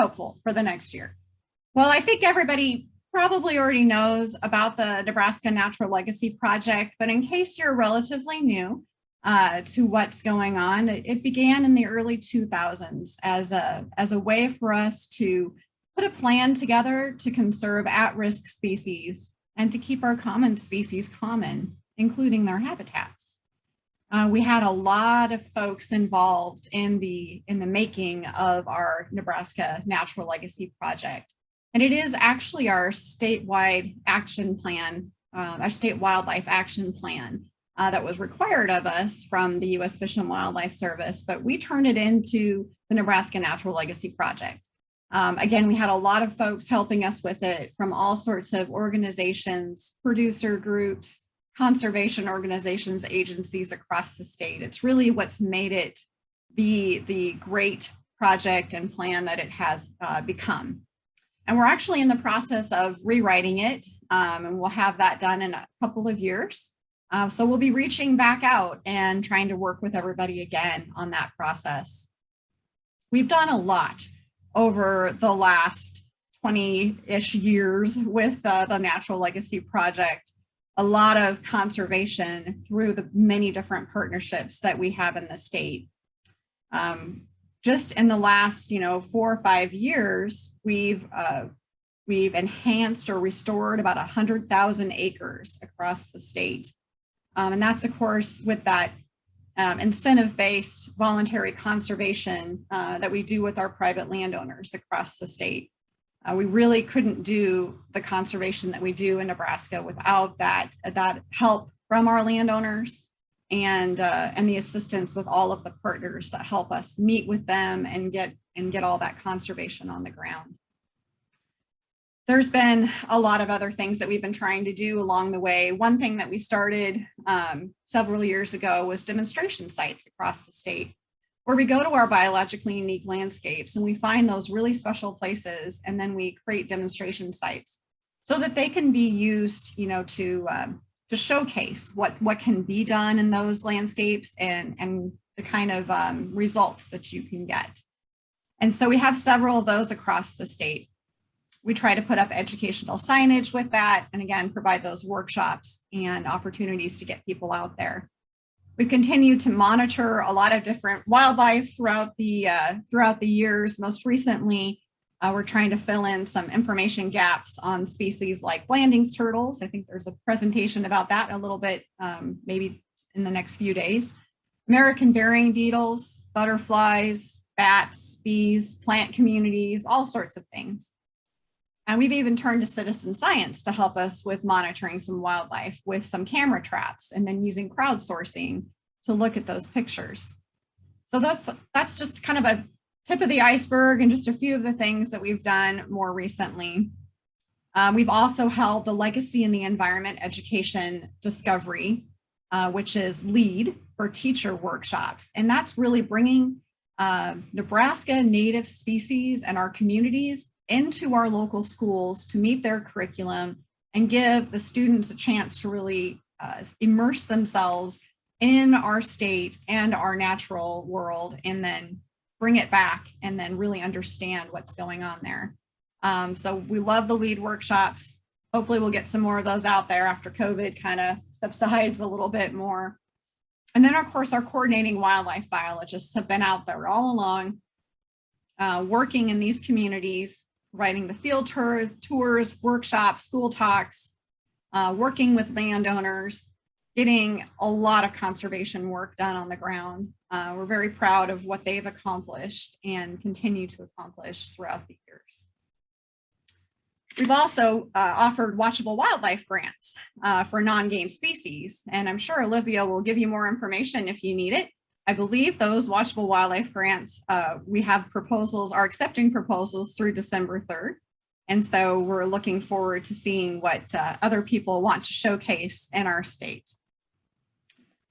hopeful for the next year? Well, I think everybody probably already knows about the Nebraska Natural Legacy Project, but in case you're relatively new to what's going on, it began in the early 2000s as a way for us to put a plan together to conserve at-risk species and to keep our common species common, including their habitats. We had a lot of folks involved in the making of our Nebraska Natural Legacy Project. And it is actually our statewide action plan, our state wildlife action plan that was required of us from the U.S. Fish and Wildlife Service, but we turned it into the Nebraska Natural Legacy Project. Again, we had a lot of folks helping us with it from all sorts of organizations, producer groups, conservation organizations, agencies across the state. It's really what's made it be the great project and plan that it has become. And we're actually in the process of rewriting it, and we'll have that done in a couple of years. So we'll be reaching back out and trying to work with everybody again on that process. We've done a lot over the last 20-ish years with the Natural Legacy Project, a lot of conservation through the many different partnerships that we have in the state. Just in the last, 4 or 5 years, we've enhanced or restored about 100,000 acres across the state. And that's, of course, with that incentive-based voluntary conservation that we do with our private landowners across the state. We really couldn't do the conservation that we do in Nebraska without that help from our landowners and the assistance with all of the partners that help us meet with them and get all that conservation on the ground. There's been a lot of other things that we've been trying to do along the way. One thing that we started several years ago was demonstration sites across the state, where we go to our biologically unique landscapes and we find those really special places, and then we create demonstration sites so that they can be used, to showcase what can be done in those landscapes and the kind of results that you can get. And so we have several of those across the state. We try to put up educational signage with that, and again, provide those workshops and opportunities to get people out there. We've continued to monitor a lot of different wildlife throughout the years. Most recently, we're trying to fill in some information gaps on species like Blanding's turtles. I think there's a presentation about that a little bit, maybe in the next few days. American burying beetles, butterflies, bats, bees, plant communities, all sorts of things. And we've even turned to citizen science to help us with monitoring some wildlife with some camera traps and then using crowdsourcing to look at those pictures. So that's just kind of a tip of the iceberg and just a few of the things that we've done more recently. We've also held the Legacy in the Environment Education Discovery, which is LEAD for teacher workshops. And that's really bringing Nebraska native species and our communities into our local schools to meet their curriculum and give the students a chance to really immerse themselves in our state and our natural world, and then bring it back and then really understand what's going on there. So we love the LEAD workshops. Hopefully we'll get some more of those out there after COVID kind of subsides a little bit more. And then of course, our coordinating wildlife biologists have been out there all along, working in these communities, providing the field tours, workshops, school talks, working with landowners, getting a lot of conservation work done on the ground. We're very proud of what they've accomplished and continue to accomplish throughout the years. We've also offered watchable wildlife grants for non-game species, and I'm sure Olivia will give you more information if you need it. I believe those watchable wildlife grants, we have proposals, are accepting proposals through December 3rd. And so we're looking forward to seeing what other people want to showcase in our state.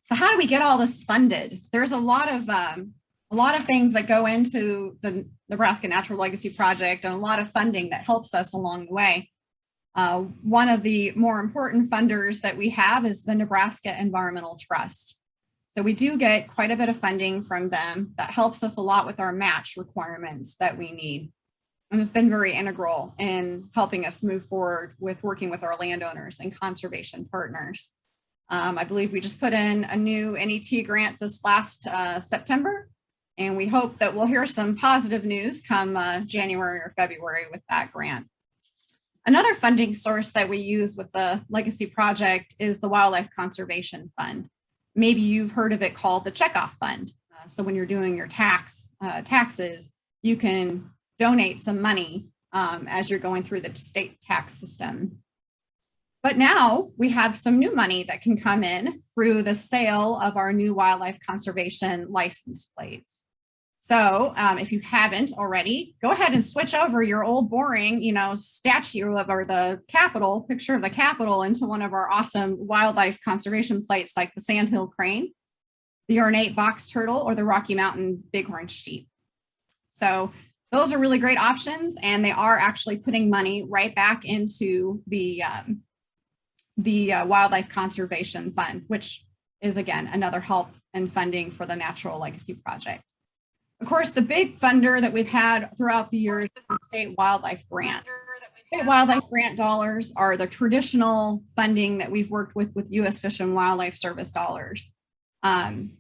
So how do we get all this funded? There's a lot of things that go into the Nebraska Natural Legacy Project and a lot of funding that helps us along the way. One of the more important funders that we have is the Nebraska Environmental Trust. So we do get quite a bit of funding from them that helps us a lot with our match requirements that we need. and it's been very integral in helping us move forward with working with our landowners and conservation partners. I believe we just put in a new NET grant this last September, and we hope that we'll hear some positive news come January or February with that grant. Another funding source that we use with the Legacy Project is the Wildlife Conservation Fund. Maybe you've heard of it called the Checkoff Fund. So when you're doing your taxes, you can donate some money as you're going through the state tax system. But now we have some new money that can come in through the sale of our new wildlife conservation license plates. So if you haven't already, go ahead and switch over your old boring, statue of or the Capitol, picture of the Capitol, into one of our awesome wildlife conservation plates like the sandhill crane, the ornate box turtle, or the Rocky Mountain bighorn sheep. So those are really great options, and they are actually putting money right back into the Wildlife Conservation Fund, which is, again, another help and funding for the Natural Legacy Project. Of course, the big funder that we've had throughout the years is the State Wildlife Grant. State Wildlife Grant dollars are the traditional funding that we've worked with U.S. Fish and Wildlife Service dollars. And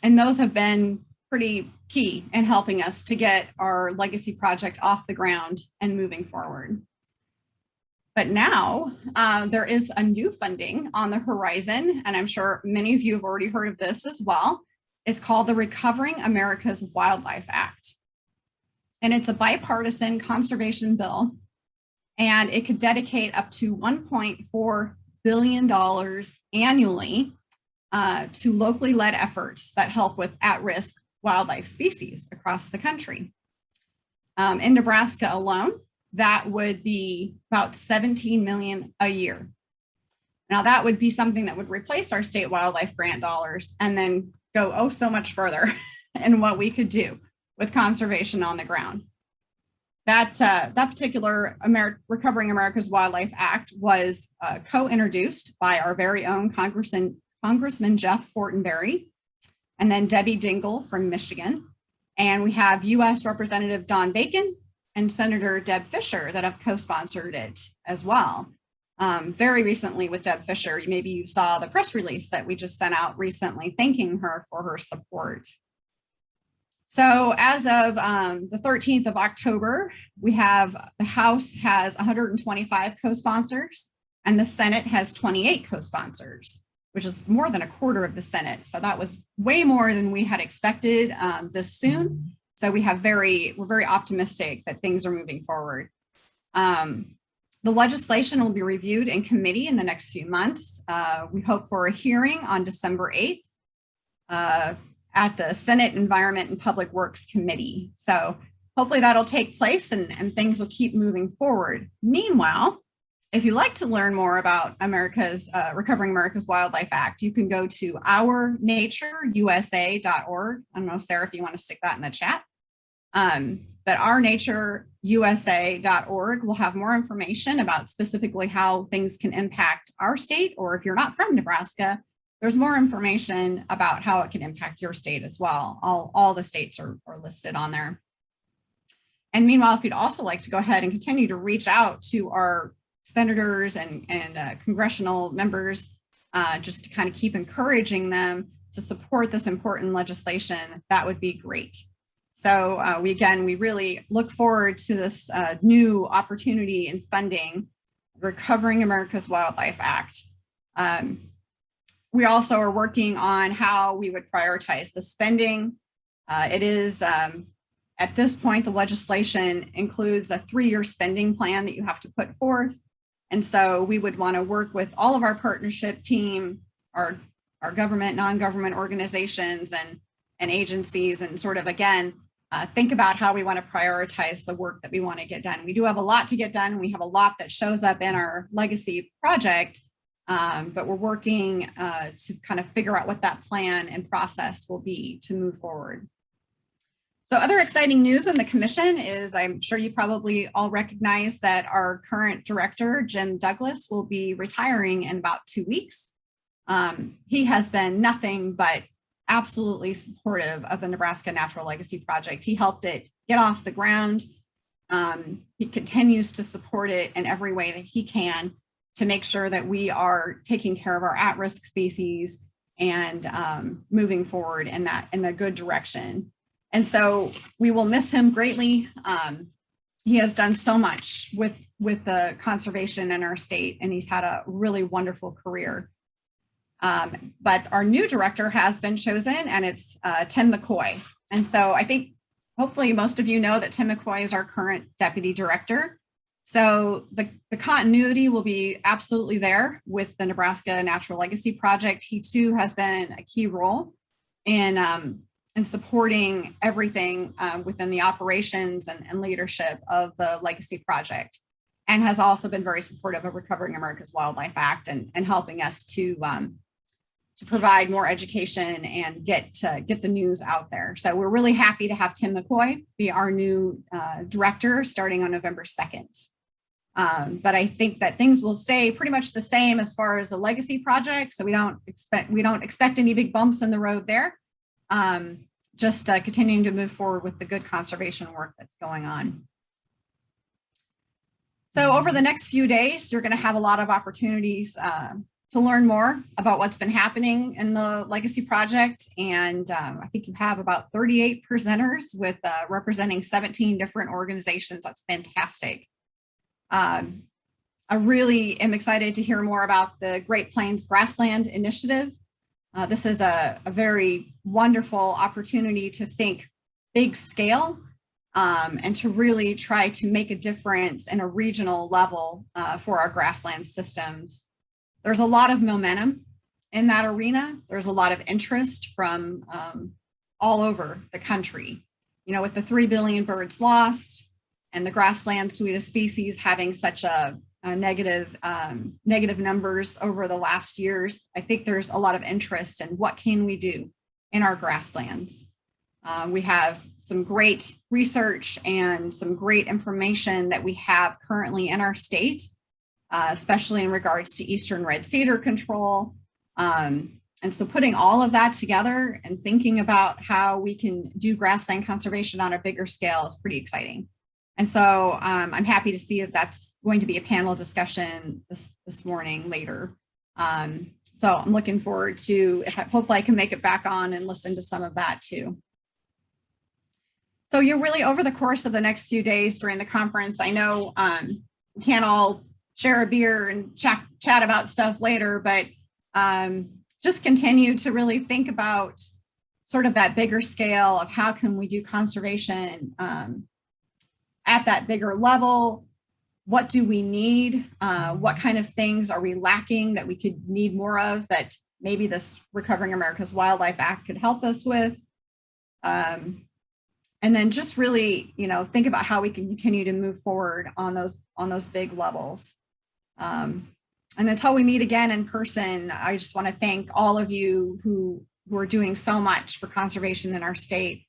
those have been pretty key in helping us to get our legacy project off the ground and moving forward. But now there is a new funding on the horizon, and I'm sure many of you have already heard of this as well. It's called the Recovering America's Wildlife Act. And it's a bipartisan conservation bill, and it could dedicate up to $1.4 billion annually to locally led efforts that help with at-risk wildlife species across the country. In Nebraska alone, that would be about $17 million a year. Now that would be something that would replace our state wildlife grant dollars and then go oh so much further in what we could do with conservation on the ground. That particular Recovering America's Wildlife Act was co-introduced by our very own Congressman Jeff Fortenberry, and then Debbie Dingell from Michigan. And we have U.S. Representative Don Bacon and Senator Deb Fischer that have co-sponsored it as well. Very recently with Deb Fischer, maybe you saw the press release that we just sent out recently thanking her for her support. So as of the 13th of October, we have the House has 125 co-sponsors and the Senate has 28 co-sponsors, which is more than a quarter of the Senate. So that was way more than we had expected this soon. So we're very optimistic that things are moving forward. The legislation will be reviewed in committee in the next few months. We hope for a hearing on December 8th at the Senate Environment and Public Works Committee. So hopefully that'll take place and things will keep moving forward. Meanwhile, if you'd like to learn more about Recovering America's Wildlife Act, you can go to ournatureusa.org. I don't know, Sarah, if you want to stick that in the chat. But ournatureusa.org will have more information about specifically how things can impact our state, or if you're not from Nebraska, there's more information about how it can impact your state as well. All the states are listed on there. And meanwhile, if you'd also like to go ahead and continue to reach out to our senators and congressional members, just to kind of keep encouraging them to support this important legislation, that would be great. So we really look forward to this new opportunity in funding Recovering America's Wildlife Act. We also are working on how we would prioritize the spending. It is, at this point, the legislation includes a 3-year spending plan that you have to put forth. And so we would want to work with all of our partnership team, our government, non-government organizations and agencies, and sort of, again, think about how we want to prioritize the work that we want to get done. We do have a lot to get done. We have a lot that shows up in our legacy project, but we're working to kind of figure out what that plan and process will be to move forward. So other exciting news in the commission is, I'm sure you probably all recognize that our current director, Jim Douglas, will be retiring in about 2 weeks. He has been nothing but absolutely supportive of the Nebraska Natural Legacy Project. He helped it get off the ground. He continues to support it in every way that he can to make sure that we are taking care of our at-risk species and moving forward in the good direction. And so we will miss him greatly. He has done so much with the conservation in our state, and he's had a really wonderful career. But our new director has been chosen, and it's Tim McCoy. And so I think hopefully most of you know that Tim McCoy is our current deputy director. So the continuity will be absolutely there with the Nebraska Natural Legacy Project. He too has been a key role in supporting everything within the operations and leadership of the Legacy Project, and has also been very supportive of Recovering America's Wildlife Act and helping us to provide more education and get the news out there. So we're really happy to have Tim McCoy be our new director starting on November 2nd. But I think that things will stay pretty much the same as far as the Legacy Project. So we don't expect any big bumps in the road there. Just continuing to move forward with the good conservation work that's going on. So over the next few days, you're going to have a lot of opportunities to learn more about what's been happening in the Legacy Project. And I think you have about 38 presenters with representing 17 different organizations. That's fantastic. I really am excited to hear more about the Great Plains Grassland Initiative. This is a very wonderful opportunity to think big scale and to really try to make a difference in a regional level for our grassland systems. There's a lot of momentum in that arena. There's a lot of interest from all over the country. You know, with the 3 billion birds lost and the grassland suite of species having such a negative numbers over the last years, I think there's a lot of interest in what can we do in our grasslands. We have some great research and some great information that we have currently in our state, especially in regards to eastern red cedar control. And so putting all of that together and thinking about how we can do grassland conservation on a bigger scale is pretty exciting. And so I'm happy to see that that's going to be a panel discussion this morning later. So I'm looking forward to, hopefully I can make it back on and listen to some of that too. So you're really over the course of the next few days during the conference. I know we can't all share a beer and chat about stuff later, but just continue to really think about sort of that bigger scale of how can we do conservation at that bigger level. What do we need? What kind of things are we lacking that we could need more of that maybe this Recovering America's Wildlife Act could help us with? And then just really, you know, think about how we can continue to move forward on those big levels. And until we meet again in person, I just want to thank all of you who are doing so much for conservation in our state.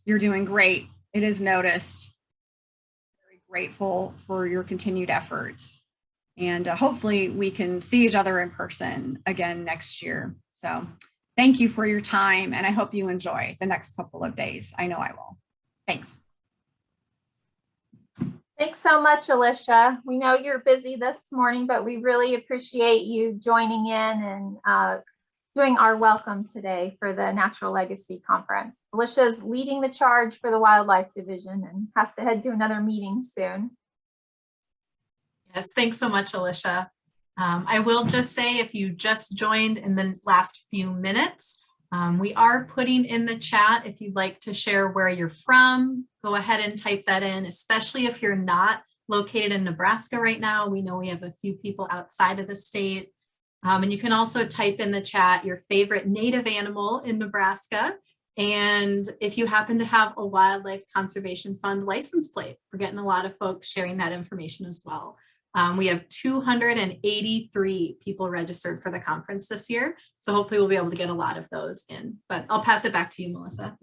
You're doing great. It is noticed. Very grateful for your continued efforts. And hopefully we can see each other in person again next year. So thank you for your time, and I hope you enjoy the next couple of days. I know I will. Thanks. Thanks so much, Alicia. We know you're busy this morning, but we really appreciate you joining in and doing our welcome today for the Natural Legacy Conference. Alicia's leading the charge for the Wildlife Division and has to head to another meeting soon. Yes, thanks so much, Alicia. I will just say, if you just joined in the last few minutes, we are putting in the chat if you'd like to share where you're from. Go ahead and type that in, especially if you're not located in Nebraska right now. We know we have a few people outside of the state. And you can also type in the chat your favorite native animal in Nebraska. And if you happen to have a Wildlife Conservation Fund license plate, we're getting a lot of folks sharing that information as well. We have 283 people registered for the conference this year. So hopefully we'll be able to get a lot of those in, but I'll pass it back to you, Melissa.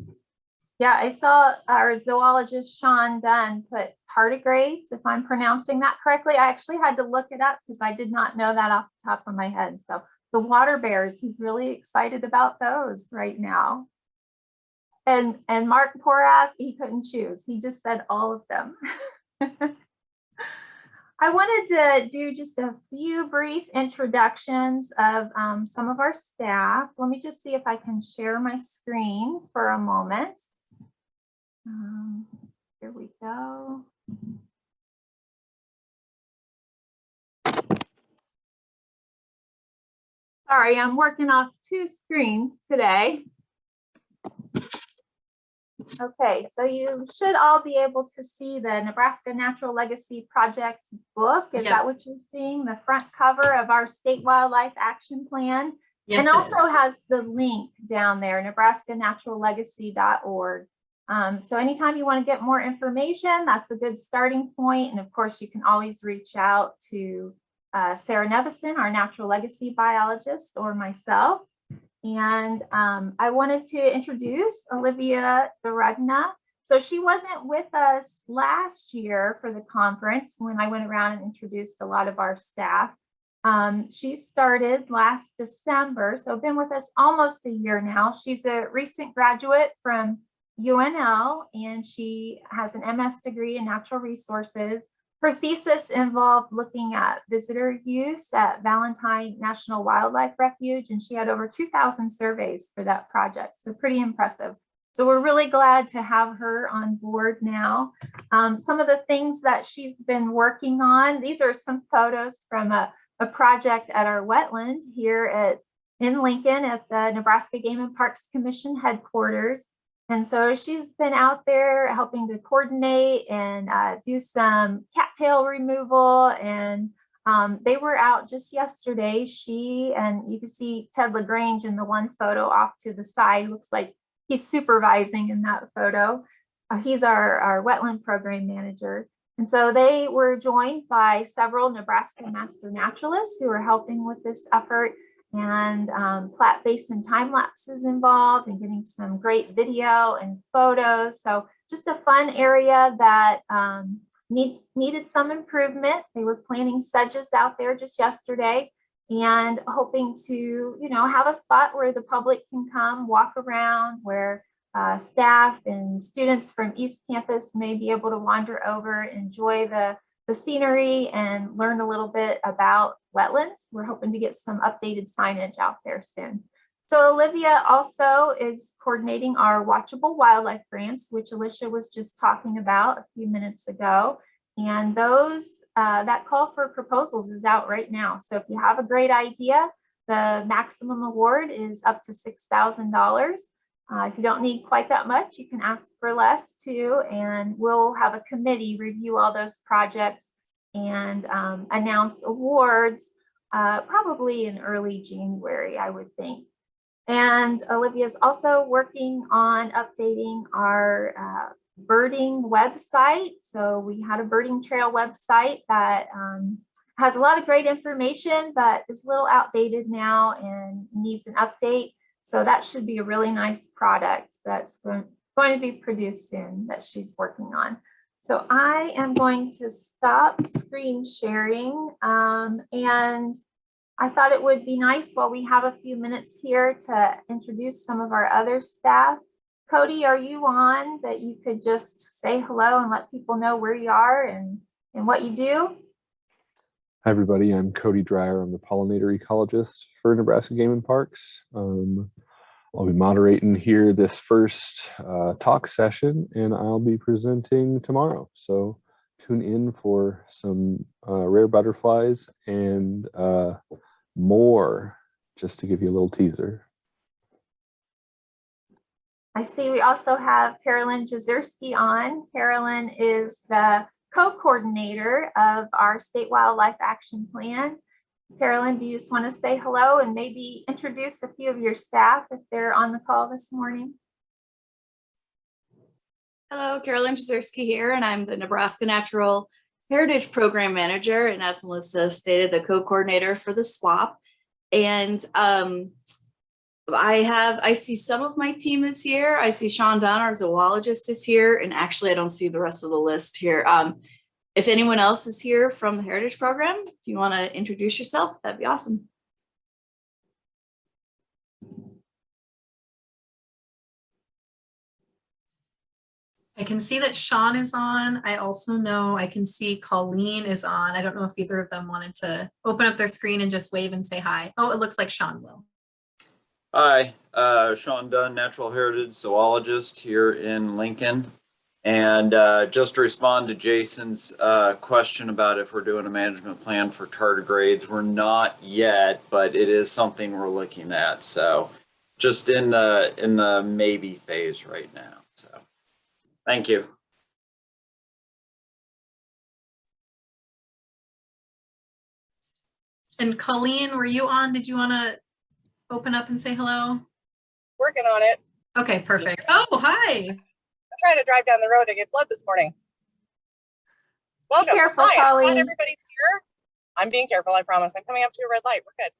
Yeah, I saw our zoologist, Sean Dunn, put tardigrades, if I'm pronouncing that correctly. I actually had to look it up because I did not know that off the top of my head. So the water bears, he's really excited about those right now. And Mark Porath, he couldn't choose. He just said all of them. I wanted to do just a few brief introductions of some of our staff. Let me just see if I can share my screen for a moment. Here we go. Sorry, I'm working off 2 screens today. Okay, so you should all be able to see the Nebraska Natural Legacy Project book. Is that what you're seeing? The front cover of our State Wildlife Action Plan. Yes, and also has the link down there, nebraskanaturallegacy.org. So anytime you want to get more information, that's a good starting point. And of course, you can always reach out to Sarah Nevison, our natural legacy biologist, or myself. And I wanted to introduce Olivia Dirac. So she wasn't with us last year for the conference when I went around and introduced a lot of our staff. She started last December, so been with us almost a year now. She's a recent graduate from UNL, and she has an MS degree in natural resources. Her thesis involved looking at visitor use at Valentine National Wildlife Refuge, and she had over 2,000 surveys for that project, so pretty impressive. So we're really glad to have her on board now. Some of the things that she's been working on, these are some photos from a project at our wetland here in Lincoln at the Nebraska Game and Parks Commission headquarters. And so she's been out there helping to coordinate and do some cattail removal. And they were out just yesterday. She, and you can see Ted LaGrange in the one photo off to the side, looks like he's supervising in that photo. He's our wetland program manager. And so they were joined by several Nebraska master naturalists who are helping with this effort. And Platte Basin time lapses involved and getting some great video and photos. So just a fun area that needed some improvement. They were planting sedges out there just yesterday and hoping to, have a spot where the public can come walk around, where staff and students from East Campus may be able to wander over, enjoy the scenery and learn a little bit about wetlands. We're hoping to get some updated signage out there soon. So Olivia also is coordinating our Watchable Wildlife Grants, which Alicia was just talking about a few minutes ago. And those that call for proposals is out right now. So if you have a great idea, the maximum award is up to $6,000. If you don't need quite that much, you can ask for less too, and we'll have a committee review all those projects and announce awards probably in early January, I would think. And Olivia's also working on updating our birding website. So we had a birding trail website that has a lot of great information, but is a little outdated now and needs an update. So that should be a really nice product that's going to be produced soon that she's working on. So I am going to stop screen sharing. And I thought it would be nice while we have a few minutes here to introduce some of our other staff. Cody, are you on that you could just say hello and let people know where you are and what you do? Hi, everybody. I'm Cody Dreyer. I'm the pollinator ecologist for Nebraska Game and Parks. I'll be moderating here this first talk session, and I'll be presenting tomorrow. So tune in for some rare butterflies and more, just to give you a little teaser. I see we also have Carolyn Jezierski on. Carolyn is the co-coordinator of our State Wildlife Action Plan. Carolyn, do you just want to say hello and maybe introduce a few of your staff if they're on the call this morning? Hello, Carolyn Jezierski here, and I'm the Nebraska Natural Heritage Program Manager, and as Melissa stated, the co-coordinator for the swap. And I see some of my team is here. I see Sean Dunn, our zoologist, is here, and actually I don't see the rest of the list here. If anyone else is here from the Heritage Program, if you want to introduce yourself, that'd be awesome. I can see that Sean is on. I also know I can see Colleen is on. I don't know if either of them wanted to open up their screen and just wave and say hi. Oh, it looks like Sean will. Hi, Sean Dunn, natural heritage zoologist here in Lincoln. And just to respond to Jason's question about if we're doing a management plan for tardigrades, we're not yet, but it is something we're looking at. So just in the maybe phase right now. So thank you. And Colleen, were you on? Did you want to open up and say hello? Working on it. Okay, perfect. Oh, hi. I'm trying to drive down the road to get blood this morning. Welcome. careful, Hi, I'm Colleen. glad everybody's here. I'm being careful, I promise. I'm coming up to a red light. We're good.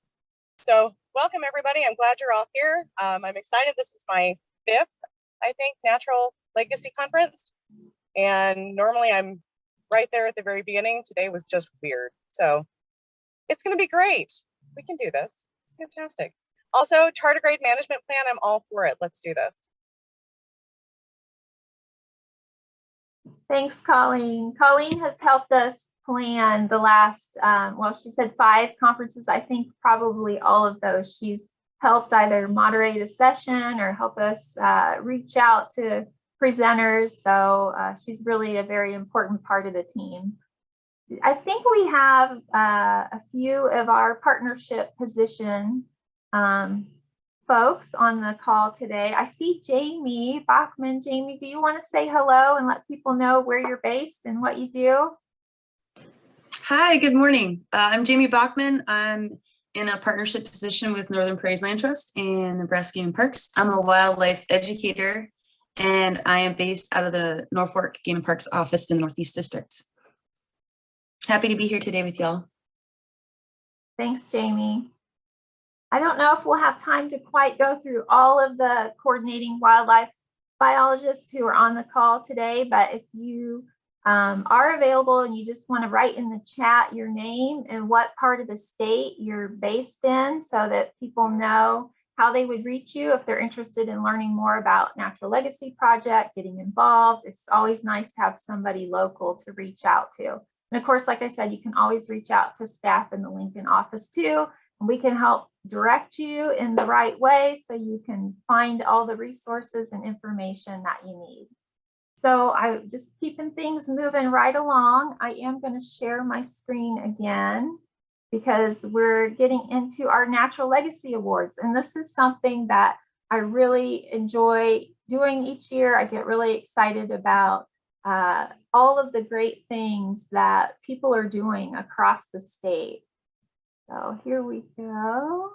So welcome, everybody. I'm glad you're all here. I'm excited. This is my 5th, I think, Natural Legacy Conference. And normally I'm right there at the very beginning. Today was just weird. So it's going to be great. We can do this. It's fantastic. Also, tardigrade management plan. I'm all for it. Let's do this. Thanks, Colleen. Colleen has helped us plan the last, well, she said 5 conferences. I think probably all of those. She's helped either moderate a session or help us reach out to presenters. So she's really a very important part of the team. I think we have a few of our partnership position folks on the call today. I see Jamie Bachman. Jamie, do you want to say hello and let people know where you're based and what you do? Hi, good morning. I'm Jamie Bachman. I'm in a partnership position with Northern Prairies Land Trust and Nebraska Game and Parks. I'm a wildlife educator, and I am based out of the Norfolk Game and Parks office in the Northeast District. Happy to be here today with y'all. Thanks, Jamie. I don't know if we'll have time to quite go through all of the coordinating wildlife biologists who are on the call today, but if you are available and you just want to write in the chat your name and what part of the state you're based in so that people know how they would reach you if they're interested in learning more about Natural Legacy Project, getting involved. It's always nice to have somebody local to reach out to. And of course, like I said, you can always reach out to staff in the Lincoln office too. And we can help direct you in the right way so you can find all the resources and information that you need. So I'm just keeping things moving right along. I am going to share my screen again because we're getting into our Natural Legacy Awards. And this is something that I really enjoy doing each year. I get really excited about all of the great things that people are doing across the state. So here we go.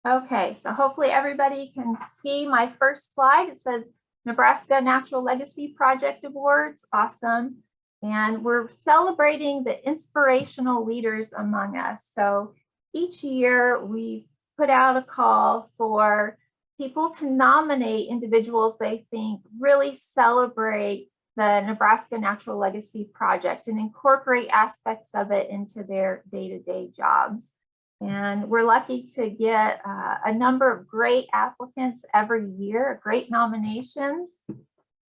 Okay, so hopefully everybody can see my first slide. It says Nebraska Natural Legacy Project Awards. Awesome. And we're celebrating the inspirational leaders among us. So each year we put out a call for people to nominate individuals they think really celebrate the Nebraska Natural Legacy Project and incorporate aspects of it into their day-to-day jobs. And we're lucky to get a number of great applicants every year, great nominations.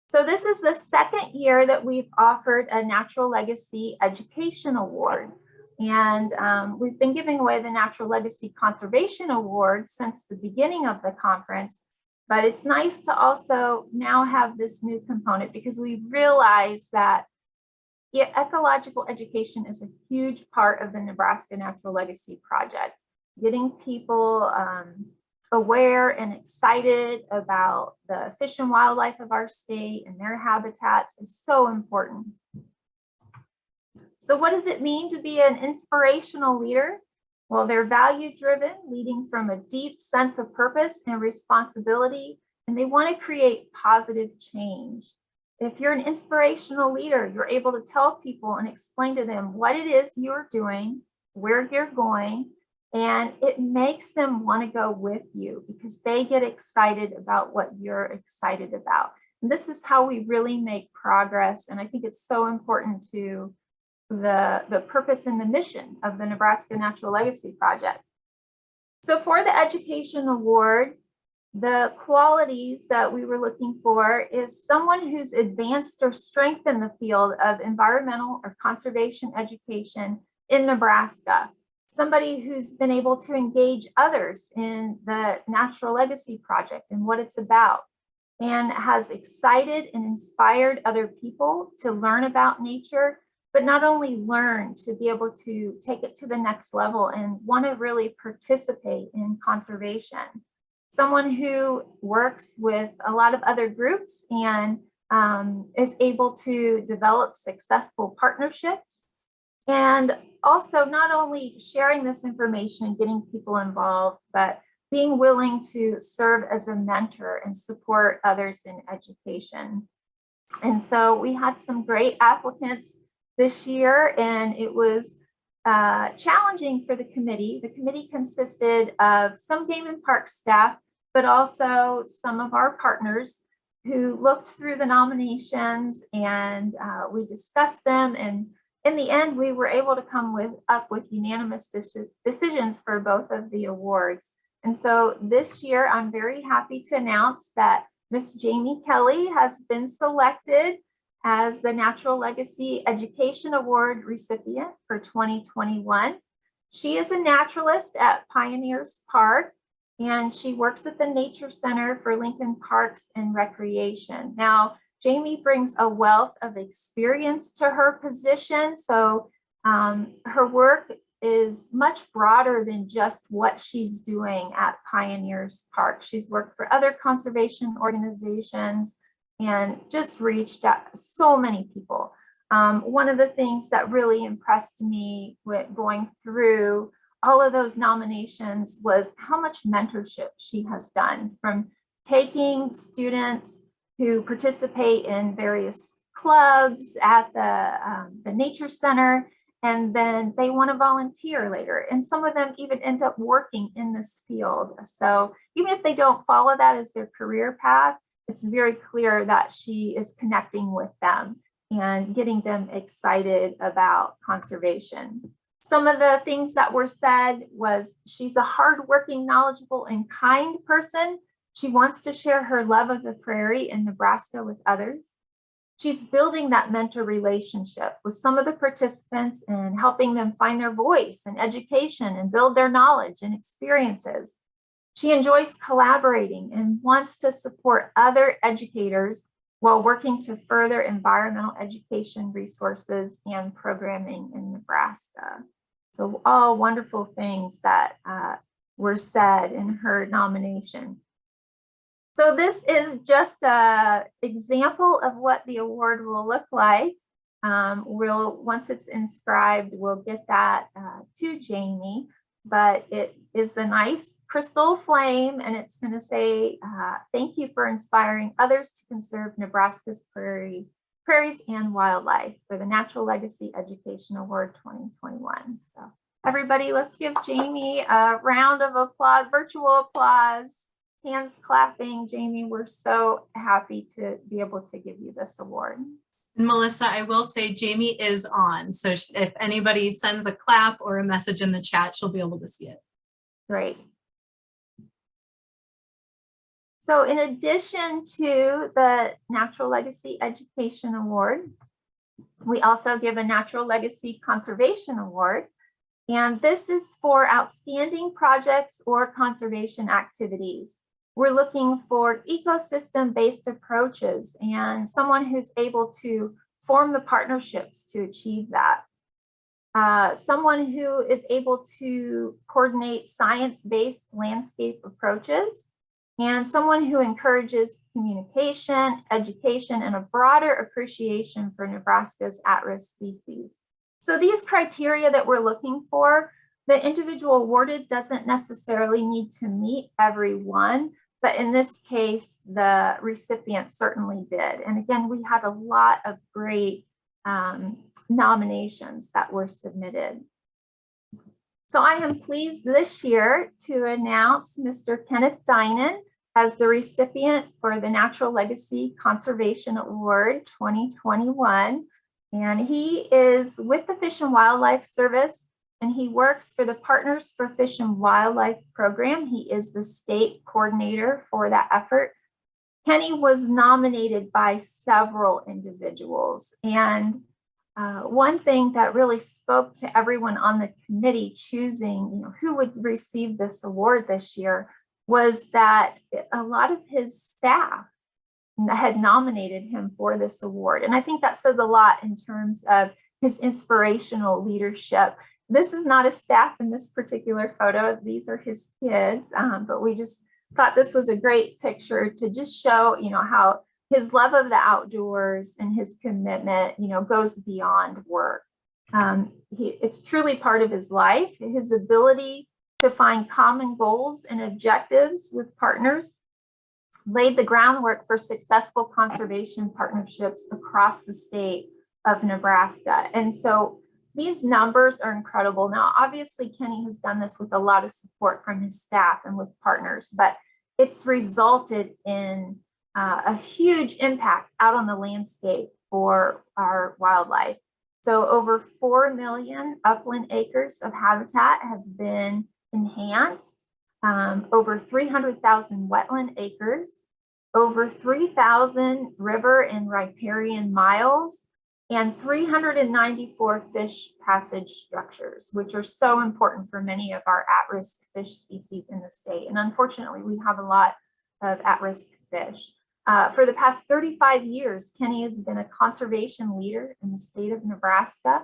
So this is the 2nd year that we've offered a Natural Legacy Education Award. And we've been giving away the Natural Legacy Conservation Award since the beginning of the conference. But it's nice to also now have this new component because we realize that ecological education is a huge part of the Nebraska Natural Legacy Project. Getting people aware and excited about the fish and wildlife of our state and their habitats is so important. So what does it mean to be an inspirational leader? Well, they're value-driven, leading from a deep sense of purpose and responsibility, and they want to create positive change. If you're an inspirational leader, you're able to tell people and explain to them what it is you're doing, where you're going, and it makes them want to go with you because they get excited about what you're excited about. And this is how we really make progress. And I think it's so important to the purpose and the mission of the Nebraska Natural Legacy Project. So for the Education Award, the qualities that we were looking for is someone who's advanced or strengthened the field of environmental or conservation education in Nebraska. Somebody who's been able to engage others in the Natural Legacy Project and what it's about, and has excited and inspired other people to learn about nature, but not only learn, to be able to take it to the next level and want to really participate in conservation. Someone who works with a lot of other groups and is able to develop successful partnerships. And also not only sharing this information and getting people involved, but being willing to serve as a mentor and support others in education. And so we had some great applicants this year, and it was challenging for the committee. The committee consisted of some game and park staff, but also some of our partners who looked through the nominations, and we discussed them. And in the end, we were able to come up with unanimous decisions for both of the awards. And so this year, I'm very happy to announce that Miss Jamie Kelly has been selected as the Natural Legacy Education Award recipient for 2021. She is a naturalist at Pioneers Park, and she works at the Nature Center for Lincoln Parks and Recreation. Now, Jamie brings a wealth of experience to her position, so her work is much broader than just what she's doing at Pioneers Park. She's worked for other conservation organizations and just reached out so many people. One of the things that really impressed me with going through all of those nominations was how much mentorship she has done, from taking students who participate in various clubs at the Nature Center, and then they want to volunteer later. And some of them even end up working in this field. So even if they don't follow that as their career path, it's very clear that she is connecting with them and getting them excited about conservation. Some of the things that were said was she's a hardworking, knowledgeable, and kind person. She wants to share her love of the prairie in Nebraska with others. She's building that mentor relationship with some of the participants and helping them find their voice in education and build their knowledge and experiences. She enjoys collaborating and wants to support other educators while working to further environmental education resources and programming in Nebraska. So all wonderful things that were said in her nomination. So this is just an example of what the award will look like. Once it's inscribed, we'll get that to Jamie, but it is a nice crystal flame, and it's going to say, thank you for inspiring others to conserve Nebraska's prairies and wildlife for the Natural Legacy Education Award 2021. So everybody, let's give Jamie a round of applause, virtual applause. Hands clapping. Jamie, we're so happy to be able to give you this award. And Melissa, I will say Jamie is on. So if anybody sends a clap or a message in the chat, she'll be able to see it. Great. So in addition to the Natural Legacy Education Award, we also give a Natural Legacy Conservation Award. And this is for outstanding projects or conservation activities. We're looking for ecosystem-based approaches and someone who's able to form the partnerships to achieve that. Someone who is able to coordinate science-based landscape approaches, and someone who encourages communication, education, and a broader appreciation for Nebraska's at-risk species. So these criteria that we're looking for, the individual awarded doesn't necessarily need to meet every one, but in this case, the recipient certainly did. And again, we had a lot of great nominations that were submitted. So I am pleased this year to announce Mr. Kenneth Dinan as the recipient for the Natural Legacy Conservation Award 2021. And he is with the Fish and Wildlife Service, and he works for the Partners for Fish and Wildlife program. He is the state coordinator for that effort. Kenny was nominated by several individuals, and one thing that really spoke to everyone on the committee choosing, who would receive this award this year was that a lot of his staff had nominated him for this award. And I think that says a lot in terms of his inspirational leadership. This is not a staff in this particular photo. These are his kids, but we just thought this was a great picture to just show, how his love of the outdoors and his commitment, goes beyond work. It's truly part of his life. His ability to find common goals and objectives with partners laid the groundwork for successful conservation partnerships across the state of Nebraska. And so these numbers are incredible. Now, obviously, Kenny has done this with a lot of support from his staff and with partners, but it's resulted in a huge impact out on the landscape for our wildlife. So over 4 million upland acres of habitat have been enhanced, over 300,000 wetland acres, over 3,000 river and riparian miles, and 394 fish passage structures, which are so important for many of our at-risk fish species in the state. And unfortunately, we have a lot of at-risk fish. For the past 35 years, Kenny has been a conservation leader in the state of Nebraska.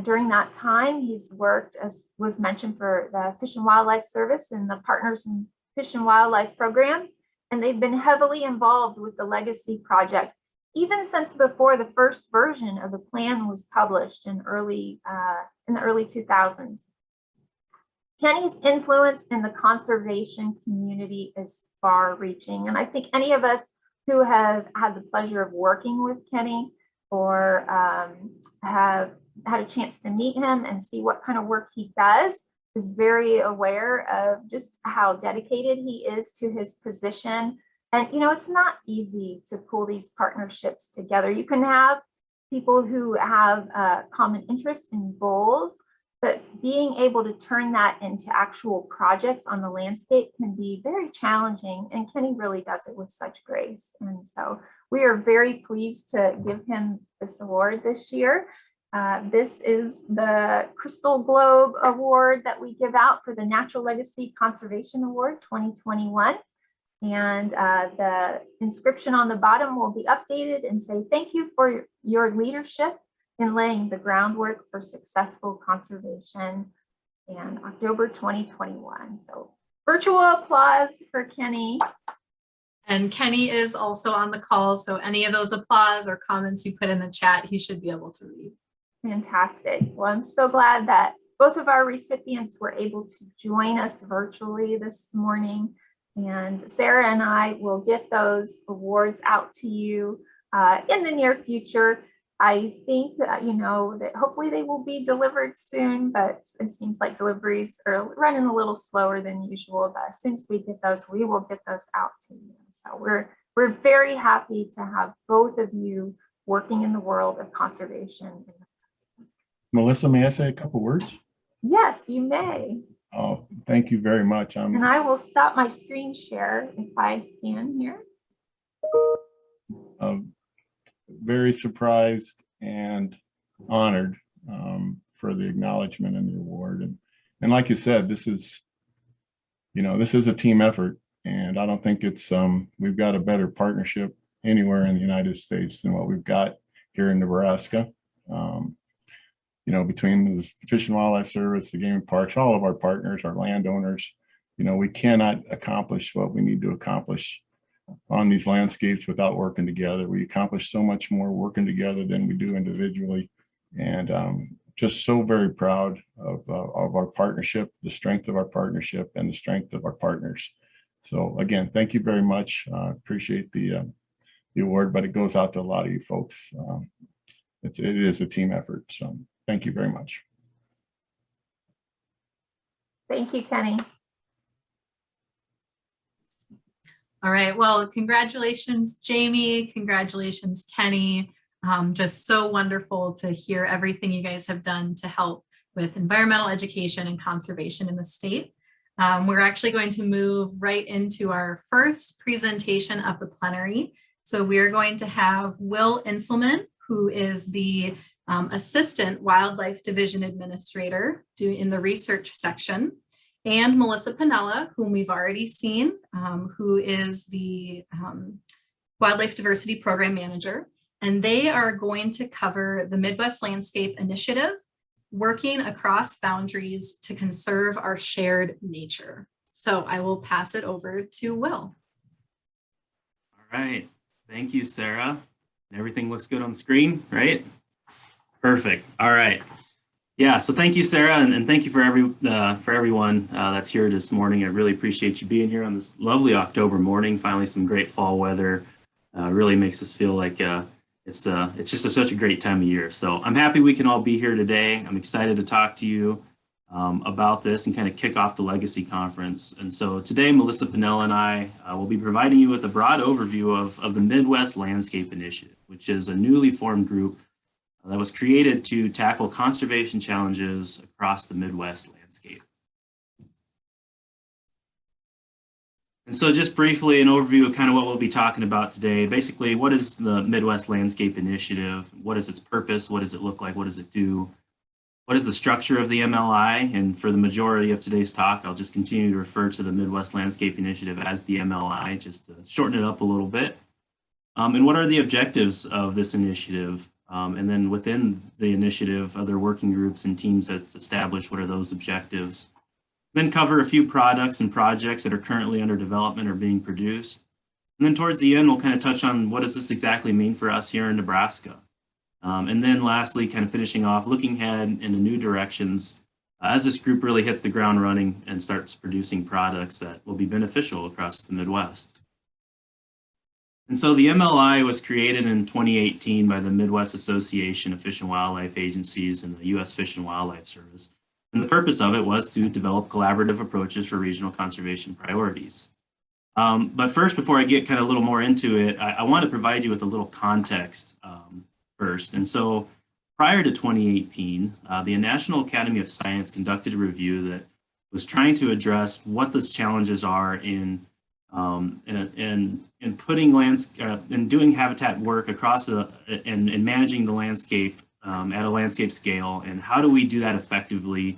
During that time, he's worked, as was mentioned, for the Fish and Wildlife Service and the Partners in Fish and Wildlife program. And they've been heavily involved with the Legacy Project, even since before the first version of the plan was published in the early 2000s. Kenny's influence in the conservation community is far-reaching. And I think any of us who have had the pleasure of working with Kenny or have had a chance to meet him and see what kind of work he does is very aware of just how dedicated he is to his position. And, it's not easy to pull these partnerships together. You can have people who have common interests and goals, but being able to turn that into actual projects on the landscape can be very challenging. And Kenny really does it with such grace. And so we are very pleased to give him this award this year. This is the Crystal Globe Award that we give out for the Natural Legacy Conservation Award 2021. And the inscription on the bottom will be updated and say, thank you for your leadership in laying the groundwork for successful conservation in October 2021. So virtual applause for Kenny. And Kenny is also on the call, so any of those applause or comments you put in the chat, he should be able to read. Fantastic. Well, I'm so glad that both of our recipients were able to join us virtually this morning. And Sarah and I will get those awards out to you in the near future. I think that, that hopefully they will be delivered soon, but it seems like deliveries are running a little slower than usual. But as soon as we get those, we will get those out to you. So we're very happy to have both of you working in the world of conservation. Melissa, may I say a couple words? Yes, you may. Oh, thank you very much. And I will stop my screen share if I can here. Very surprised and honored for the acknowledgement and the award. And like you said, this is a team effort. And I don't think it's, we've got a better partnership anywhere in the United States than what we've got here in Nebraska. Between the Fish and Wildlife Service, the game and parks, all of our partners, our landowners, we cannot accomplish what we need to accomplish on these landscapes without working together. We accomplish so much more working together than we do individually. And just so very proud of our partnership, the strength of our partnership and the strength of our partners. So again, thank you very much. Appreciate the award, but it goes out to a lot of you folks. It is a team effort. So thank you very much. Thank you, Kenny. All right, well, congratulations, Jamie. Congratulations, Kenny. Just so wonderful to hear everything you guys have done to help with environmental education and conservation in the state. We're actually going to move right into our first presentation of the plenary. So we are going to have Will Inselman, who is the Assistant Wildlife Division Administrator in the research section, and Melissa Panella, whom we've already seen, who is the Wildlife Diversity Program Manager. And they are going to cover the Midwest Landscape Initiative, working across boundaries to conserve our shared nature. So I will pass it over to Will. All right, thank you, Sarah. Everything looks good on the screen, right? Perfect. All right. Yeah, so thank you, Sarah, and thank you for everyone that's here this morning. I really appreciate you being here on this lovely October morning. Finally, some great fall weather. Really makes us feel like it's just such a great time of year. So I'm happy we can all be here today. I'm excited to talk to you about this and kind of kick off the Legacy Conference. And so today, Melissa Panella and I will be providing you with a broad overview of the Midwest Landscape Initiative, which is a newly formed group that was created to tackle conservation challenges across the Midwest landscape. And so just briefly, an overview of kind of what we'll be talking about today. Basically, what is the Midwest Landscape Initiative? What is its purpose? What does it look like? What does it do? What is the structure of the MLI? And for the majority of today's talk, I'll just continue to refer to the Midwest Landscape Initiative as the MLI, just to shorten it up a little bit. And what are the objectives of this initiative? And then within the initiative, other working groups and teams that's established, what are those objectives? Then cover a few products and projects that are currently under development or being produced. And then towards the end, we'll kind of touch on what does this exactly mean for us here in Nebraska. And then lastly, kind of finishing off, looking ahead into new directions as this group really hits the ground running and starts producing products that will be beneficial across the Midwest. And so the MLI was created in 2018 by the Midwest Association of Fish and Wildlife Agencies and the U.S. Fish and Wildlife Service. And the purpose of it was to develop collaborative approaches for regional conservation priorities. But first, before I get kind of a little more into it, I want to provide you with a little context first. And so prior to 2018, the National Academy of Science conducted a review that was trying to address what those challenges are in putting in doing habitat work across and managing the landscape at a landscape scale, and how do we do that effectively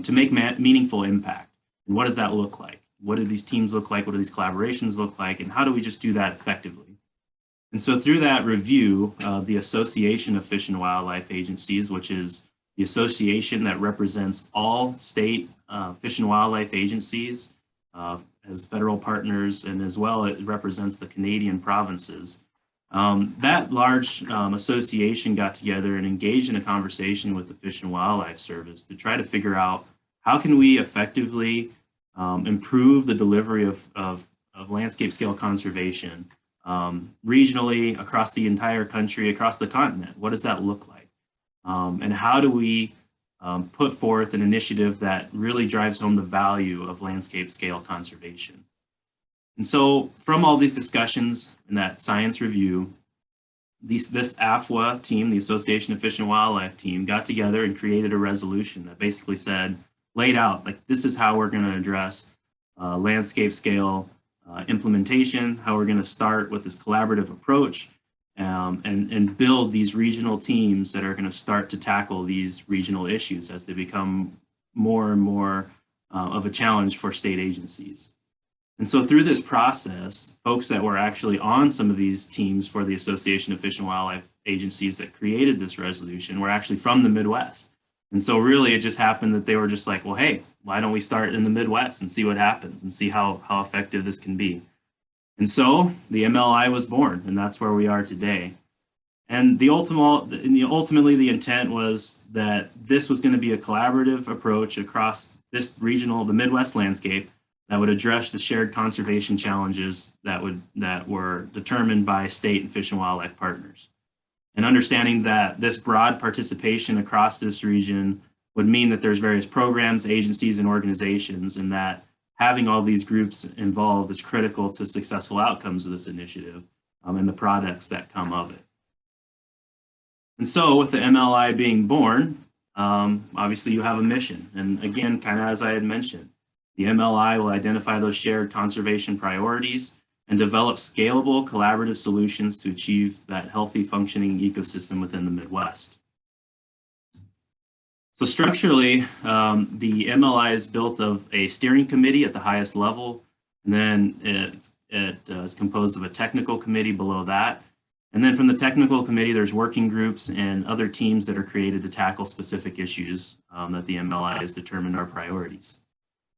to make meaningful impact? And what does that look like? What do these teams look like? What do these collaborations look like? And how do we just do that effectively? And so through that review, the Association of Fish and Wildlife Agencies, which is the association that represents all state fish and wildlife agencies as federal partners, and as well it represents the Canadian provinces. That large association got together and engaged in a conversation with the Fish and Wildlife Service to try to figure out how can we effectively improve the delivery of landscape scale conservation regionally across the entire country, across the continent. What does that look like? And how do we put forth an initiative that really drives home the value of landscape scale conservation? And so from all these discussions and that science review, this AFWA team, the Association of Fish and Wildlife team, got together and created a resolution that basically laid out, like, this is how we're going to address landscape scale implementation, how we're going to start with this collaborative approach and build these regional teams that are going to start to tackle these regional issues as they become more and more of a challenge for state agencies. And so through this process, folks that were actually on some of these teams for the Association of Fish and Wildlife Agencies that created this resolution were actually from the Midwest. And so really it just happened that they were just like, well, hey, why don't we start in the Midwest and see what happens and see how effective this can be. And so the MLI was born, and that's where we are today. And ultimately the intent was that this was going to be a collaborative approach across the Midwest landscape that would address the shared conservation challenges that were determined by state and fish and wildlife partners. And understanding that this broad participation across this region would mean that there's various programs, agencies, and organizations, and that having all these groups involved is critical to successful outcomes of this initiative and the products that come of it. And so with the MLI being born, obviously you have a mission. And again, kind of as I had mentioned, the MLI will identify those shared conservation priorities and develop scalable collaborative solutions to achieve that healthy functioning ecosystem within the Midwest. So structurally, the MLI is built of a steering committee at the highest level, and then it is composed of a technical committee below that. And then from the technical committee, there's working groups and other teams that are created to tackle specific issues that the MLI has determined are priorities.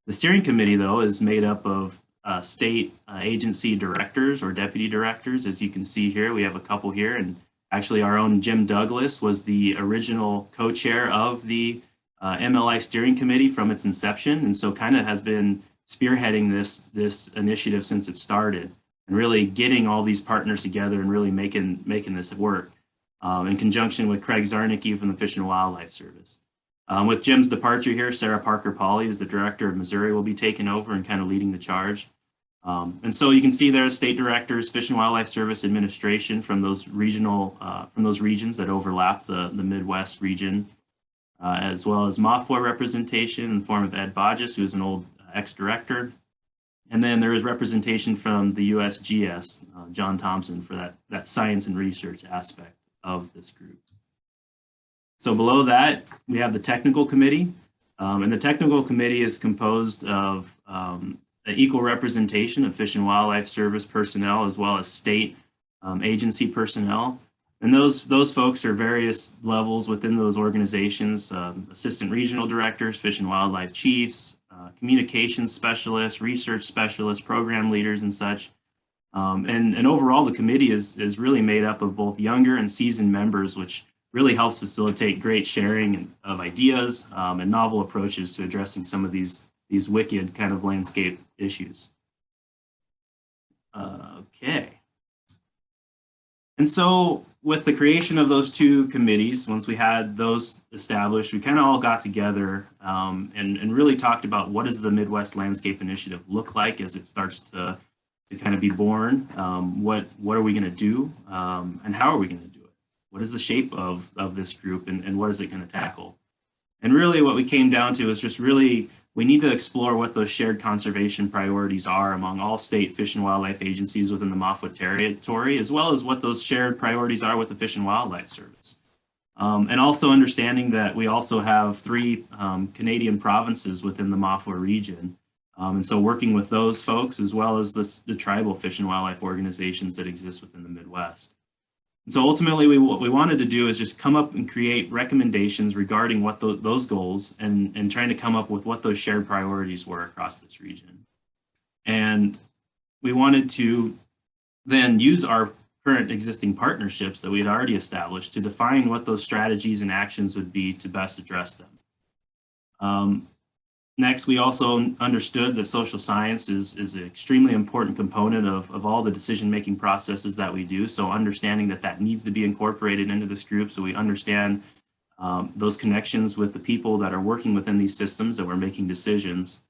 The steering committee, though, is made up of state agency directors or deputy directors. As you can see here, we have a couple here, and actually our own Jim Douglas was the original co-chair of the MLI steering committee from its inception, and so kind of has been spearheading this initiative since it started, and really getting all these partners together and really making this work in conjunction with Craig Zarnicki from the Fish and Wildlife Service. With Jim's departure here, Sarah Parker Pauley, as the director of Missouri, will be taking over and kind of leading the charge. And so you can see there state directors, Fish and Wildlife Service administration from those regional, from those regions that overlap the Midwest region, as well as MAFWA representation in the form of Ed Bodges, who is an old ex-director. And then there is representation from the USGS, John Thompson, for that science and research aspect of this group. So below that, we have the technical committee. And the technical committee is composed of an equal representation of Fish and Wildlife Service personnel, as well as state agency personnel. And those folks are various levels within those organizations, assistant regional directors, fish and wildlife chiefs, communications specialists, research specialists, program leaders, and such. And overall, the committee is really made up of both younger and seasoned members, which really helps facilitate great sharing of ideas and novel approaches to addressing some of these wicked kind of landscape issues. Okay. And so with the creation of those two committees, once we had those established, we kind of all got together and really talked about what does the Midwest Landscape Initiative look like as it starts to kind of be born. What are we going to do and how are we going to do it? What is the shape of this group and what is it going to tackle? And really what we came down to is just really, we need to explore what those shared conservation priorities are among all state fish and wildlife agencies within the MAFWA territory, as well as what those shared priorities are with the Fish and Wildlife Service. And also understanding that we also have 3 Canadian provinces within the MAFWA region. And so working with those folks, as well as the tribal fish and wildlife organizations that exist within the Midwest. And so ultimately, what we wanted to do is just come up and create recommendations regarding what those goals and trying to come up with what those shared priorities were across this region. And we wanted to then use our current existing partnerships that we had already established to define what those strategies and actions would be to best address them. Next, we also understood that social science is an extremely important component of all the decision-making processes that we do. So understanding that needs to be incorporated into this group so we understand those connections with the people that are working within these systems that we're making decisions.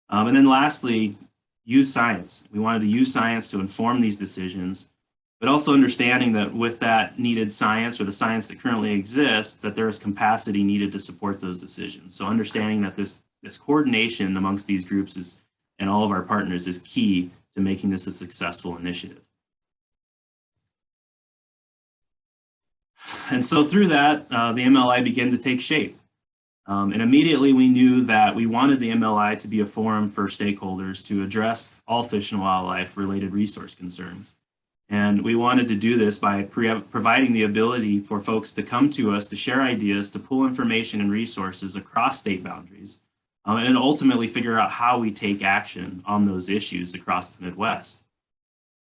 And then lastly, use science. We wanted to use science to inform these decisions, but also understanding that with that needed science or the science that currently exists, that there is capacity needed to support those decisions. So understanding that this coordination amongst these groups and all of our partners is key to making this a successful initiative. And so through that, the MLI began to take shape. And immediately we knew that we wanted the MLI to be a forum for stakeholders to address all fish and wildlife related resource concerns. And we wanted to do this by providing the ability for folks to come to us to share ideas, to pull information and resources across state boundaries, and ultimately figure out how we take action on those issues across the Midwest.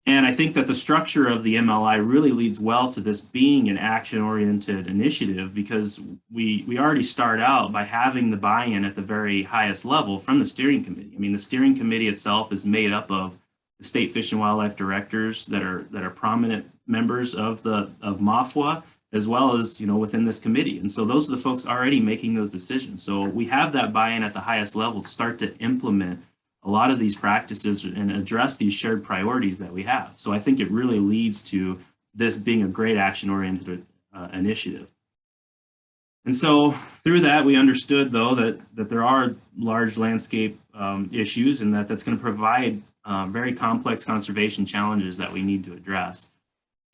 And I think that the structure of the MLI really leads well to this being an action-oriented initiative, because we already start out by having the buy-in at the very highest level from the steering committee. I mean, the steering committee itself is made up of the state fish and wildlife directors that are prominent members of MAFWA, as well as, within this committee. And so those are the folks already making those decisions. So we have that buy-in at the highest level to start to implement a lot of these practices and address these shared priorities that we have. So I think it really leads to this being a great action-oriented initiative. And so through that, we understood, though, that there are large landscape issues and that's going to provide very complex conservation challenges that we need to address.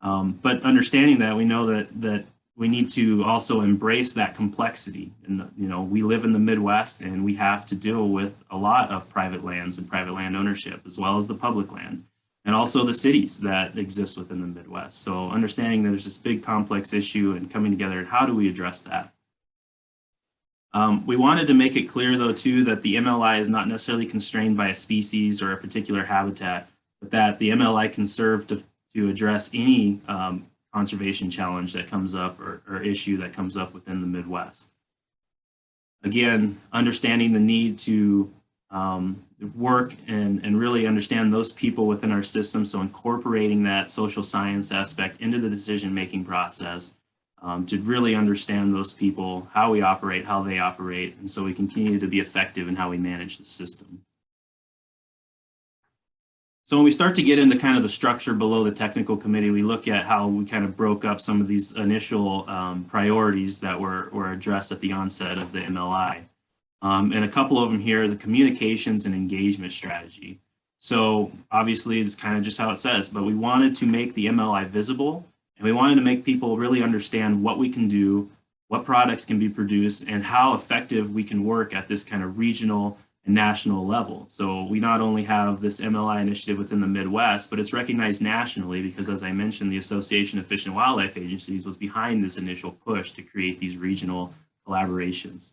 But understanding that, we know that we need to also embrace that complexity. And, we live in the Midwest and we have to deal with a lot of private lands and private land ownership, as well as the public land, and also the cities that exist within the Midwest. So understanding that there's this big complex issue and coming together, and how do we address that? We wanted to make it clear, though, too, that the MLI is not necessarily constrained by a species or a particular habitat, but that the MLI can serve to address any conservation challenge that comes up or issue that comes up within the Midwest. Again, understanding the need to work and really understand those people within our system, so incorporating that social science aspect into the decision-making process, to really understand those people, how we operate, how they operate, and so we continue to be effective in how we manage the system. So when we start to get into kind of the structure below the technical committee, we look at how we kind of broke up some of these initial priorities that were addressed at the onset of the MLI. And a couple of them here, the communications and engagement strategy. So obviously it's kind of just how it says, but we wanted to make the MLI visible. And we wanted to make people really understand what we can do, what products can be produced, and how effective we can work at this kind of regional and national level. So we not only have this MLI initiative within the Midwest, but it's recognized nationally because, as I mentioned, the Association of Fish and Wildlife Agencies was behind this initial push to create these regional collaborations.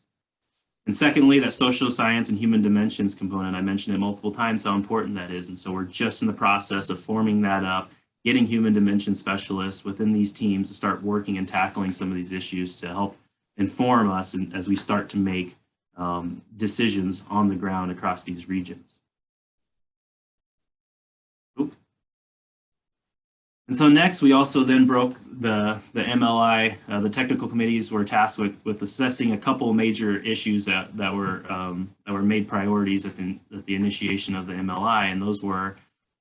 And secondly, that social science and human dimensions component, I mentioned it multiple times how important that is. And so we're just in the process of forming that up, getting human dimension specialists within these teams to start working and tackling some of these issues to help inform us and as we start to make decisions on the ground across these regions. Oops. And so next, we also then broke the MLI. The technical committees were tasked with assessing a couple of major issues that were made priorities at the initiation of the MLI, and those were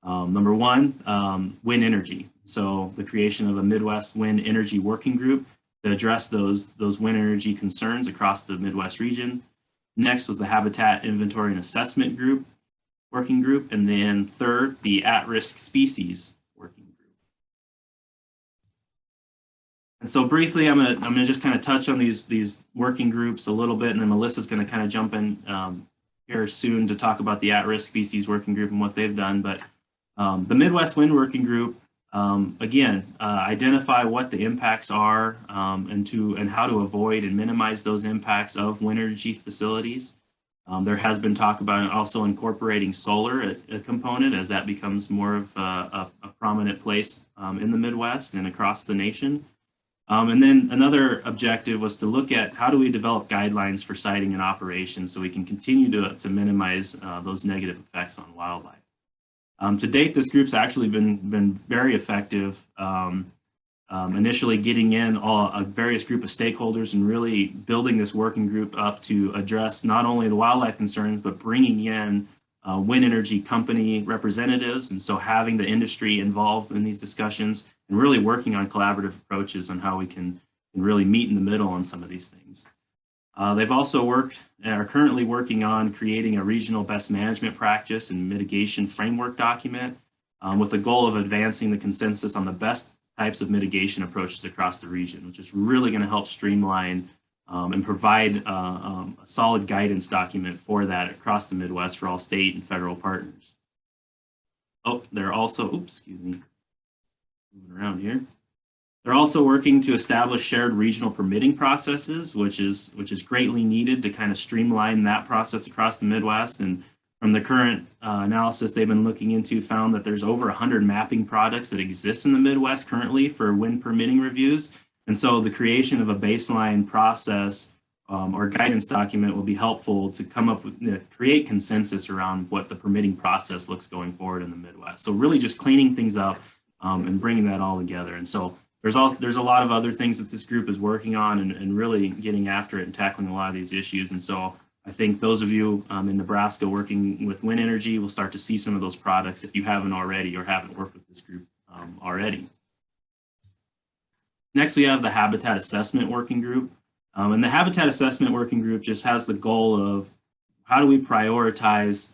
number one, wind energy. So the creation of a Midwest Wind Energy Working Group to address those wind energy concerns across the Midwest region. Next was the Habitat Inventory and Assessment Group, Working Group. And then third, the At-Risk Species Working Group. And so briefly, I'm gonna just kind of touch on these working groups a little bit, and then Melissa's gonna kind of jump in here soon to talk about the At-Risk Species Working Group and what they've done. But the Midwest Wind Working Group, again, identify what the impacts are and how to avoid and minimize those impacts of wind energy facilities. There has been talk about also incorporating solar a component as that becomes more of a prominent place in the Midwest and across the nation. And then another objective was to look at how do we develop guidelines for siting and operation so we can continue to minimize those negative effects on wildlife. To date, this group's actually been very effective, initially getting in a various group of stakeholders and really building this working group up to address not only the wildlife concerns, but bringing in wind energy company representatives. And so having the industry involved in these discussions and really working on collaborative approaches on how we can really meet in the middle on some of these things. They've also are currently working on creating a regional best management practice and mitigation framework document with the goal of advancing the consensus on the best types of mitigation approaches across the region, which is really going to help streamline and provide a solid guidance document for that across the Midwest for all state and federal partners. Oh, they're also, oops, excuse me, moving around here. They're also working to establish shared regional permitting processes, which is greatly needed to kind of streamline that process across the Midwest. And from the current analysis they've been looking into, found that there's over 100 mapping products that exist in the Midwest currently for wind permitting reviews. And so the creation of a baseline process or guidance document will be helpful to come up with, create consensus around what the permitting process looks going forward in the Midwest. So really just cleaning things up and bringing that all together. And so there's a lot of other things that this group is working on and really getting after it and tackling a lot of these issues. And so I think those of you in Nebraska working with wind energy will start to see some of those products if you haven't already or haven't worked with this group already. Next, we have the Habitat Assessment Working Group. And the Habitat Assessment Working Group just has the goal of how do we prioritize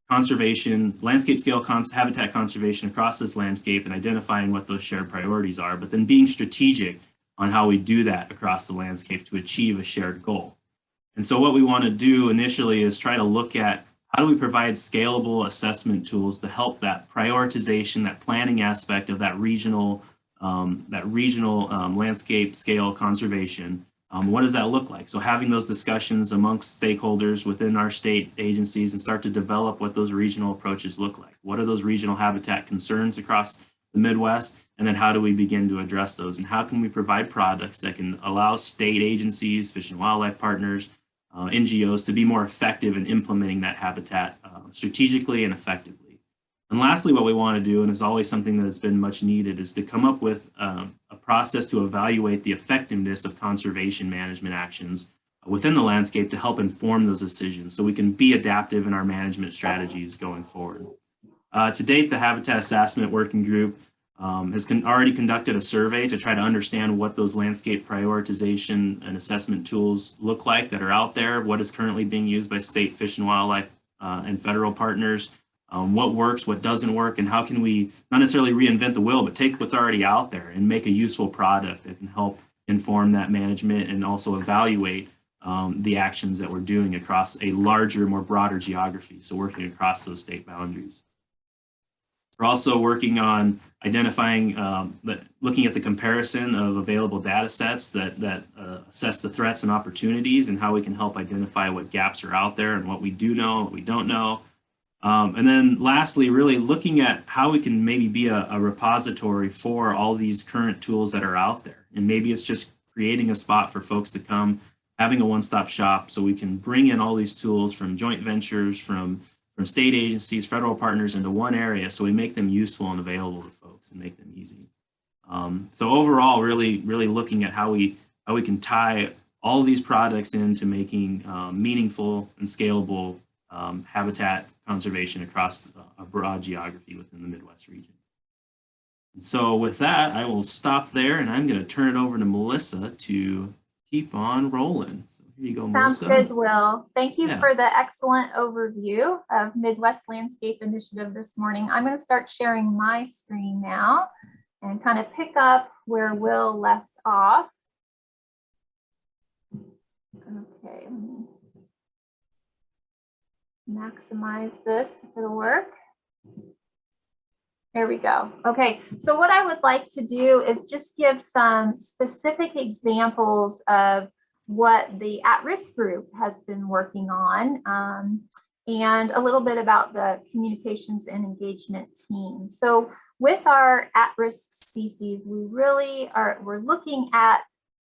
conservation, landscape scale habitat conservation across this landscape and identifying what those shared priorities are, but then being strategic on how we do that across the landscape to achieve a shared goal. And so what we want to do initially is try to look at how do we provide scalable assessment tools to help that prioritization, that planning aspect of that regional landscape scale conservation. What does that look like? So having those discussions amongst stakeholders within our state agencies and start to develop what those regional approaches look like. What are those regional habitat concerns across the Midwest? And then how do we begin to address those? And how can we provide products that can allow state agencies, fish and wildlife partners, NGOs to be more effective in implementing that habitat strategically and effectively. And lastly, what we want to do, and is always something that has been much needed, is to come up with a process to evaluate the effectiveness of conservation management actions within the landscape to help inform those decisions so we can be adaptive in our management strategies going forward. To date, the Habitat Assessment Working Group has already conducted a survey to try to understand what those landscape prioritization and assessment tools look like that are out there, what is currently being used by state fish and wildlife and federal partners, what works, what doesn't work, and how can we not necessarily reinvent the wheel, but take what's already out there and make a useful product that can help inform that management and also evaluate the actions that we're doing across a larger, more broader geography, so working across those state boundaries. We're also working on identifying, looking at the comparison of available data sets that assess the threats and opportunities and how we can help identify what gaps are out there and what we do know, what we don't know. And then lastly, really looking at how we can maybe be a repository for all these current tools that are out there. And maybe it's just creating a spot for folks to come, having a one-stop shop so we can bring in all these tools from joint ventures, from state agencies, federal partners into one area so we make them useful and available to folks and make them easy. So overall, really looking at how we can tie all these products into making meaningful and scalable habitat conservation across a broad geography within the Midwest region. And so with that, I will stop there and I'm going to turn it over to Melissa to keep on rolling. So here you go, Sounds Melissa. good, Will. Thank you for the excellent overview of Midwest Landscape Initiative this morning. I'm going to start sharing my screen now and kind of pick up where Will left off. Okay, let me maximize this if it'll work. There we go. Okay, so what I would like to do is just give some specific examples of what the at-risk group has been working on and a little bit about the communications and engagement team. So with our at-risk species, we're looking at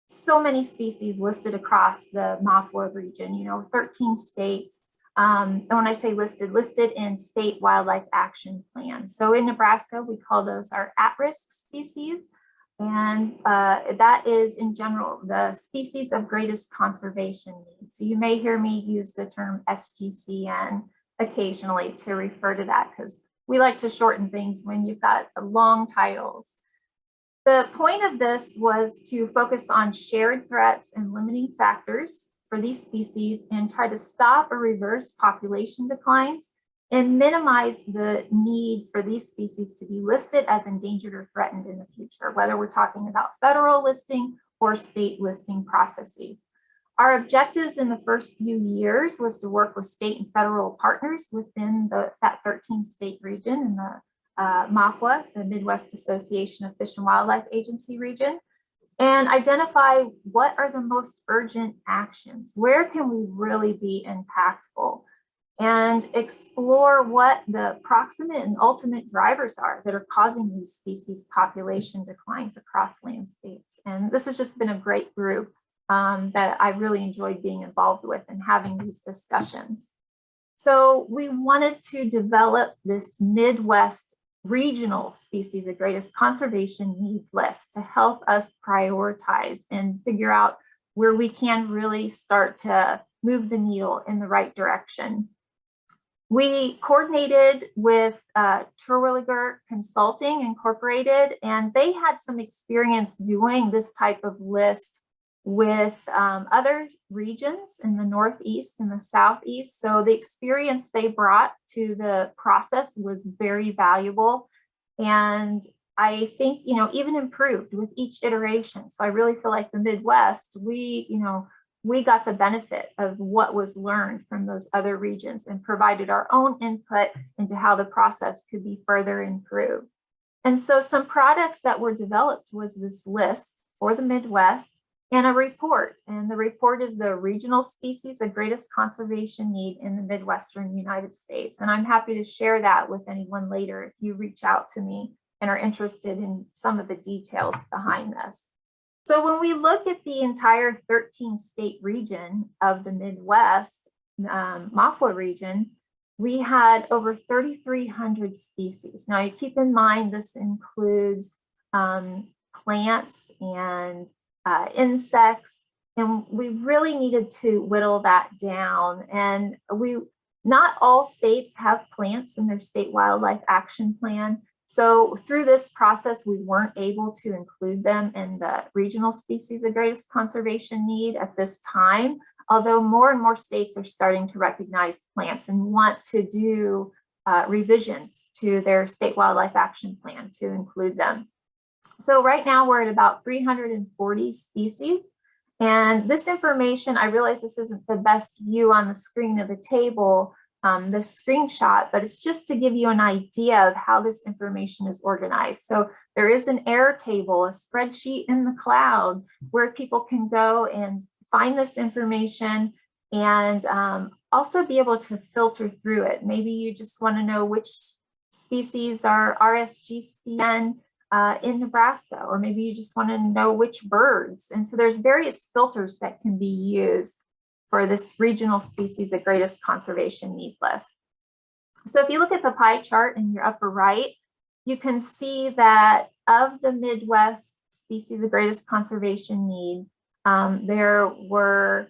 so many species listed across the MAFWA region, 13 states. And when I say listed in state wildlife action plans. So in Nebraska, we call those our at-risk species. And that is in general, the species of greatest conservation need. So you may hear me use the term SGCN occasionally to refer to that because we like to shorten things when you've got long titles. The point of this was to focus on shared threats and limiting factors for these species and try to stop or reverse population declines and minimize the need for these species to be listed as endangered or threatened in the future, whether we're talking about federal listing or state listing processes. Our objectives in the first few years was to work with state and federal partners within that 13 state region in the MAFWA, the Midwest Association of Fish and Wildlife Agency region, and identify what are the most urgent actions, where can we really be impactful, and explore what the proximate and ultimate drivers are that are causing these species population declines across landscapes. And this has just been a great group that I really enjoyed being involved with and having these discussions. So we wanted to develop this Midwest regional species of greatest conservation need list to help us prioritize and figure out where we can really start to move the needle in the right direction. We coordinated with Terwilliger Consulting Incorporated, and they had some experience doing this type of list with other regions in the Northeast and the Southeast. So the experience they brought to the process was very valuable. And I think, even improved with each iteration. So I really feel like the Midwest, we got the benefit of what was learned from those other regions and provided our own input into how the process could be further improved. And so some products that were developed was this list for the Midwest and a report. And the report is the regional species of greatest conservation need in the Midwestern United States. And I'm happy to share that with anyone later if you reach out to me and are interested in some of the details behind this. So when we look at the entire 13-state region of the Midwest, MAFWA region, we had over 3,300 species. Now you keep in mind this includes plants and insects, and we really needed to whittle that down. And not all states have plants in their state wildlife action plan. So through this process, we weren't able to include them in the regional species of greatest conservation need at this time, although more and more states are starting to recognize plants and want to do revisions to their state wildlife action plan to include them. So right now we're at about 340 species. And this information, I realize this isn't the best view on the screen of the table, the screenshot, but it's just to give you an idea of how this information is organized. So there is an error table, a spreadsheet in the cloud where people can go and find this information and also be able to filter through it. Maybe you just want to know which species are RSGCN in Nebraska, or maybe you just want to know which birds. And so there's various filters that can be used for this regional species of greatest conservation need list. So if you look at the pie chart in your upper right, you can see that of the Midwest species of greatest conservation need, there were,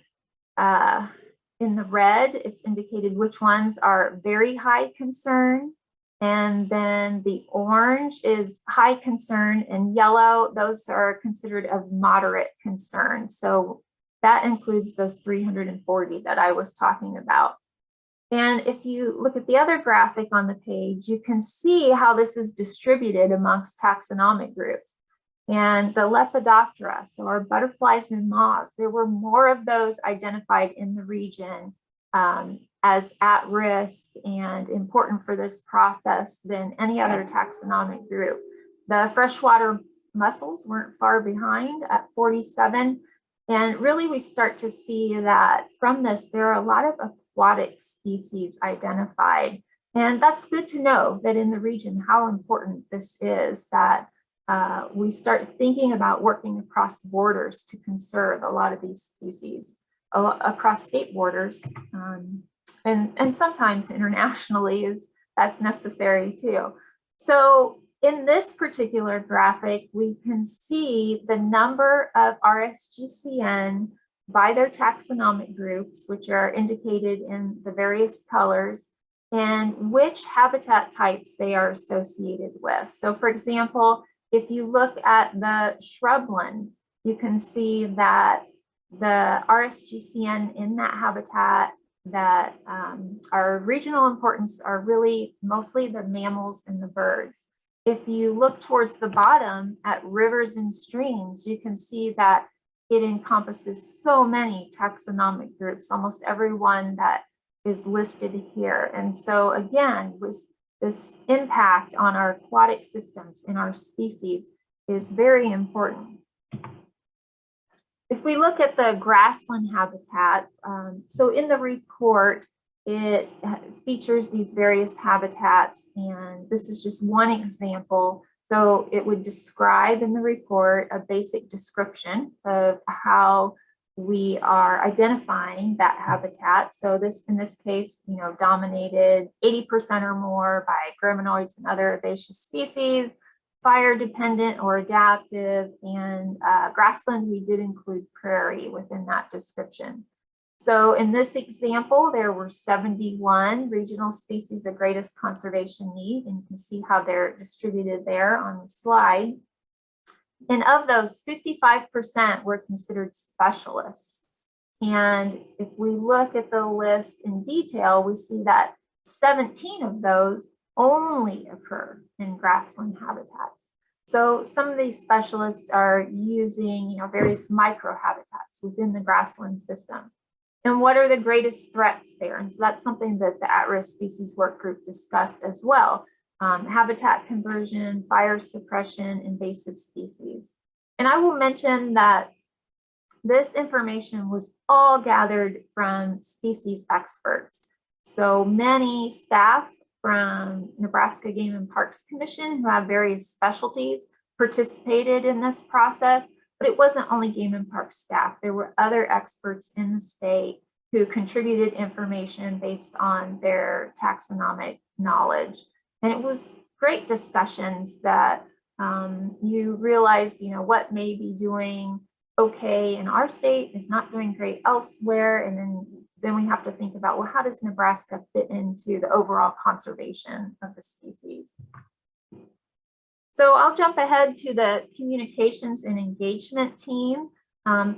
in the red, it's indicated which ones are very high concern. And then the orange is high concern, and yellow, those are considered of moderate concern. So that includes those 340 that I was talking about. And if you look at the other graphic on the page, you can see how this is distributed amongst taxonomic groups. And the Lepidoptera, so our butterflies and moths, there were more of those identified in the region as at risk and important for this process than any other taxonomic group. The freshwater mussels weren't far behind at 47. And really we start to see that from this, there are a lot of aquatic species identified. And that's good to know that in the region, how important this is, that we start thinking about working across borders to conserve a lot of these species across state borders. And sometimes internationally that's necessary too. So in this particular graphic, we can see the number of RSGCN by their taxonomic groups, which are indicated in the various colors, and which habitat types they are associated with. So for example, if you look at the shrubland, you can see that the RSGCN in that habitat that are regional importance are really mostly the mammals and the birds. If you look towards the bottom at rivers and streams, you can see that it encompasses so many taxonomic groups, almost every one that is listed here. And so again, this impact on our aquatic systems in our species is very important. If we look at the grassland habitat, so in the report, it features these various habitats, and this is just one example. So it would describe in the report a basic description of how we are identifying that habitat. So this, in this case, dominated 80% or more by graminoids and other herbaceous species, fire dependent or adaptive, and grassland, we did include prairie within that description. So in this example, there were 71 regional species of greatest conservation need, and you can see how they're distributed there on the slide. And of those, 55% were considered specialists. And if we look at the list in detail, we see that 17 of those only occur in grassland habitats. So some of these specialists are using, various microhabitats within the grassland system. And what are the greatest threats there? And so that's something that the at-risk species work group discussed as well. Habitat conversion, fire suppression, invasive species. And I will mention that this information was all gathered from species experts. So many staff from Nebraska Game and Parks Commission who have various specialties participated in this process, but it wasn't only Game and Parks staff. There were other experts in the state who contributed information based on their taxonomic knowledge. And it was great discussions that you realize, what may be doing okay in our state is not doing great elsewhere. And then we have to think about, well, how does Nebraska fit into the overall conservation of the species? So I'll jump ahead to the communications and engagement team.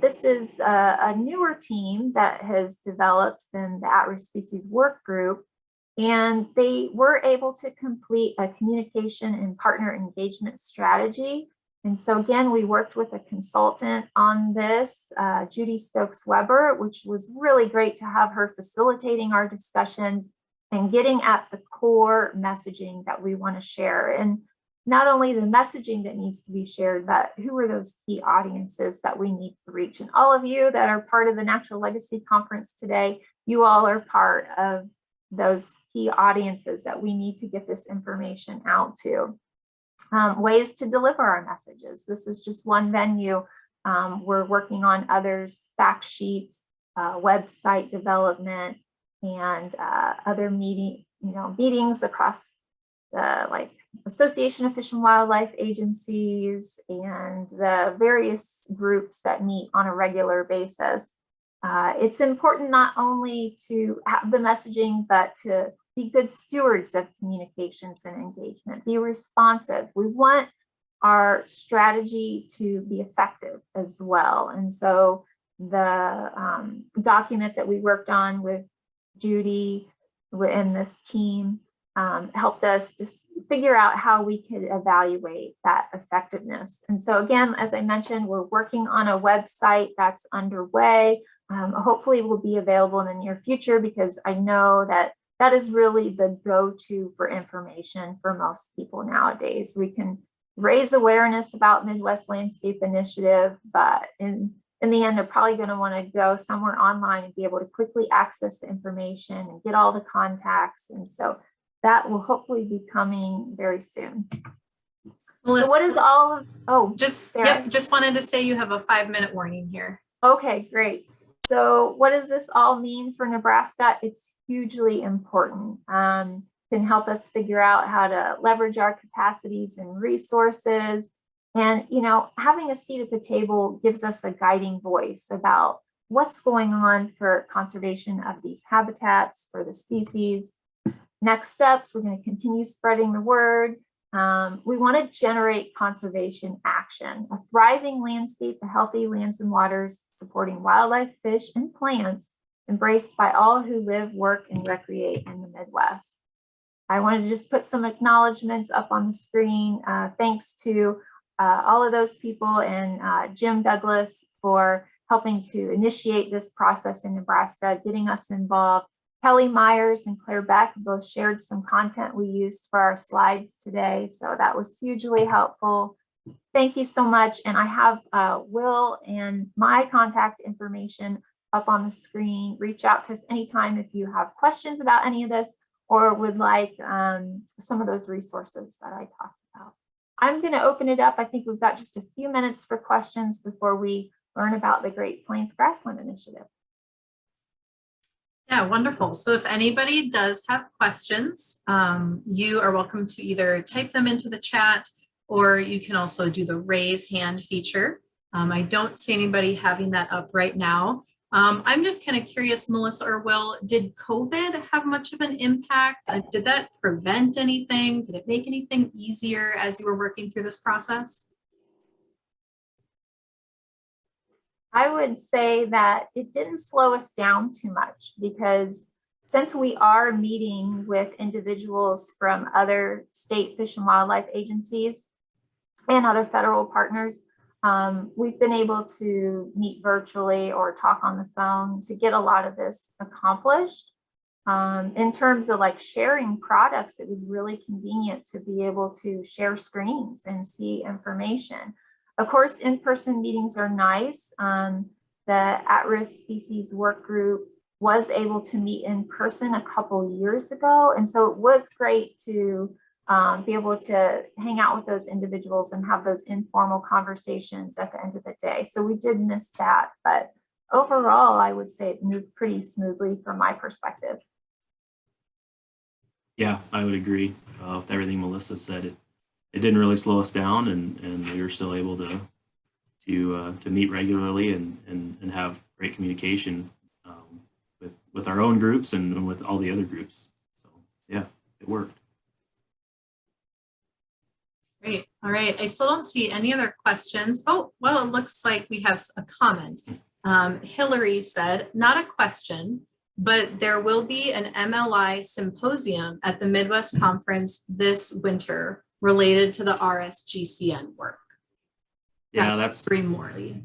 This is a newer team that has developed in the at-risk species work group, and they were able to complete a communication and partner engagement strategy. And so again, we worked with a consultant on this, Judy Stokes-Weber, which was really great to have her facilitating our discussions and getting at the core messaging that we want to share. And not only the messaging that needs to be shared, but who are those key audiences that we need to reach. And all of you that are part of the Natural Legacy Conference today, you all are part of those key audiences that we need to get this information out to. Ways to deliver our messages. This is just one venue. We're working on others, fact sheets, website development, and other meetings across the Association of Fish and Wildlife Agencies and the various groups that meet on a regular basis. It's important not only to have the messaging, but to be good stewards of communications and engagement, be responsive. We want our strategy to be effective as well. And so the document that we worked on with Judy and this team helped us to figure out how we could evaluate that effectiveness. And so again, as I mentioned, we're working on a website that's underway. Hopefully will be available in the near future, because I know that that is really the go-to for information for most people nowadays. We can raise awareness about Midwest Landscape Initiative, but in the end, they're probably going to want to go somewhere online and be able to quickly access the information and get all the contacts. And so that will hopefully be coming very soon. Melissa, so what is all of, just wanted to say you have a 5-minute warning here. Okay, great. So what does this all mean for Nebraska? It's hugely important. Can help us figure out how to leverage our capacities and resources. And, having a seat at the table gives us a guiding voice about what's going on for conservation of these habitats for the species. Next steps, we're going to continue spreading the word. We want to generate conservation action, a thriving landscape, a healthy lands and waters, supporting wildlife, fish, and plants, embraced by all who live, work, and recreate in the Midwest. I wanted to just put some acknowledgements up on the screen. Thanks to all of those people and Jim Douglas for helping to initiate this process in Nebraska, getting us involved. Kelly Myers and Claire Beck both shared some content we used for our slides today, so that was hugely helpful. Thank you so much. And I have Will and my contact information up on the screen. Reach out to us anytime if you have questions about any of this or would like some of those resources that I talked about. I'm going to open it up. I think we've got just a few minutes for questions before we learn about the Great Plains Grassland Initiative. Yeah, wonderful. So if anybody does have questions, you are welcome to either type them into the chat, or you can also do the raise hand feature. I don't see anybody having that up right now. I'm just kind of curious, Melissa or Will, did COVID have much of an impact? Did that prevent anything? Did it make anything easier as you were working through this process? I would say that it didn't slow us down too much, because since we are meeting with individuals from other state fish and wildlife agencies and other federal partners, we've been able to meet virtually or talk on the phone to get a lot of this accomplished. In terms of like sharing products, it was really convenient to be able to share screens and see information. Of course, in-person meetings are nice. The at-risk species work group was able to meet in person a couple years ago. And so it was great to be able to hang out with those individuals and have those informal conversations at the end of the day. So we did miss that, but overall, I would say it moved pretty smoothly from my perspective. Yeah, I would agree with everything Melissa said. It didn't really slow us down, and we were still able to meet regularly and have great communication with our own groups and with all the other groups. So yeah, it worked. Great. All right. I still don't see any other questions. Oh, well, it looks like we have a comment. Hillary said, not a question, but there will be an MLI symposium at the Midwest Conference this winter related to the RSGCN work. Yeah, that's Bree Morley.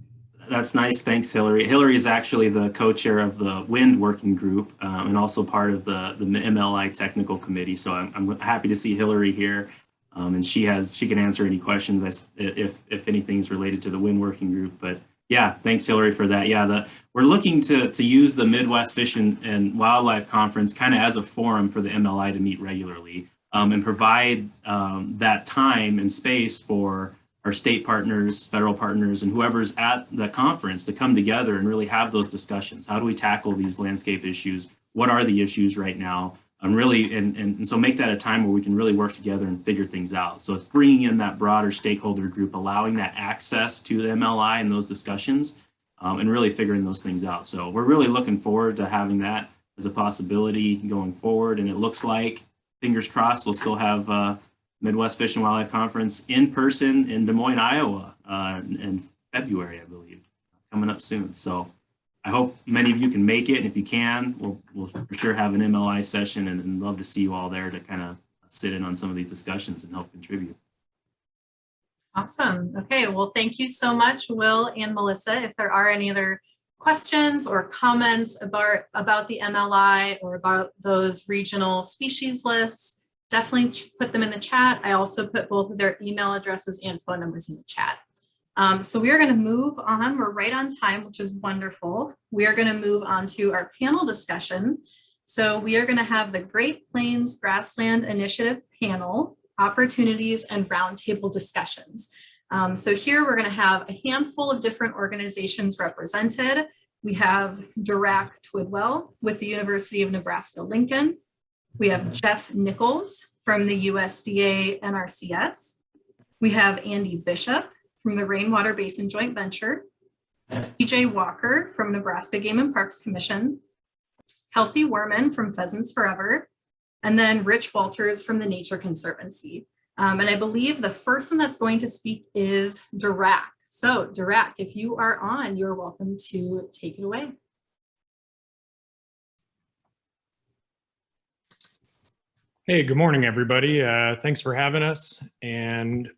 That's nice. Thanks, Hillary. Hillary is actually the co-chair of the wind working group and also part of the MLI technical committee. So I'm happy to see Hillary here. And she can answer any questions if anything's related to the wind working group. But yeah, thanks, Hillary, for that. Yeah, we're looking to use the Midwest Fish and Wildlife Conference kind of as a forum for the MLI to meet regularly and provide that time and space for our state partners, federal partners, and whoever's at the conference to come together and really have those discussions. How do we tackle these landscape issues? What are the issues right now? And so make that a time where we can really work together and figure things out. So it's bringing in that broader stakeholder group, allowing that access to the MLI and those discussions and really figuring those things out. So we're really looking forward to having that as a possibility going forward. And it looks like, fingers crossed, we'll still have Midwest Fish and Wildlife Conference in person in Des Moines, Iowa in February, I believe, coming up soon. So I hope many of you can make it. And if you can, we'll for sure have an MLI session and love to see you all there to kind of sit in on some of these discussions and help contribute. Awesome. Okay, well, thank you so much, Will and Melissa. If there are any other questions or comments about the MLI or about those regional species lists, definitely put them in the chat. I also put both of their email addresses and phone numbers in the chat. So we are going to move on. We're right on time, which is wonderful. We are going to move on to our panel discussion. So we are going to have the Great Plains Grassland Initiative panel, opportunities and roundtable discussions. So here we're going to have a handful of different organizations represented. We have Dirac Twidwell with the University of Nebraska-Lincoln. We have Jeff Nichols from the USDA NRCS. We have Andy Bishop from the Rainwater Basin Joint Venture, TJ Walker from Nebraska Game and Parks Commission, Kelsi Wherman from Pheasants Forever, and then Rich Walters from the Nature Conservancy. And I believe the first one that's going to speak is Dirac. So Dirac, if you are on, you're welcome to take it away. Hey, good morning, everybody. Thanks for having us. And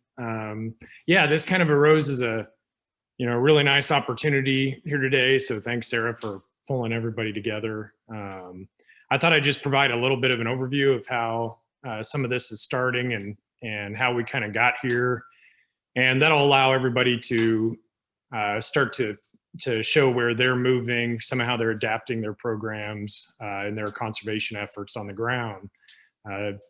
yeah, this kind of arose as a really nice opportunity here today. So thanks, Sarah, for pulling everybody together. I thought I'd just provide a little bit of an overview of how some of this is starting and how we kind of got here. And that'll allow everybody to start to show where they're moving, some of how they're adapting their programs and their conservation efforts on the ground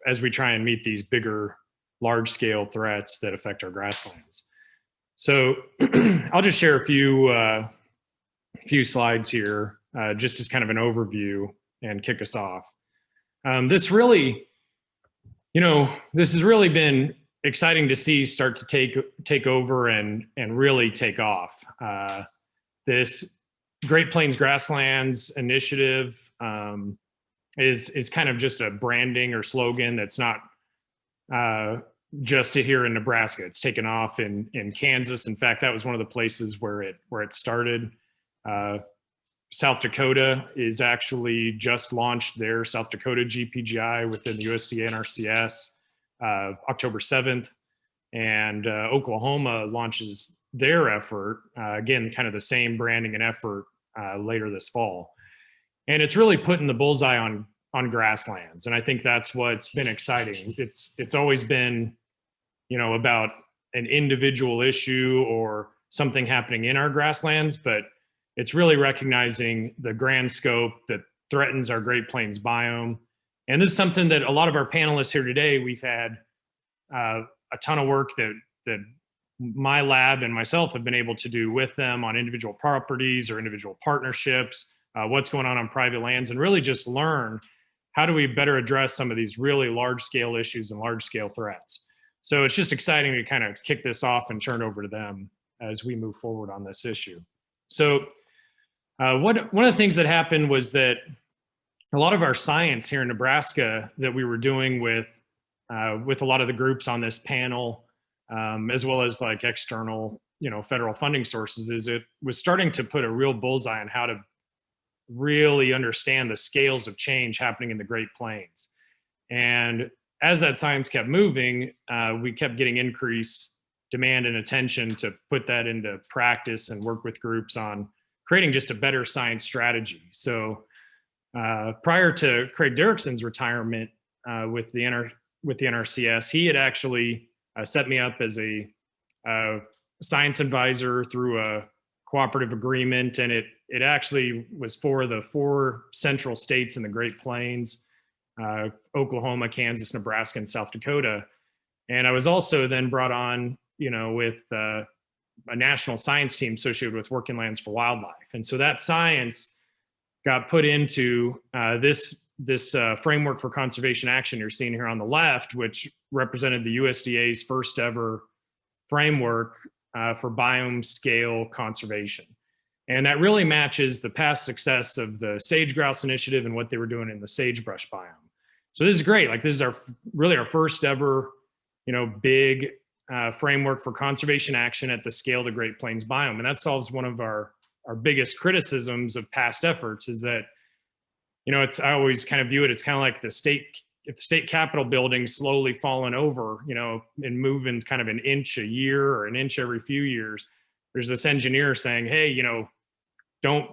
as we try and meet these bigger, large-scale threats that affect our grasslands. So I'll just share a few slides here, just as kind of an overview and kick us off. This has really been exciting to see start to take over and really take off. This Great Plains Grasslands initiative is kind of just a branding or slogan that's not just here in Nebraska. It's taken off in Kansas. In fact, that was one of the places where it started. South Dakota is actually just launched their South Dakota GPGI within the USDA NRCS October 7th. And Oklahoma launches their effort, again, kind of the same branding and effort later this fall. And it's really putting the bullseye on grasslands. And I think that's what's been exciting. It's always been, about an individual issue or something happening in our grasslands, but it's really recognizing the grand scope that threatens our Great Plains biome. And this is something that a lot of our panelists here today, we've had a ton of work that my lab and myself have been able to do with them on individual properties or individual partnerships, what's going on private lands, and really just learn how do we better address some of these really large scale issues and large scale threats. So it's just exciting to kind of kick this off and turn over to them as we move forward on this issue. So one of the things that happened was that a lot of our science here in Nebraska that we were doing with a lot of the groups on this panel, as well as like external, federal funding sources, is it was starting to put a real bullseye on how to really understand the scales of change happening in the Great Plains. And as that science kept moving, we kept getting increased demand and attention to put that into practice and work with groups on creating just a better science strategy. So prior to Craig Derrickson's retirement with the NRCS, he had actually set me up as a science advisor through a cooperative agreement, and it actually was for the 4 central states in the Great Plains, Oklahoma, Kansas, Nebraska, and South Dakota. And I was also then brought on, with a national science team associated with Working Lands for Wildlife. And so that science got put into this framework for conservation action you're seeing here on the left, which represented the USDA's first ever framework for biome scale conservation. And that really matches the past success of the sage grouse initiative and what they were doing in the sagebrush biome. So this is great. Like, this is really our first ever, big framework for conservation action at the scale of the Great Plains biome. And that solves one of our biggest criticisms of past efforts, is that, I always kind of view it, it's kind of like if the state capitol building's slowly falling over, and moving kind of an inch a year or an inch every few years, there's this engineer saying, hey, don't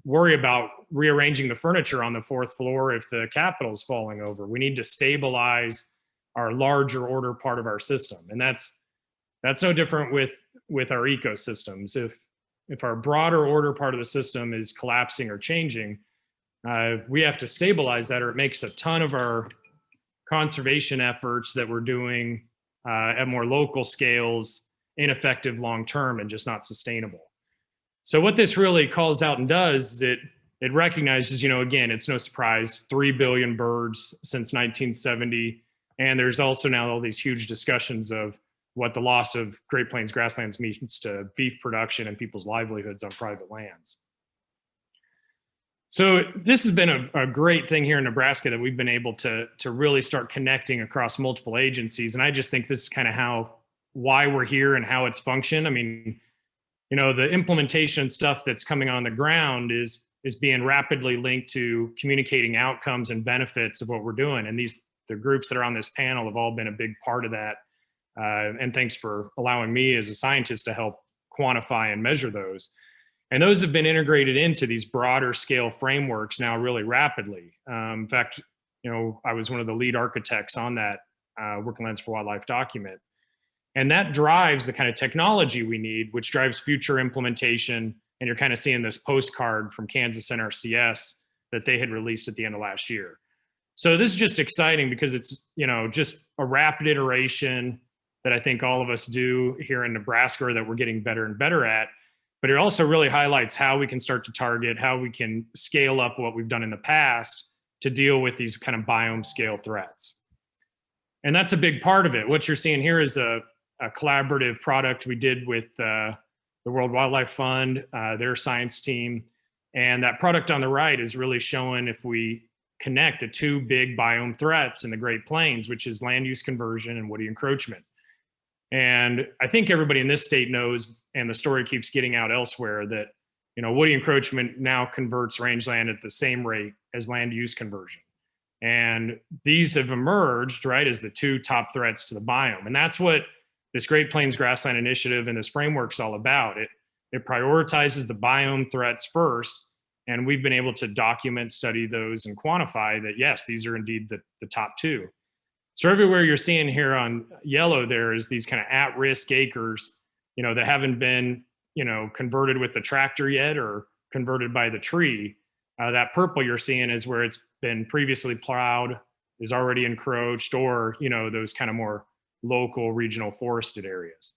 worry about rearranging the furniture on the 4th floor if the capitol's falling over. We need to stabilize our larger order part of our system. And that's no different with our ecosystems. If our broader order part of the system is collapsing or changing, we have to stabilize that, or it makes a ton of our conservation efforts that we're doing at more local scales ineffective long-term and just not sustainable. So what this really calls out and does is it recognizes, again, it's no surprise, 3 billion birds since 1970. And there's also now all these huge discussions of what the loss of Great Plains grasslands means to beef production and people's livelihoods on private lands. So this has been a great thing here in Nebraska, that we've been able to really start connecting across multiple agencies. And I just think this is kind of why we're here and how it's functioned. I mean, the implementation stuff that's coming on the ground is being rapidly linked to communicating outcomes and benefits of what we're doing. And the groups that are on this panel have all been a big part of that. And thanks for allowing me as a scientist to help quantify and measure those. And those have been integrated into these broader scale frameworks now really rapidly. In fact, I was one of the lead architects on that Working Lands for Wildlife document. And that drives the kind of technology we need, which drives future implementation. And you're kind of seeing this postcard from Kansas NRCS that they had released at the end of last year. So this is just exciting because it's, just a rapid iteration that I think all of us do here in Nebraska, or that we're getting better and better at. But it also really highlights how we can start to target, how we can scale up what we've done in the past to deal with these kind of biome scale threats. And that's a big part of it. What you're seeing here is a collaborative product we did with the World Wildlife Fund, their science team. And that product on the right is really showing if we connect the two big biome threats in the Great Plains, which is land use conversion and woody encroachment. And I think everybody in this state knows, and the story keeps getting out elsewhere, that woody encroachment now converts rangeland at the same rate as land use conversion. And these have emerged, right, as the two top threats to the biome. And that's what this Great Plains Grassland Initiative and this framework's all about. It prioritizes the biome threats first, and we've been able to document, study those, and quantify that, yes, these are indeed the top two. So everywhere you're seeing here on yellow, there is these kind of at-risk acres, that haven't been, converted with the tractor yet or converted by the tree. That purple you're seeing is where it's been previously plowed, is already encroached, or, those kind of more local regional forested areas.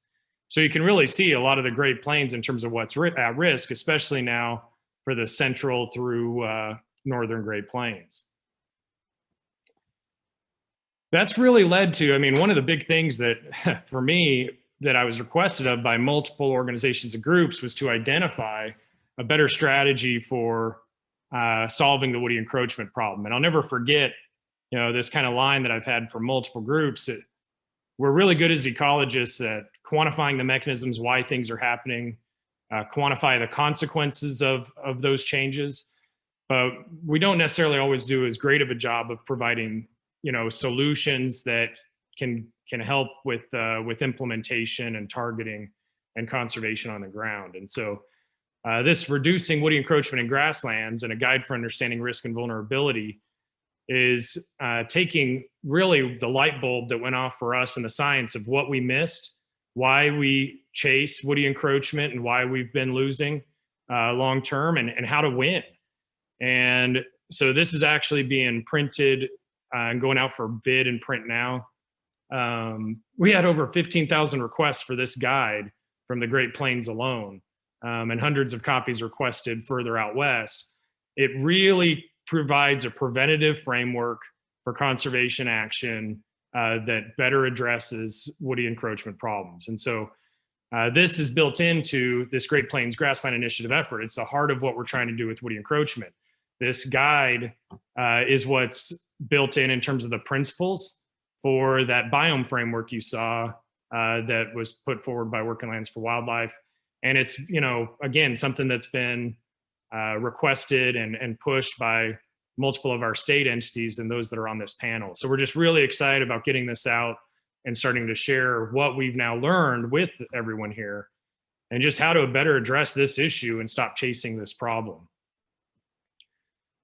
So you can really see a lot of the Great Plains in terms of what's at risk, especially now for the central through northern Great Plains. That's really led to, one of the big things that for me that I was requested of by multiple organizations and groups was to identify a better strategy for solving the woody encroachment problem. And I'll never forget, this kind of line that I've had from multiple groups, that we're really good as ecologists at quantifying the mechanisms why things are happening, quantify the consequences of those changes, but we don't necessarily always do as great of a job of providing, solutions that can help with implementation and targeting and conservation on the ground. And so this reducing woody encroachment in grasslands and a guide for understanding risk and vulnerability is taking really the light bulb that went off for us in the science of what we missed, why we chase woody encroachment and why we've been losing long term, and how to win. And so this is actually being printed and going out for bid and print now. We had over 15,000 requests for this guide from the Great Plains alone, and hundreds of copies requested further out west. It really provides a preventative framework for conservation action that better addresses woody encroachment problems. And so this is built into this Great Plains Grassland Initiative effort. It's the heart of what we're trying to do with woody encroachment. This guide is what's built in terms of the principles for that biome framework you saw that was put forward by Working Lands for Wildlife. And it's, again, something that's been requested and pushed by multiple of our state entities and those that are on this panel. So we're just really excited about getting this out and starting to share what we've now learned with everyone here and just how to better address this issue and stop chasing this problem.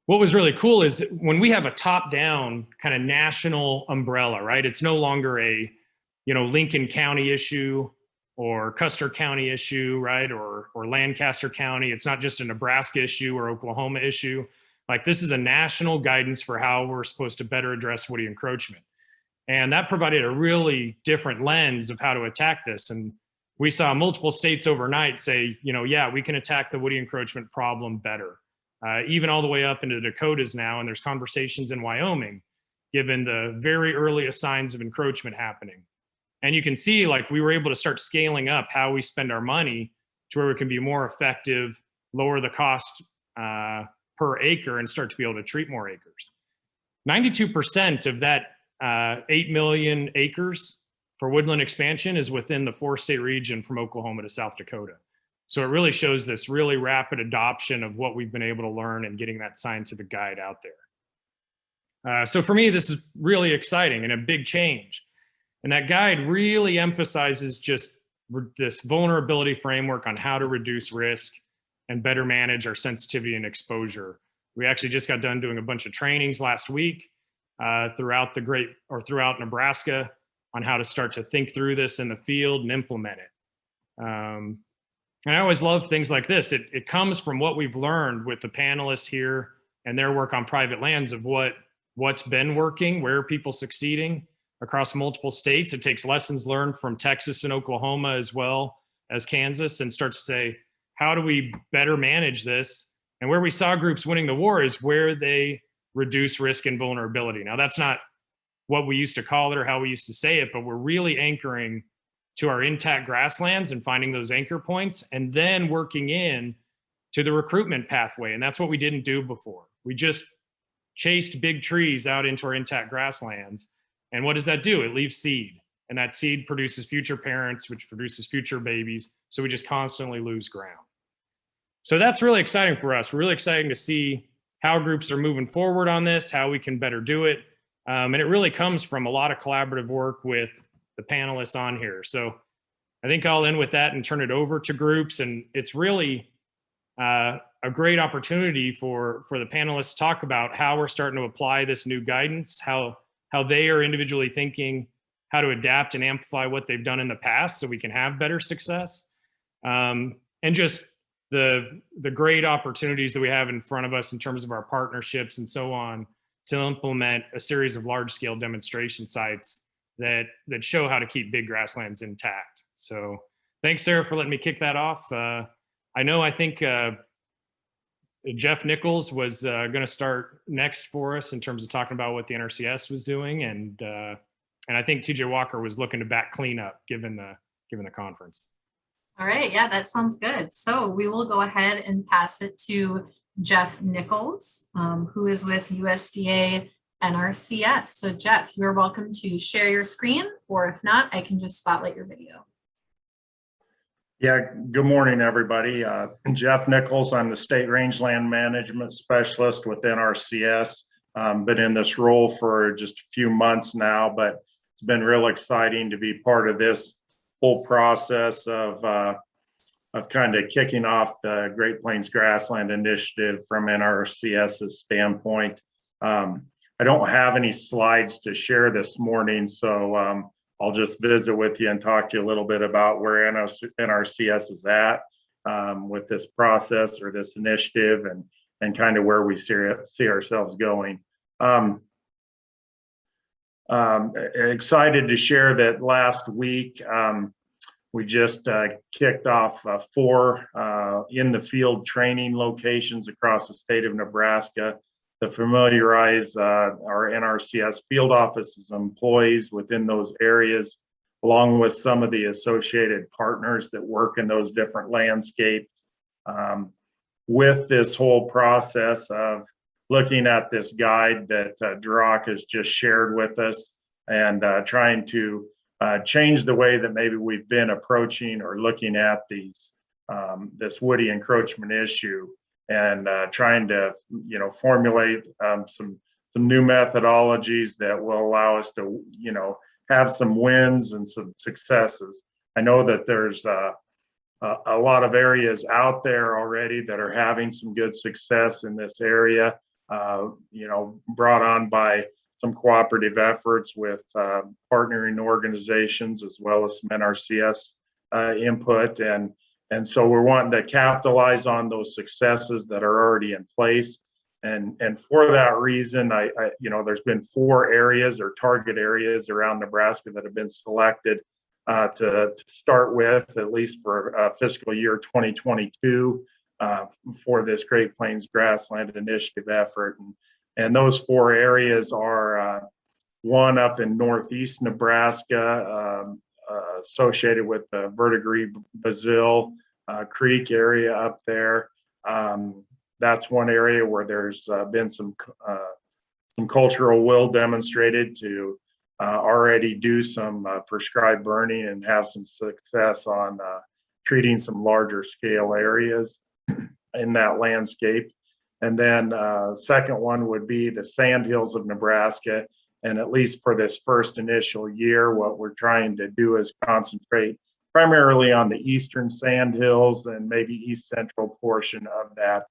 What was really cool is when we have a top-down kind of national umbrella, right? It's no longer a, Lincoln County issue or Custer County issue, right? Or Lancaster County. It's not just a Nebraska issue or Oklahoma issue. Like, this is a national guidance for how we're supposed to better address woody encroachment. And that provided a really different lens of how to attack this. And we saw multiple states overnight say, yeah, we can attack the woody encroachment problem better. Even all the way up into the Dakotas now, and there's conversations in Wyoming, given the very earliest signs of encroachment happening. And you can see, like, we were able to start scaling up how we spend our money to where we can be more effective, lower the cost per acre, and start to be able to treat more acres. 92% of that 8 million acres for woodland expansion is within the 4-state region from Oklahoma to South Dakota. So it really shows this really rapid adoption of what we've been able to learn and getting that scientific guide out there. So for me, this is really exciting and a big change. And that guide really emphasizes just this vulnerability framework on how to reduce risk and better manage our sensitivity and exposure. We actually just got done doing a bunch of trainings last week throughout Nebraska on how to start to think through this in the field and implement it. And I always love things like this. It comes from what we've learned with the panelists here and their work on private lands of what's been working, where are people succeeding across multiple states. It takes lessons learned from Texas and Oklahoma as well as Kansas and starts to say, how do we better manage this? And where we saw groups winning the war is where they reduce risk and vulnerability. Now, that's not what we used to call it or how we used to say it, but we're really anchoring to our intact grasslands and finding those anchor points and then working in to the recruitment pathway. And that's what we didn't do before. We just chased big trees out into our intact grasslands. And what does that do? It leaves seed. And that seed produces future parents, which produces future babies. So we just constantly lose ground. So that's really exciting for us. We're really excited to see how groups are moving forward on this, how we can better do it. And it really comes from a lot of collaborative work with the panelists on here. So I think I'll end with that and turn it over to groups. And it's really a great opportunity for the panelists to talk about how we're starting to apply this new guidance, how they are individually thinking how to adapt and amplify what they've done in the past so we can have better success. And just the great opportunities that we have in front of us in terms of our partnerships and so on to implement a series of large-scale demonstration sites that show how to keep big grasslands intact. So thanks, Sarah, for letting me kick that off. I think Jeff Nichols was going to start next for us in terms of talking about what the NRCS was doing, and I think TJ Walker was looking to back clean up given the conference. All right, yeah, that sounds good. So we will go ahead and pass it to Jeff Nichols, who is with USDA NRCS. So Jeff, you're welcome to share your screen, or if not, I can just spotlight your video. Yeah, good morning, everybody. Jeff Nichols, I'm the State Rangeland Management Specialist with NRCS. Been in this role for just a few months now, but it's been real exciting to be part of this whole process of kind of kicking off the Great Plains Grassland Initiative from NRCS's standpoint. I don't have any slides to share this morning, so I'll just visit with you and talk to you a little bit about where NRCS is at with this process or this initiative, and kind of where we see ourselves going. Excited to share that last week we just kicked off 4 in the field training locations across the state of Nebraska to familiarize our NRCS field offices employees within those areas, along with some of the associated partners that work in those different landscapes. With this whole process of looking at this guide that Dirac has just shared with us, and trying to change the way that maybe we've been approaching or looking at these this woody encroachment issue, and trying to formulate some new methodologies that will allow us to have some wins and some successes. I know that there's a lot of areas out there already that are having some good success in this area, brought on by some cooperative efforts with partnering organizations, as well as some NRCS input. And so we're wanting to capitalize on those successes that are already in place. And for that reason, there's been 4 areas or target areas around Nebraska that have been selected to start with, at least for fiscal year 2022, for this Great Plains Grassland Initiative effort. And those 4 areas are one up in northeast Nebraska, associated with the Verdigris Bazille Creek area up there. That's one area where there's been some cultural will demonstrated to already do some prescribed burning and have some success on treating some larger scale areas in that landscape. And then second one would be the Sandhills of Nebraska. And at least for this first initial year, what we're trying to do is concentrate primarily on the eastern Sandhills and maybe east central portion of that,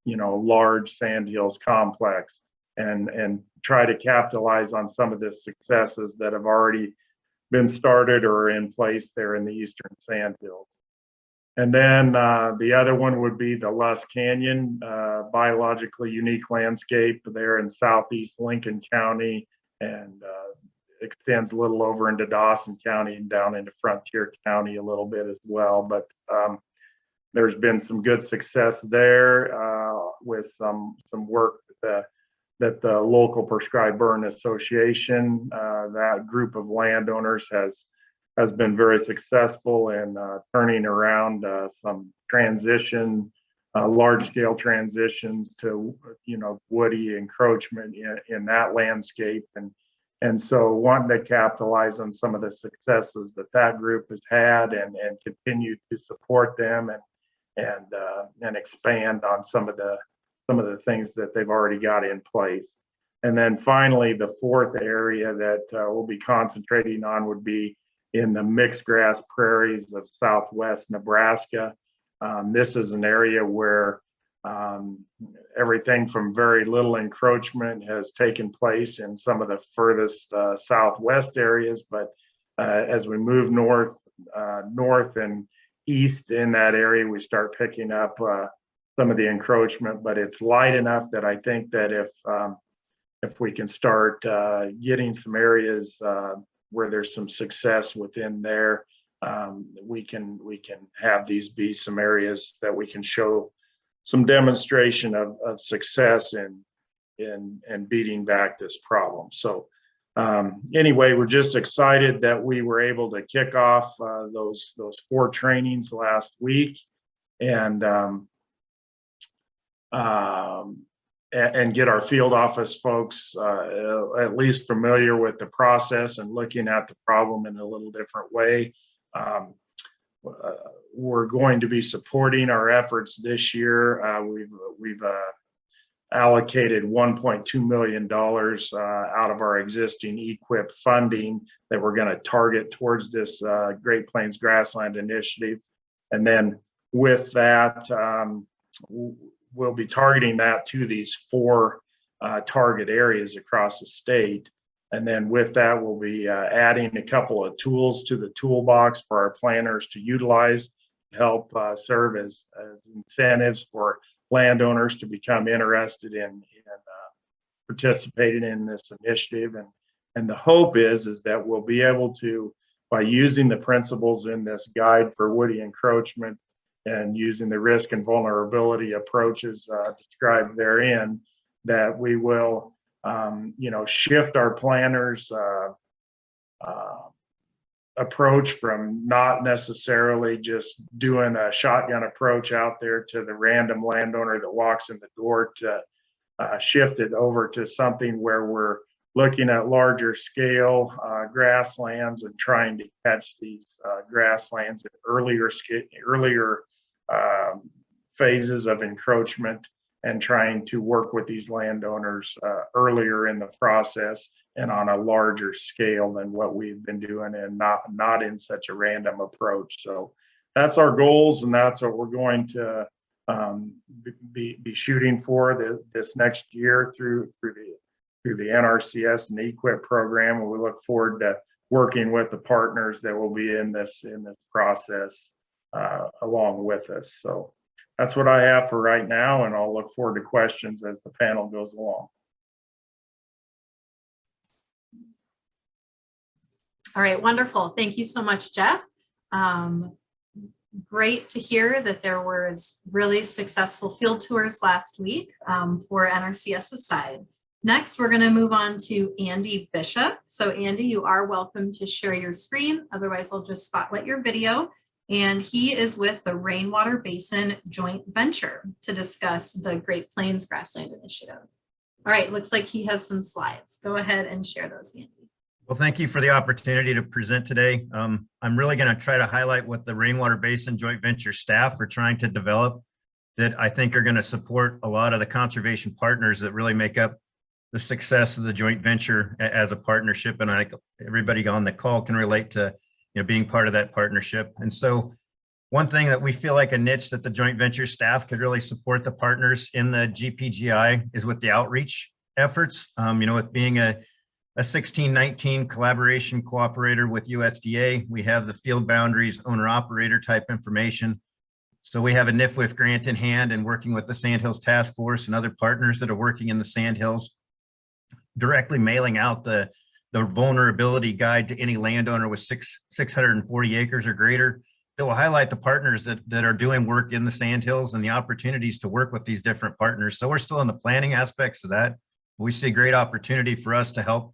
large Sandhills complex, and try to capitalize on some of the successes that have already been started or in place there in the eastern Sandhills. And then the other one would be the Lusk Canyon, biologically unique landscape there in southeast Lincoln County, and extends a little over into Dawson County and down into Frontier County a little bit as well. But there's been some good success there with some work that the local Prescribed Burn Association, that group of landowners has been very successful in turning around some transition large scale transitions to, woody encroachment in that landscape. And so wanting to capitalize on some of the successes that group has had and continue to support them and expand on some of the things that they've already got in place. And then finally, the fourth area that we'll be concentrating on would be in the mixed grass prairies of Southwest Nebraska. This is an area where everything from very little encroachment has taken place in some of the furthest southwest areas, but as we move north and east in that area, we start picking up some of the encroachment. But it's light enough that I think that if we can start getting some areas where there's some success within there, we can have these be some areas that we can show some demonstration of success in beating back this problem. So anyway, we're just excited that we were able to kick off those 4 trainings last week and get our field office folks at least familiar with the process and looking at the problem in a little different way. We're going to be supporting our efforts this year. We've allocated $1.2 million out of our existing EQIP funding that we're going to target towards this Great Plains Grassland Initiative. And then with that, we'll be targeting that to these 4 target areas across the state. And then with that, we'll be adding a couple of tools to the toolbox for our planners to utilize to help serve as incentives for landowners to become interested in participating in this initiative. And the hope is that we'll be able to, by using the principles in this guide for woody encroachment and using the risk and vulnerability approaches described therein, that we will shift our planners approach from not necessarily just doing a shotgun approach out there to the random landowner that walks in the door, to shift it over to something where we're looking at larger scale grasslands and trying to catch these grasslands at earlier phases of encroachment, and trying to work with these landowners earlier in the process and on a larger scale than what we've been doing, and not in such a random approach. So that's our goals, and that's what we're going to be shooting for this next year through the NRCS and the EQIP program. And we look forward to working with the partners that will be in this process along with us. So that's what I have for right now, and I'll look forward to questions as the panel goes along. All right, wonderful. Thank you so much, Jeff. Great to hear that there was really successful field tours last week for NRCS's side. Next, we're going to move on to Andy Bishop. So Andy, you are welcome to share your screen. Otherwise, I'll just spotlight your video. And he is with the Rainwater Basin joint venture to discuss the Great Plains Grassland Initiative. All right, looks like he has some slides. Go ahead and share those, Andy. Well, thank you for the opportunity to present today. I'm really going to try to highlight what the Rainwater Basin joint venture staff are trying to develop that I think are going to support a lot of the conservation partners that really make up the success of the joint venture as a partnership. And everybody on the call can relate to being part of that partnership. And so one thing that we feel like a niche that the joint venture staff could really support the partners in the GPGI is with the outreach efforts. With being a 1619 collaboration cooperator with USDA, we have the field boundaries owner operator type information. So we have a NIFWIF grant in hand and working with the Sandhills Task Force and other partners that are working in the Sandhills, directly mailing out the vulnerability guide to any landowner with 640 acres or greater that will highlight the partners that are doing work in the Sandhills and the opportunities to work with these different partners. So we're still in the planning aspects of that. We see a great opportunity for us to help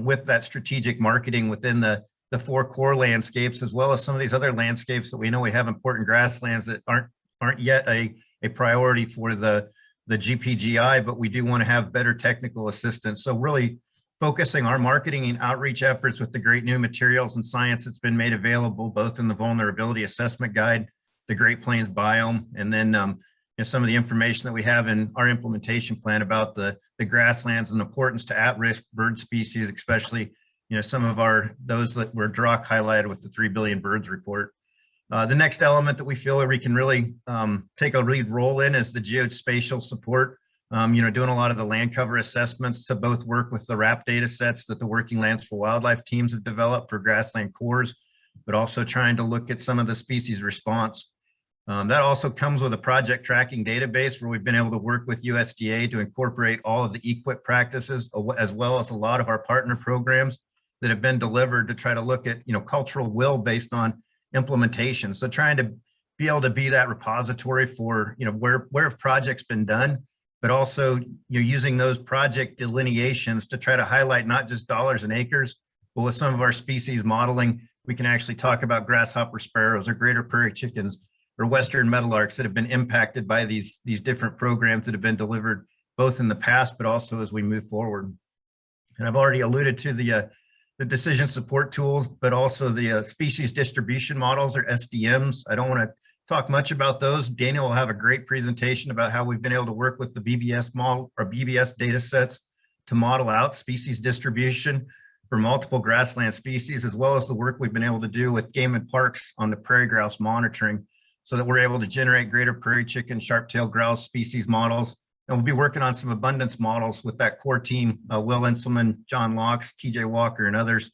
with that strategic marketing within the 4 core landscapes, as well as some of these other landscapes that we know we have important grasslands that aren't yet a a priority for the GPGI, but we do want to have better technical assistance. So really focusing our marketing and outreach efforts with the great new materials and science that's been made available, both in the vulnerability assessment guide, the Great Plains biome, and then some of the information that we have in our implementation plan about the grasslands and importance to at-risk bird species, especially some of those that were Dirac highlighted with the 3 billion birds report. The next element that we feel we can really take a lead role in is the geospatial support. Doing a lot of the land cover assessments to both work with the RAP data sets that the Working Lands for Wildlife teams have developed for grassland cores, but also trying to look at some of the species response. That also comes with a project tracking database where we've been able to work with USDA to incorporate all of the EQIP practices, as well as a lot of our partner programs that have been delivered to try to look at cultural will based on implementation. So trying to be able to be that repository for where have projects been done, but also using those project delineations to try to highlight not just dollars and acres, but with some of our species modeling, we can actually talk about grasshopper sparrows or greater prairie chickens or western meadowlarks that have been impacted by these different programs that have been delivered both in the past, but also as we move forward. And I've already alluded to the decision support tools, but also the species distribution models or SDMs. I don't want to talk much about those. Daniel will have a great presentation about how we've been able to work with the BBS model or BBS data sets to model out species distribution for multiple grassland species, as well as the work we've been able to do with game and parks on the prairie grouse monitoring so that we're able to generate greater prairie chicken, sharp-tailed grouse species models. And we'll be working on some abundance models with that core team, Will Inselman, John Locks, TJ Walker, and others.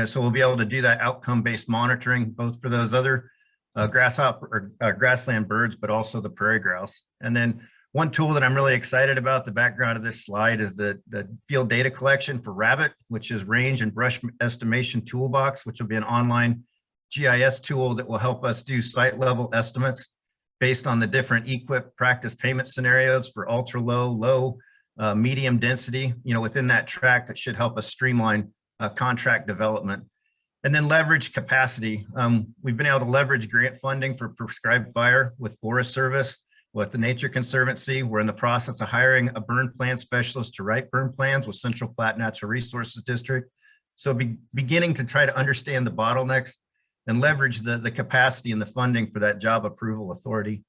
So we'll be able to do that outcome-based monitoring, both for those other grasshopper or grassland birds, but also the prairie grouse. And then one tool that I'm really excited about, the background of this slide, is the field data collection for rabbit, which is range and brush estimation toolbox, which will be an online GIS tool that will help us do site level estimates based on the different EQIP practice payment scenarios for ultra low, low, medium density, within that track that should help us streamline contract development. And then leverage capacity. We've been able to leverage grant funding for prescribed fire with Forest Service, with the Nature Conservancy. We're in the process of hiring a burn plan specialist to write burn plans with Central Platte Natural Resources District. So beginning to try to understand the bottlenecks and leverage the capacity and the funding for that job approval authority.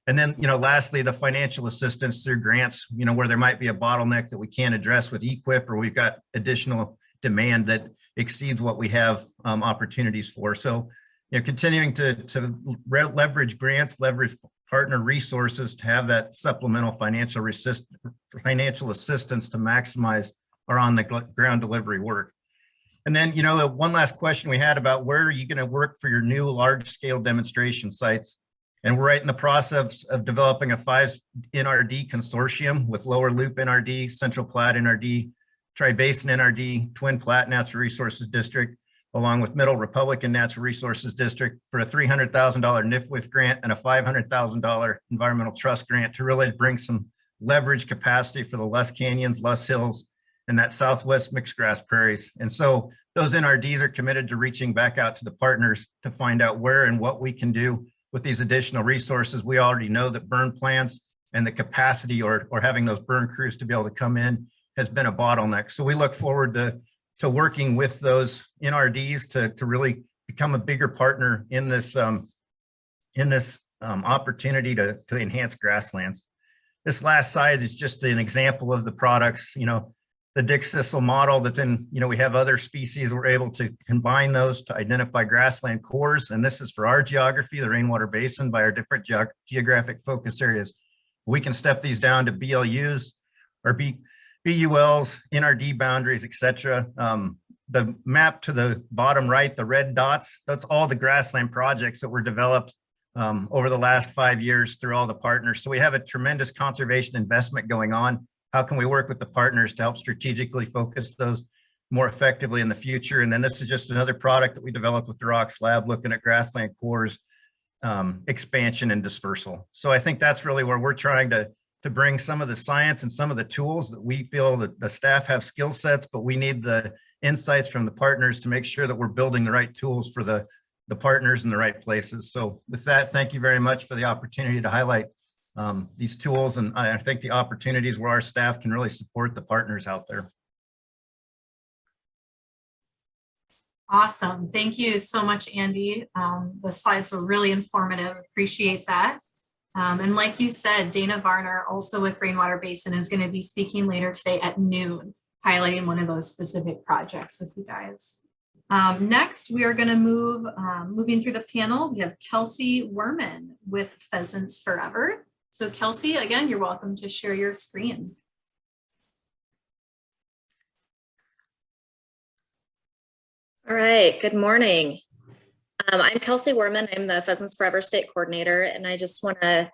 And then, lastly, the financial assistance through grants, where there might be a bottleneck that we can't address with EQIP, or we've got additional demand that exceeds what we have opportunities for. So, continuing to leverage grants, leverage partner resources to have that supplemental financial assistance to maximize our on the ground delivery work. And then, the one last question we had about where are you going to work for your new large scale demonstration sites? And we're right in the process of developing a 5 NRD consortium with Lower Loop NRD, Central Platte NRD, Tri-Basin NRD, Twin Platte Natural Resources District, along with Middle Republican Natural Resources District for a $300,000 NIFWIF grant and a $500,000 Environmental Trust grant to really bring some leverage capacity for the Lusk Canyons, Lusk Hills, and that Southwest mixed grass prairies. And so those NRDs are committed to reaching back out to the partners to find out where and what we can do with these additional resources. We already know that burn plants and the capacity or having those burn crews to be able to come in has been a bottleneck. So we look forward to working with those NRDs to really become a bigger partner in this opportunity to enhance grasslands. This last slide is just an example of the products, the Dick Sissel model that then, we have other species. We're able to combine those to identify grassland cores. And this is for our geography, the Rainwater Basin, by our different geographic focus areas. We can step these down to BLUs or BULs, NRD boundaries, et cetera. The map to the bottom right, the red dots, that's all the grassland projects that were developed over the last 5 years through all the partners. So we have a tremendous conservation investment going on. How can we work with the partners to help strategically focus those more effectively in the future? And then this is just another product that we developed with Dirac's lab, looking at grassland cores, expansion and dispersal. So I think that's really where we're trying to bring some of the science and some of the tools that we feel that the staff have skill sets, but we need the insights from the partners to make sure that we're building the right tools for the partners in the right places. So with that, thank you very much for the opportunity to highlight these tools, and I think the opportunities where our staff can really support the partners out there. Awesome. Thank you so much, Andy. The slides were really informative. Appreciate that. And like you said, Dana Varner, also with Rainwater Basin, is going to be speaking later today at noon, highlighting one of those specific projects with you guys. Next, we are going to moving through the panel. We have Kelsi Wherman with Pheasants Forever. So Kelsi, again, you're welcome to share your screen. All right, good morning. I'm Kelsi Wherman. I'm the Pheasants Forever State Coordinator, and I just want to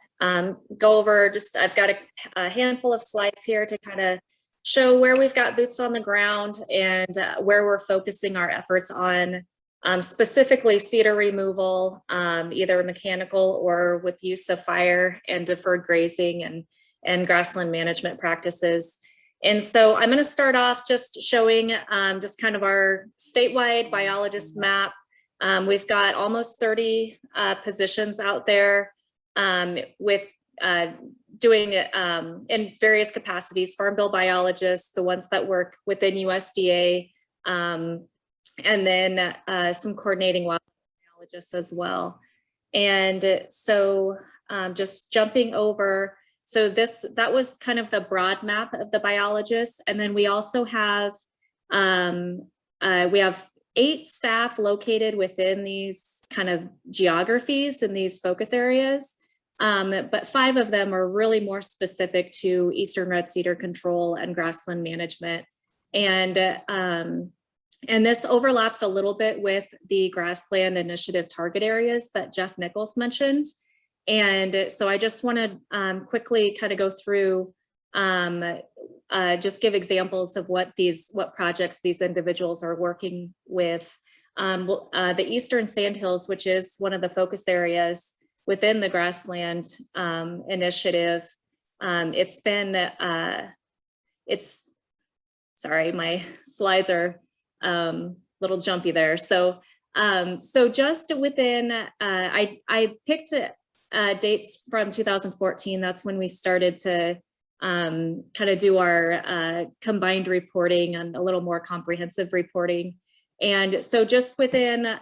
go over I've got a handful of slides here to kind of show where we've got boots on the ground and where we're focusing our efforts on, specifically cedar removal, either mechanical or with use of fire and deferred grazing and grassland management practices. And so I'm going to start off just showing just kind of our statewide biologist map. We've got almost 30 positions out there with doing it in various capacities, farm bill biologists, the ones that work within USDA, and then some coordinating wildlife biologists as well. And so just jumping over, so that was kind of the broad map of the biologists. And then we also have, we have 8 staff located within these kind of geographies and these focus areas. But 5 of them are really more specific to eastern red cedar control and grassland management. And this overlaps a little bit with the grassland initiative target areas that Jeff Nichols mentioned. And so I just want to quickly kind of go through, just give examples of what projects these individuals are working with. The Eastern Sandhills, which is one of the focus areas within the grassland initiative. Sorry, my slides are a little jumpy there. So just within, I picked dates from 2014. That's when we started to kind of do our combined reporting and a little more comprehensive reporting. And so just within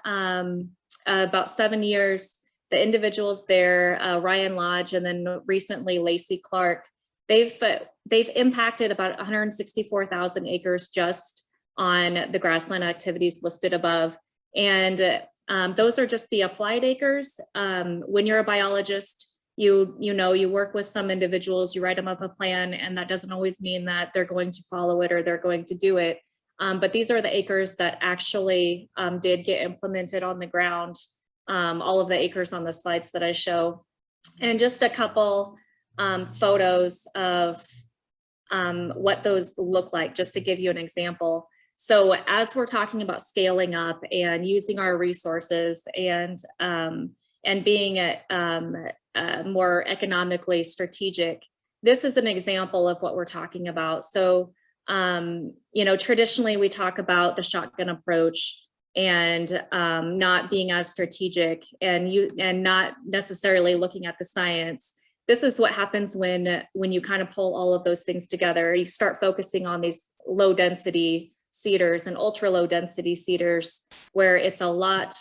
about 7 years, the individuals there, Ryan Lodge, and then recently Lacey Clark, they've impacted about 164,000 acres just on the grassland activities listed above. And those are just the applied acres. When you're a biologist, you work with some individuals, you write them up a plan, and that doesn't always mean that they're going to follow it or they're going to do it. But these are the acres that actually did get implemented on the ground. All of the acres on the slides that I show, and just a couple photos of what those look like, just to give you an example. So as we're talking about scaling up and using our resources and being more economically strategic, this is an example of what we're talking about. So, traditionally we talk about the shotgun approach and not being as strategic and not necessarily looking at the science. This is what happens when you kind of pull all of those things together. You start focusing on these low density cedars and ultra low density cedars, where it's a lot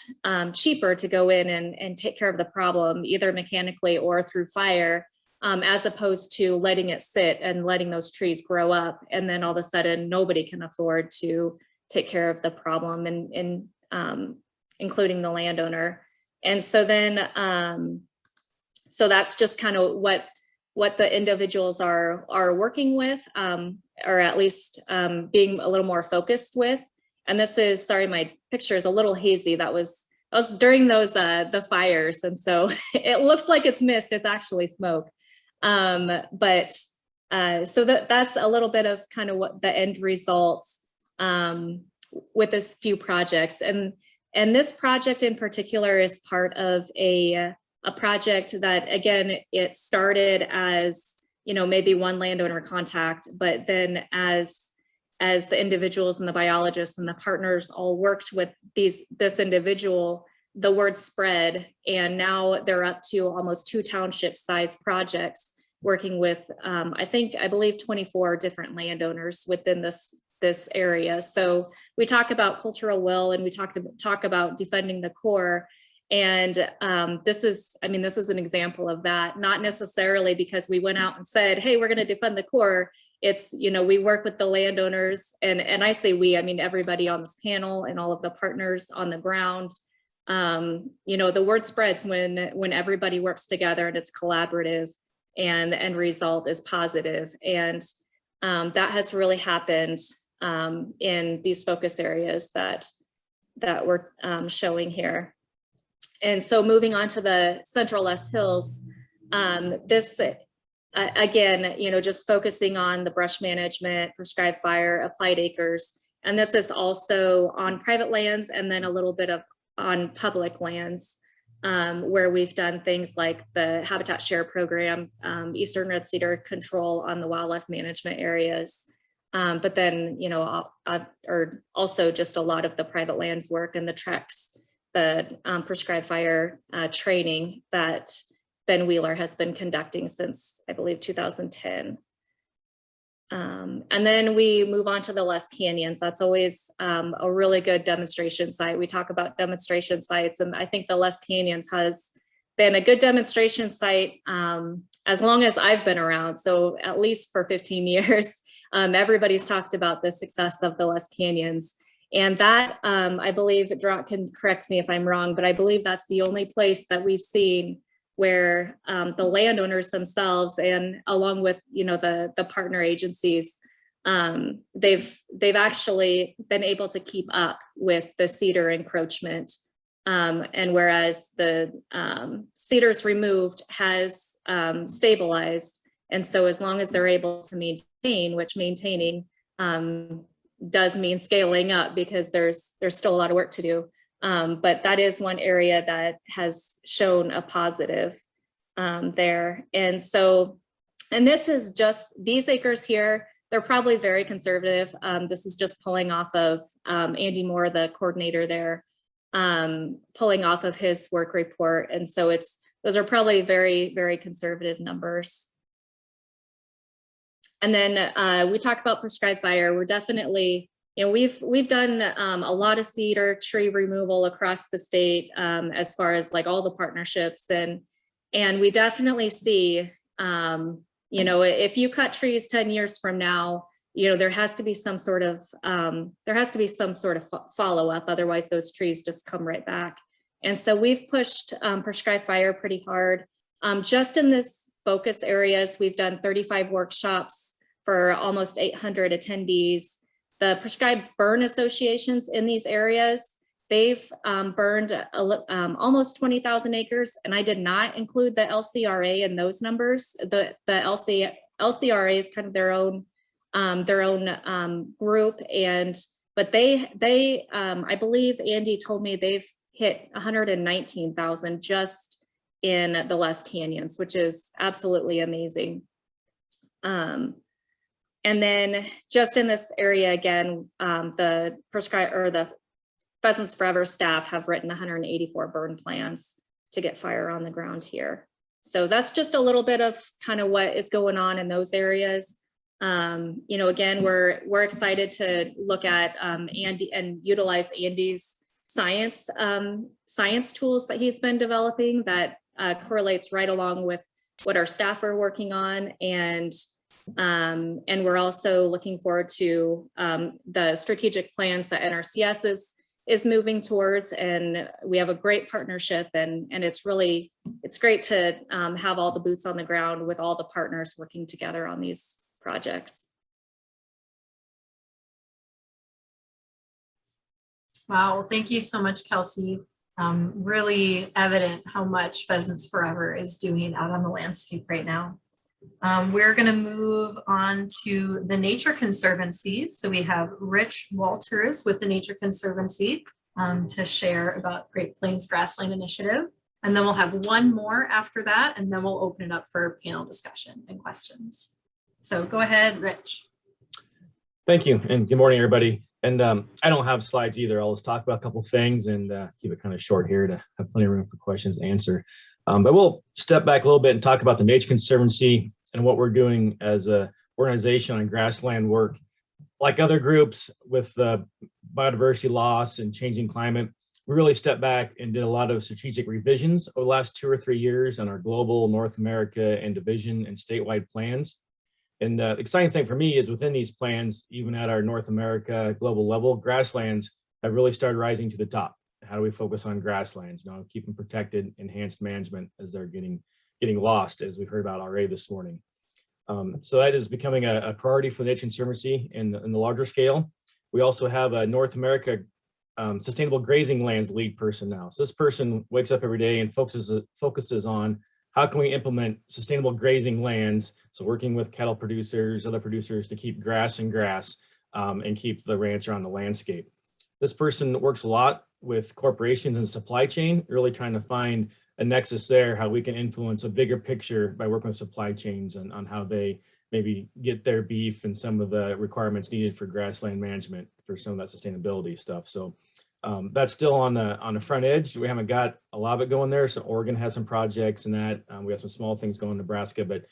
cheaper to go in and take care of the problem, either mechanically or through fire, as opposed to letting it sit and letting those trees grow up. And then all of a sudden, nobody can afford to take care of the problem, and including the landowner. And so then, so that's just kind of what the individuals are working with, or at least being a little more focused with. And this is, sorry, my picture is a little hazy. That was during those the fires, and so it looks like it's mist. It's actually smoke. But so that's a little bit of kind of what the end results with this few projects. And this project in particular is part of a project that, again, it started as, maybe one landowner contact, but then as the individuals and the biologists and the partners all worked with this individual, the word spread, and now they're up to almost 2 township sized projects working with, I believe 24 different landowners within this area. So we talk about cultural will, and we talk about defending the core. And this is an example of that, not necessarily because we went out and said, hey, we're going to defend the core. It's, we work with the landowners, and I say we, I mean everybody on this panel and all of the partners on the ground. The word spreads when everybody works together and it's collaborative, and the end result is positive. And that has really happened in these focus areas that we're showing here. And so moving on to the Central Les Hills, this again, just focusing on the brush management, prescribed fire, applied acres. And this is also on private lands, and then a little bit of on public lands, where we've done things like the habitat share program, Eastern Red Cedar control on the wildlife management areas. But then, or also just a lot of the private lands work and the treks, the prescribed fire training that Ben Wheeler has been conducting since, I believe, 2010. And then we move on to the Les Canyons. That's always a really good demonstration site. We talk about demonstration sites, and I think the Les Canyons has been a good demonstration site as long as I've been around. So at least for 15 years, everybody's talked about the success of the Les Canyons. And that, I believe, Dirac can correct me if I'm wrong, but I believe that's the only place that we've seen where the landowners themselves, and along with the partner agencies, they've actually been able to keep up with the cedar encroachment. And whereas the cedars removed has stabilized, and so as long as they're able to maintain, which maintaining does mean scaling up, because there's still a lot of work to do. But that is one area that has shown a positive there. And so, and this is just these acres here, they're probably very conservative. This is just pulling off of Andy Moore, the coordinator there, pulling off of his work report. And so those are probably very, very conservative numbers. And then we talk about prescribed fire. We're definitely, we've done a lot of cedar tree removal across the state, as far as like all the partnerships, and we definitely see, if you cut trees 10 years from now, there has to be some sort of follow up. Otherwise, those trees just come right back. And so we've pushed prescribed fire pretty hard. Just in this focus areas, we've done 35 workshops for almost 800 attendees. The prescribed burn associations in these areas, they've burned almost 20,000 acres, and I did not include the LCRA in those numbers. The LCRA is kind of their own group, but they I believe Andy told me they've hit 119,000 just in the Les Canyons, which is absolutely amazing. And then just in this area again, the Pheasants Forever staff have written 184 burn plans to get fire on the ground here. So that's just a little bit of kind of what is going on in those areas. Again, we're excited to look at Andy and utilize Andy's science tools that he's been developing that correlates right along with what our staff are working on. And we're also looking forward to the strategic plans that NRCS is moving towards, and we have a great partnership, and it's great to have all the boots on the ground with all the partners working together on these projects. Wow, thank you so much, Kelsi. Really evident how much Pheasants Forever is doing out on the landscape right now. We're going to move on to the Nature Conservancy. So we have Rich Walters with the Nature Conservancy to share about Great Plains Grassland Initiative. And then we'll have one more after that, and then we'll open it up for panel discussion and questions. So go ahead, Rich. Thank you, and good morning, everybody. And I don't have slides either. I'll just talk about a couple things and keep it kind of short here to have plenty of room for questions to answer. But we'll step back a little bit and talk about the Nature Conservancy and what we're doing as an organization on grassland work. Like other groups with biodiversity loss and changing climate, we really stepped back and did a lot of strategic revisions over the last 2 or 3 years on our global, North America, and division and statewide plans. And the exciting thing for me is within these plans, even at our North America global level, grasslands have really started rising to the top. How do we focus on grasslands? You know, keep them protected, enhanced management as they're getting lost, as we heard about already this morning. So that is becoming a priority for the Nature Conservancy in the larger scale. We also have a North America Sustainable Grazing Lands lead person now. So this person wakes up every day and focuses on how can we implement sustainable grazing lands? So working with cattle producers, other producers to keep grass and keep the rancher on the landscape. This person works a lot with corporations and supply chain, really trying to find a nexus there, how we can influence a bigger picture by working with supply chains and on how they maybe get their beef and some of the requirements needed for grassland management for some of that sustainability stuff. So that's still on the front edge. We haven't got a lot of it going there. So Oregon has some projects and that we have some small things going in Nebraska, but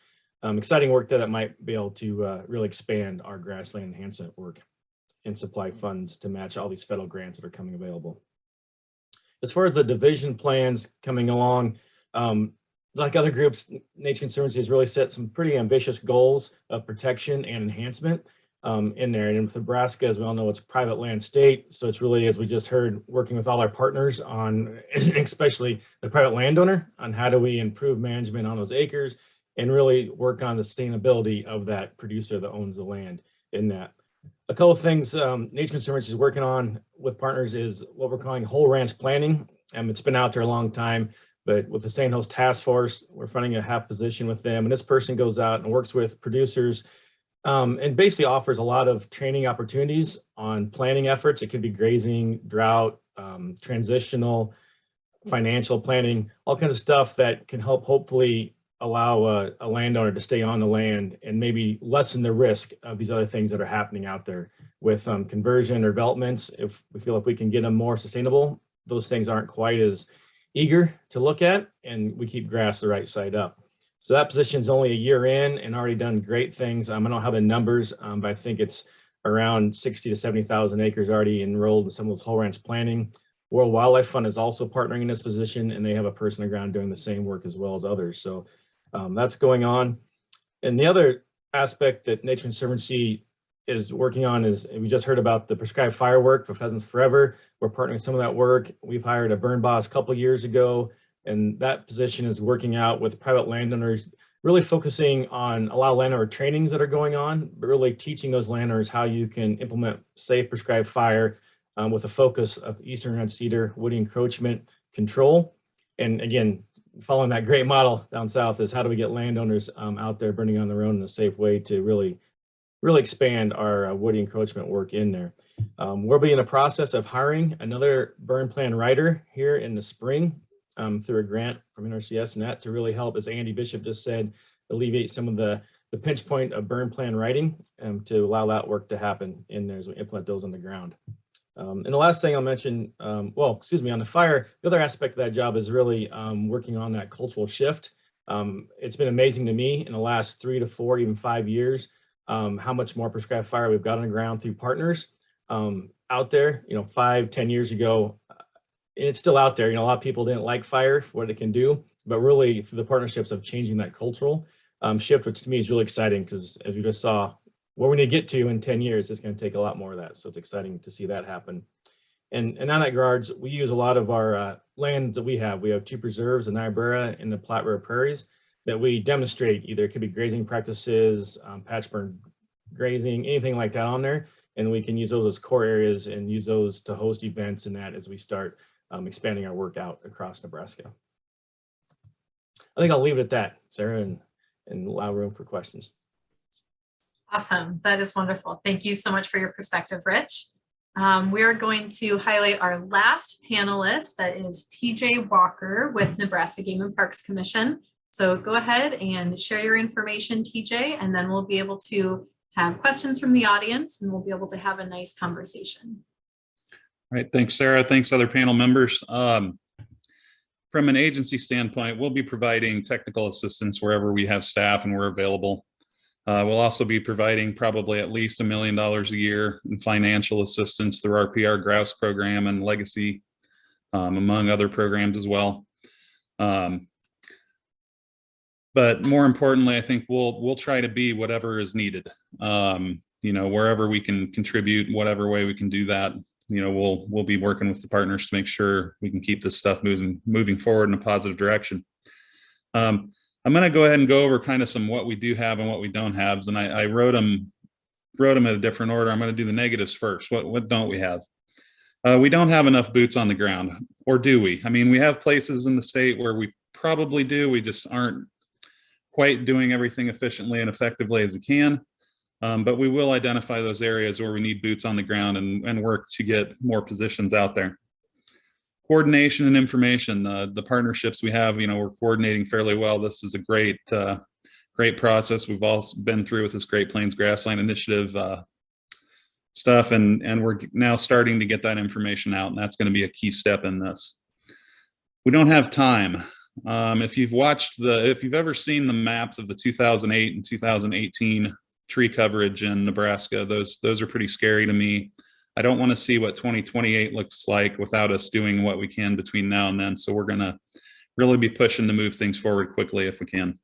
exciting work that might be able to really expand our grassland enhancement work and supply funds to match all these federal grants that are coming available. As far as the division plans coming along, like other groups, Nature Conservancy has really set some pretty ambitious goals of protection and enhancement in there. And with Nebraska, as we all know, it's a private land state. So it's really, as we just heard, working with all our partners on, especially the private landowner, on how do we improve management on those acres and really work on the sustainability of that producer that owns the land in that. A couple of things Nature Conservancy is working on with partners is what we're calling whole ranch planning. It's been out there a long time, but with the Sandhills Task Force, we're funding a half position with them. And this person goes out and works with producers and basically offers a lot of training opportunities on planning efforts. It could be grazing, drought, transitional, financial planning, all kinds of stuff that can help hopefully allow a landowner to stay on the land and maybe lessen the risk of these other things that are happening out there with conversion or developments. If we feel if we can get them more sustainable, those things aren't quite as eager to look at, and we keep grass the right side up. So that position is only a year in and already done great things. I don't have the numbers, but I think it's around 60 to 70,000 acres already enrolled in some of those whole ranch planning. World Wildlife Fund is also partnering in this position, and they have a person on the ground doing the same work as well as others. So that's going on. And the other aspect that Nature Conservancy is working on is, we just heard about the prescribed fire work for Pheasants Forever. We're partnering some of that work. We've hired a burn boss a couple of years ago, and that position is working out with private landowners, really focusing on a lot of landowner trainings that are going on, but really teaching those landowners how you can implement safe prescribed fire with a focus of eastern red cedar woody encroachment control. And again, following that great model down south is how do we get landowners out there burning on their own in a safe way to really expand our woody encroachment work in there. We'll be in the process of hiring another burn plan writer here in the spring through a grant from NRCS and that to really help, as Andy Bishop just said, alleviate some of the pinch point of burn plan writing to allow that work to happen in there as we implement those on the ground. And the last thing I'll mention, on the fire, the other aspect of that job is really working on that cultural shift. It's been amazing to me in the last 3 to 4, even 5 years, how much more prescribed fire we've got on the ground through partners out there. 5, 10 years ago, and it's still out there. A lot of people didn't like fire for what it can do, but really through the partnerships of changing that cultural shift, which to me is really exciting because as we just saw, where we need to get to in 10 years, it's going to take a lot more of that. So it's exciting to see that happen. And on that regards, we use a lot of our lands that we have. We have 2 preserves, the Niobrara and the Platte River Prairies, that we demonstrate. Either it could be grazing practices, patch burn grazing, anything like that on there. And we can use those as core areas and use those to host events and that as we start expanding our work out across Nebraska. I think I'll leave it at that, Sarah, and allow room for questions. Awesome. That is wonderful. Thank you so much for your perspective, Rich. We are going to highlight our last panelist, that is TJ Walker with Nebraska Game and Parks Commission. So go ahead and share your information, TJ, and then we'll be able to have questions from the audience, and we'll be able to have a nice conversation. All right, thanks, Sarah. Thanks, other panel members. From an agency standpoint, we'll be providing technical assistance wherever we have staff and we're available. We'll also be providing probably at least $1 million a year in financial assistance through our PR Grouse program and Legacy, among other programs as well. But more importantly, I think we'll try to be whatever is needed. You know, wherever we can contribute, whatever way we can do that, you know, we'll be working with the partners to make sure we can keep this stuff moving forward in a positive direction. I'm going to go ahead and go over kind of some what we do have and what we don't have, and I wrote them in a different order. I'm going to do the negatives first. What don't we have? We don't have enough boots on the ground, or do we? I mean, we have places in the state where we probably do. We just aren't quite doing everything efficiently and effectively as we can. But we will identify those areas where we need boots on the ground and work to get more positions out there. Coordination and information, the partnerships we have, you know, we're coordinating fairly well. This is a great process we've all been through with this Great Plains Grassland Initiative stuff, and we're now starting to get that information out, and that's going to be a key step in this. We don't have time. If you've ever seen the maps of the 2008 and 2018 tree coverage in Nebraska, those are pretty scary to me. I don't want to see what 2028 looks like without us doing what we can between now and then. So we're going to really be pushing to move things forward quickly if we can.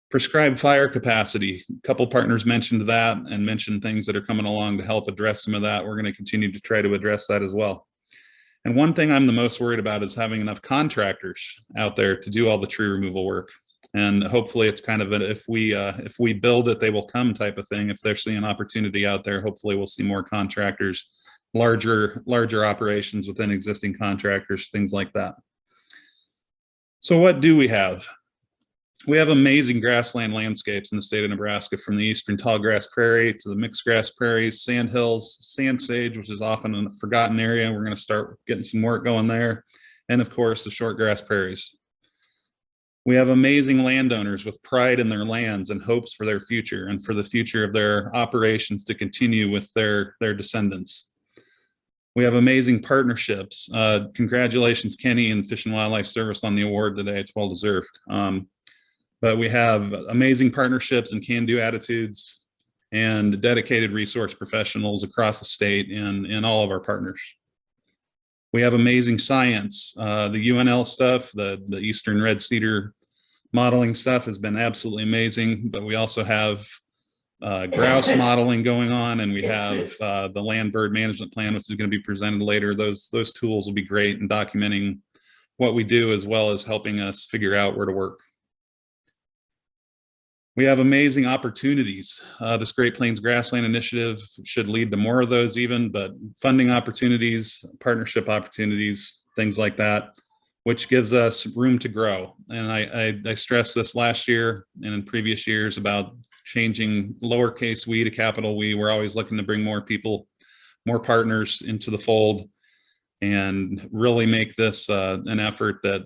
Prescribed fire capacity. A couple partners mentioned that and mentioned things that are coming along to help address some of that. We're going to continue to try to address that as well. And one thing I'm the most worried about is having enough contractors out there to do all the tree removal work. And hopefully it's kind of if we build it, they will come type of thing. If they're seeing an opportunity out there, hopefully we'll see more contractors, larger operations within existing contractors, things like that. So what do we have? We have amazing grassland landscapes in the state of Nebraska, from the eastern tallgrass prairie to the mixed grass prairies, sand hills, sand sage, which is often a forgotten area. We're going to start getting some work going there. And of course, the short grass prairies. We have amazing landowners with pride in their lands and hopes for their future and for the future of their operations to continue with their descendants. We have amazing partnerships. Congratulations, Kenny and Fish and Wildlife Service, on the award today. It's well deserved. But we have amazing partnerships and can-do attitudes and dedicated resource professionals across the state in all of our partners. We have amazing science. The UNL stuff, the Eastern Red Cedar modeling stuff has been absolutely amazing, but we also have grouse modeling going on, and we have the land bird management plan, which is going to be presented later. Those tools will be great in documenting what we do, as well as helping us figure out where to work. We have amazing opportunities. This Great Plains Grassland Initiative should lead to more of those even, but funding opportunities, partnership opportunities, things like that, which gives us room to grow. And I stressed this last year and in previous years about changing lowercase we to capital we. We're always looking to bring more people, more partners into the fold, and really make this an effort that,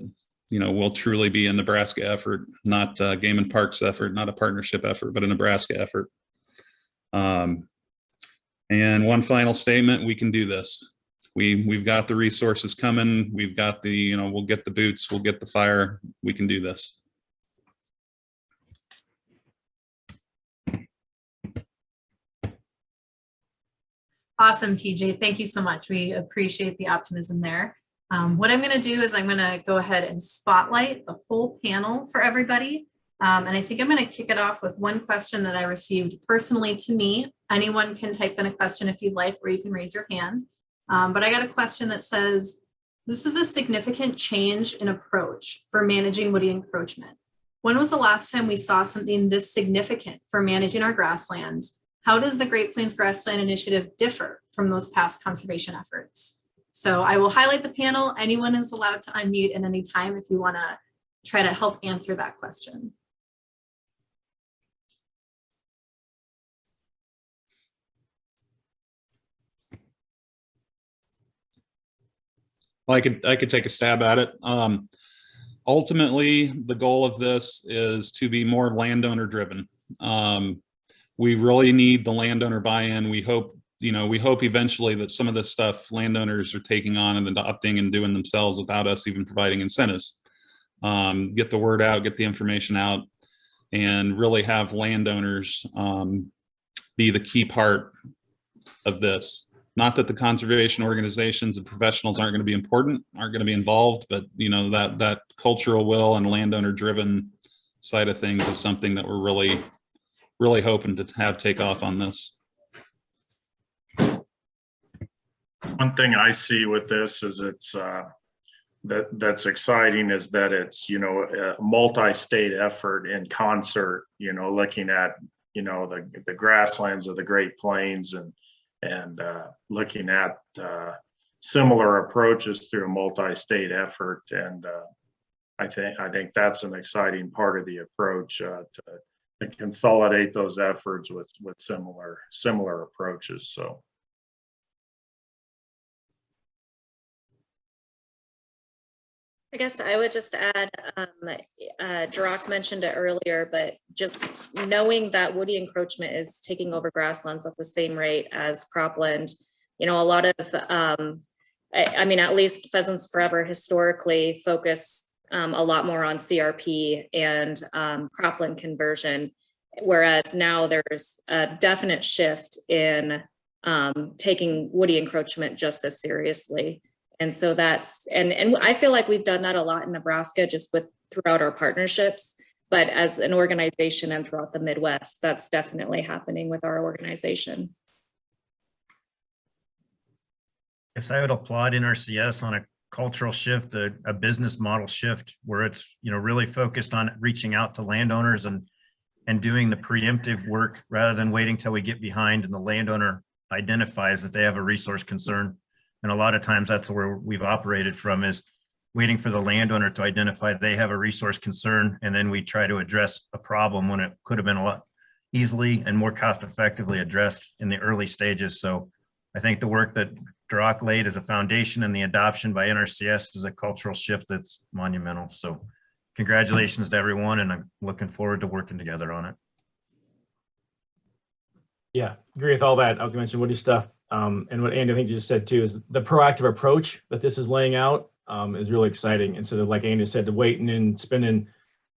you know, will truly be a Nebraska effort, not a Game and Parks effort, not a partnership effort, but a Nebraska effort. And one final statement: we can do this. We've got the resources coming. We've got the, you know, we'll get the boots, we'll get the fire. We can do this. Awesome, TJ. Thank you so much. We appreciate the optimism there. What I'm going to do is I'm going to go ahead and spotlight the whole panel for everybody. And I think I'm going to kick it off with one question that I received personally to me. Anyone can type in a question if you'd like, or you can raise your hand. But I got a question that says, this is a significant change in approach for managing woody encroachment. When was the last time we saw something this significant for managing our grasslands? How does the Great Plains Grassland Initiative differ from those past conservation efforts? So I will highlight the panel. Anyone is allowed to unmute at any time if you want to try to help answer that question. Well, I could take a stab at it. Ultimately, the goal of this is to be more landowner driven. we really need the landowner buy-in. We hope, we hope eventually that some of this stuff landowners are taking on and adopting and doing themselves without us even providing incentives. Get the word out, get the information out, and really have landowners be the key part of this. Not that the conservation organizations and professionals aren't going to be important, aren't going to be involved, but that cultural will and landowner driven side of things is something that we're really hoping to have take off on this. One thing I see with this is that's exciting is that it's, a multi-state effort in concert, looking at, the grasslands of the Great Plains and looking at similar approaches through a multi-state effort. And I think that's an exciting part of the approach to consolidate those efforts with similar approaches. So. I guess I would just add, Dirac mentioned it earlier, but just knowing that woody encroachment is taking over grasslands at the same rate as cropland, a lot of, I mean, at least Pheasants Forever historically focus a lot more on CRP and cropland conversion, whereas now there's a definite shift in taking woody encroachment just as seriously. And so that's, and I feel like we've done that a lot in Nebraska, just throughout our partnerships, but as an organization and throughout the Midwest, that's definitely happening with our organization. Yes, I would applaud NRCS on a cultural shift, a business model shift, where it's, really focused on reaching out to landowners and doing the preemptive work rather than waiting till we get behind and the landowner identifies that they have a resource concern. And a lot of times that's where we've operated from, is waiting for the landowner to identify they have a resource concern. And then we try to address a problem when it could have been a lot easily and more cost effectively addressed in the early stages. So I think the work that Dirac laid as a foundation and the adoption by NRCS is a cultural shift that's monumental. So congratulations to everyone. And I'm looking forward to working together on it. Yeah, agree with all that. I was going to mention woody stuff. And what Andy, I think you just said too, is the proactive approach that this is laying out is really exciting. Instead of, like Andy said, to waiting and spending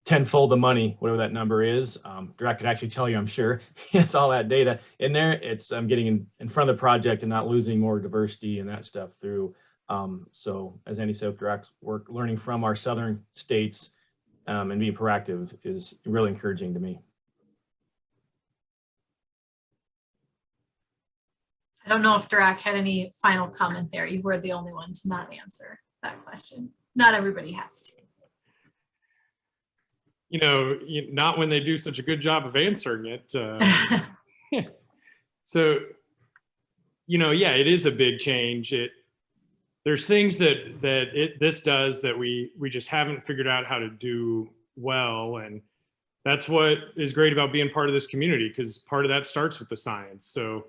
tenfold the money, whatever that number is. Dirac could actually tell you, I'm sure. He has all that data in there. It's getting in front of the project and not losing more diversity and that stuff through. So as Andy said, Dirac's work, learning from our southern states and being proactive is really encouraging to me. I don't know if Dirac had any final comment there. You were the only one to not answer that question. Not everybody has to. Not when they do such a good job of answering it. So, yeah, it is a big change. There's things this does that we just haven't figured out how to do well. And that's what is great about being part of this community, because part of that starts with the science. So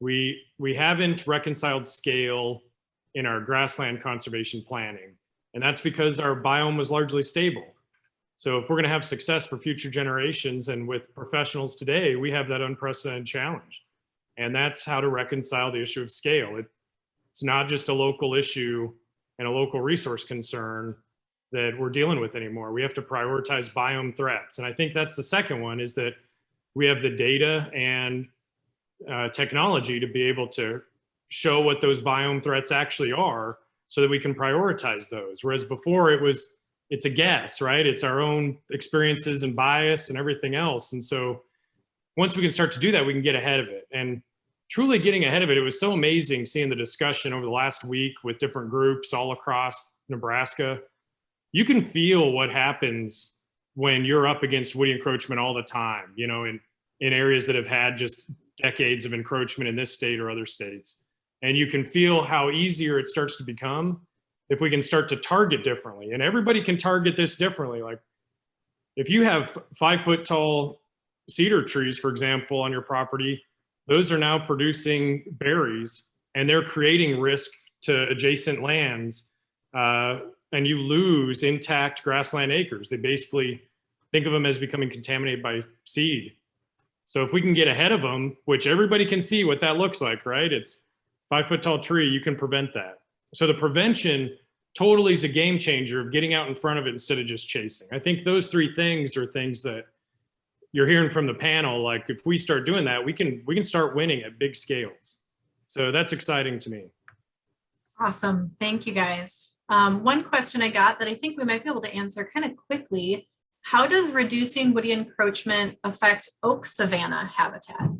we haven't reconciled scale in our grassland conservation planning. And that's because our biome was largely stable. So if we're going to have success for future generations and with professionals today, we have that unprecedented challenge. And that's how to reconcile the issue of scale. It's not just a local issue and a local resource concern that we're dealing with anymore. We have to prioritize biome threats. And I think that's the second one, is that we have the data and technology to be able to show what those biome threats actually are so that we can prioritize those. Whereas before it's a guess, right? It's our own experiences and bias and everything else. And so once we can start to do that, we can get ahead of it. And truly getting ahead of it, it was so amazing seeing the discussion over the last week with different groups all across Nebraska. You can feel what happens when you're up against woody encroachment all the time, in areas that have had just decades of encroachment in this state or other states. And you can feel how easier it starts to become if we can start to target differently. And everybody can target this differently. Like if you have 5-foot tall cedar trees, for example, on your property, those are now producing berries and they're creating risk to adjacent lands. And you lose intact grassland acres. They basically think of them as becoming contaminated by seed. So if we can get ahead of them, which everybody can see what that looks like, right? It's 5 foot tall tree, you can prevent that. So the prevention totally is a game changer of getting out in front of it instead of just chasing. I think those three things are things that you're hearing from the panel. Like if we start doing that, we can start winning at big scales. So that's exciting to me. Awesome. Thank you, guys. One question I got that I think we might be able to answer kind of quickly. How does reducing woody encroachment affect oak savanna habitat?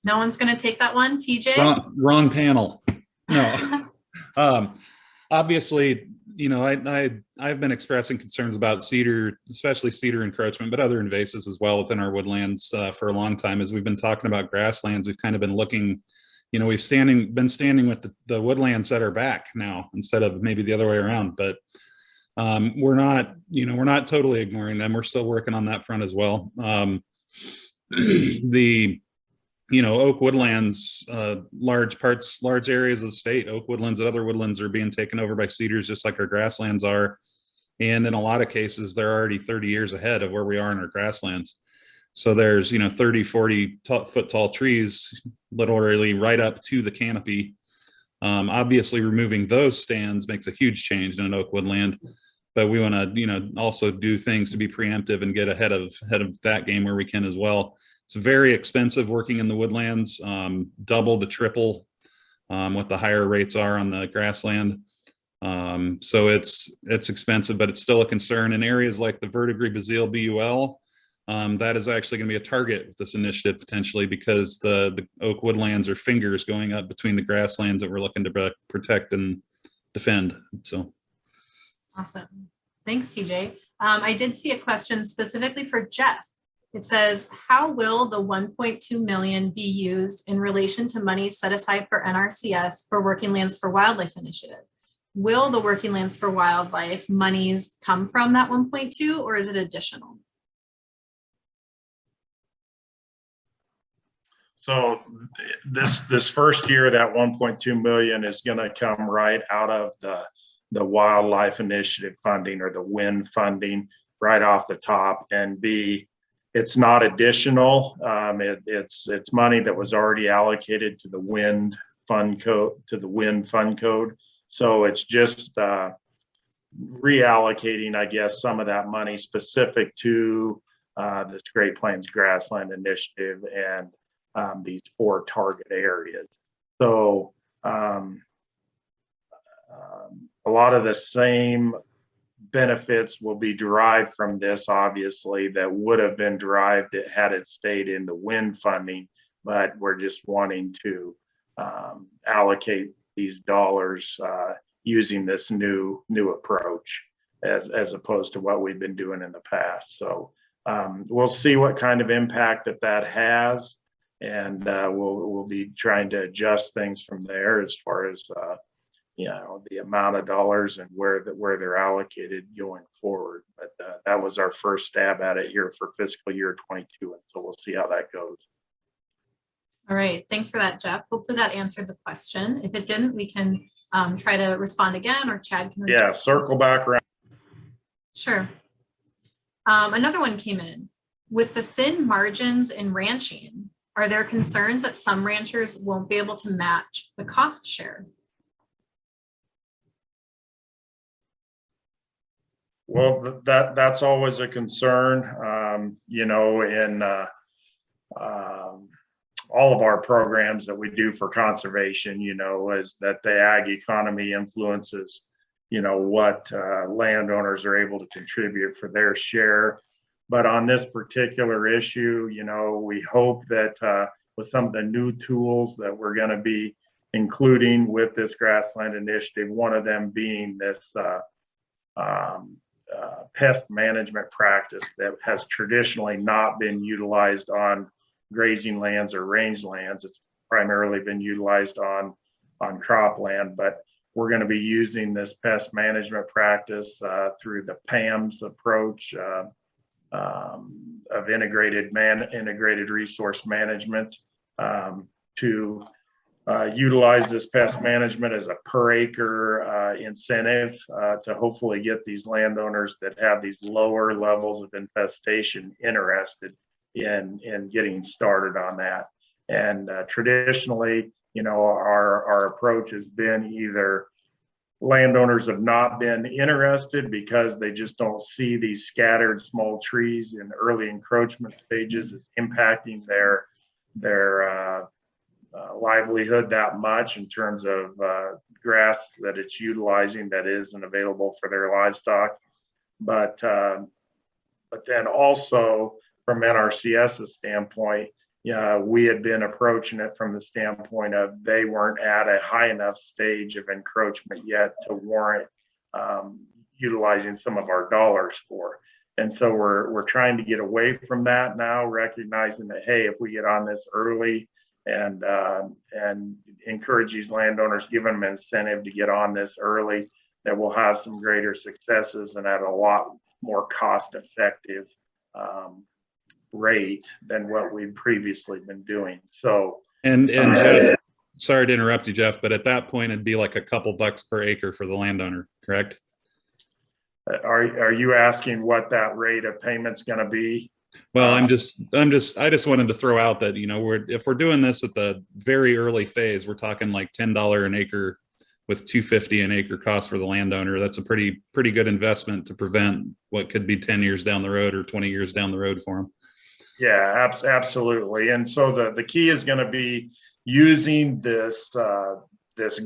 No one's going to take that one, TJ? Wrong panel. No. Obviously, you know, I've been expressing concerns about cedar, especially cedar encroachment, but other invasives as well within our woodlands for a long time. As we've been talking about grasslands, we've kind of been looking, you know, we've been standing with the woodlands at our back now instead of maybe the other way around. But we're not totally ignoring them. We're still working on that front as well. Oak woodlands, large areas of the state, oak woodlands and other woodlands are being taken over by cedars just like our grasslands are. And in a lot of cases, they're already 30 years ahead of where we are in our grasslands. So there's, 30, 40 foot tall trees literally right up to the canopy. Obviously removing those stands makes a huge change in an oak woodland, but we want to, also do things to be preemptive and get ahead of that game where we can as well. It's very expensive working in the woodlands, double to triple what the higher rates are on the grassland. So it's expensive, but it's still a concern in areas like the verdigris Bazille BUL. That is actually going to be a target with this initiative potentially because the oak woodlands are fingers going up between the grasslands that we're looking to protect and defend. So awesome. Thanks, TJ. I did see a question specifically for Jeff. It says, how will the 1.2 million be used in relation to money set aside for NRCS for Working Lands for Wildlife initiative? Will the Working Lands for Wildlife monies come from that 1.2 or is it additional? So this first year, that 1.2 million is going to come right out of the wildlife initiative funding or the WIN funding right off the top, and it's not additional. It's money that was already allocated to the WIN fund code. So it's just reallocating, I guess, some of that money specific to this Great Plains Grassland Initiative and these 4 target areas. So a lot of the same benefits will be derived from this, obviously, that would have been derived had it stayed in the WIN funding, but we're just wanting to allocate these dollars using this new approach as opposed to what we've been doing in the past. So we'll see what kind of impact that has, and we'll be trying to adjust things from there as far as the amount of dollars and where they're allocated going forward. But that was our first stab at it here for fiscal year 22, and so we'll see how that goes. All right, thanks for that, Jeff. Hopefully that answered the question. If it didn't, we can try to respond again, or Chad can. Yeah, circle back around. Sure. Another one came in. With the thin margins in ranching, are there concerns that some ranchers won't be able to match the cost share? Well, that's always a concern, in all of our programs that we do for conservation, is that the ag economy influences, what landowners are able to contribute for their share. But on this particular issue, we hope that with some of the new tools that we're going to be including with this grassland initiative, one of them being this pest management practice that has traditionally not been utilized on grazing lands or range lands. It's primarily been utilized on cropland, but we're going to be using this pest management practice through the PAMS approach of integrated resource management to utilize this pest management as a per acre incentive to hopefully get these landowners that have these lower levels of infestation interested in getting started on that. And traditionally, you know, our approach has been either landowners have not been interested because they just don't see these scattered small trees in early encroachment stages as impacting their livelihood that much in terms of grass that it's utilizing that isn't available for their livestock. But then also from NRCS's standpoint, we had been approaching it from the standpoint of they weren't at a high enough stage of encroachment yet to warrant utilizing some of our dollars for. And so we're trying to get away from that now, recognizing that, hey, if we get on this early and encourage these landowners, give them an incentive to get on this early, that we'll have some greater successes and at a lot more cost effective rate than what we've previously been doing. So, and Jeff, sorry to interrupt you, Jeff, but at that point, it'd be like a couple bucks per acre for the landowner, correct? Are you asking what that rate of payment's going to be? Well, I just wanted to throw out that, you know, if we're doing this at the very early phase, we're talking like $10 an acre with $250 an acre cost for the landowner. That's a pretty good investment to prevent what could be 10 years down the road or 20 years down the road for them. Yeah, absolutely. And so the key is going to be using this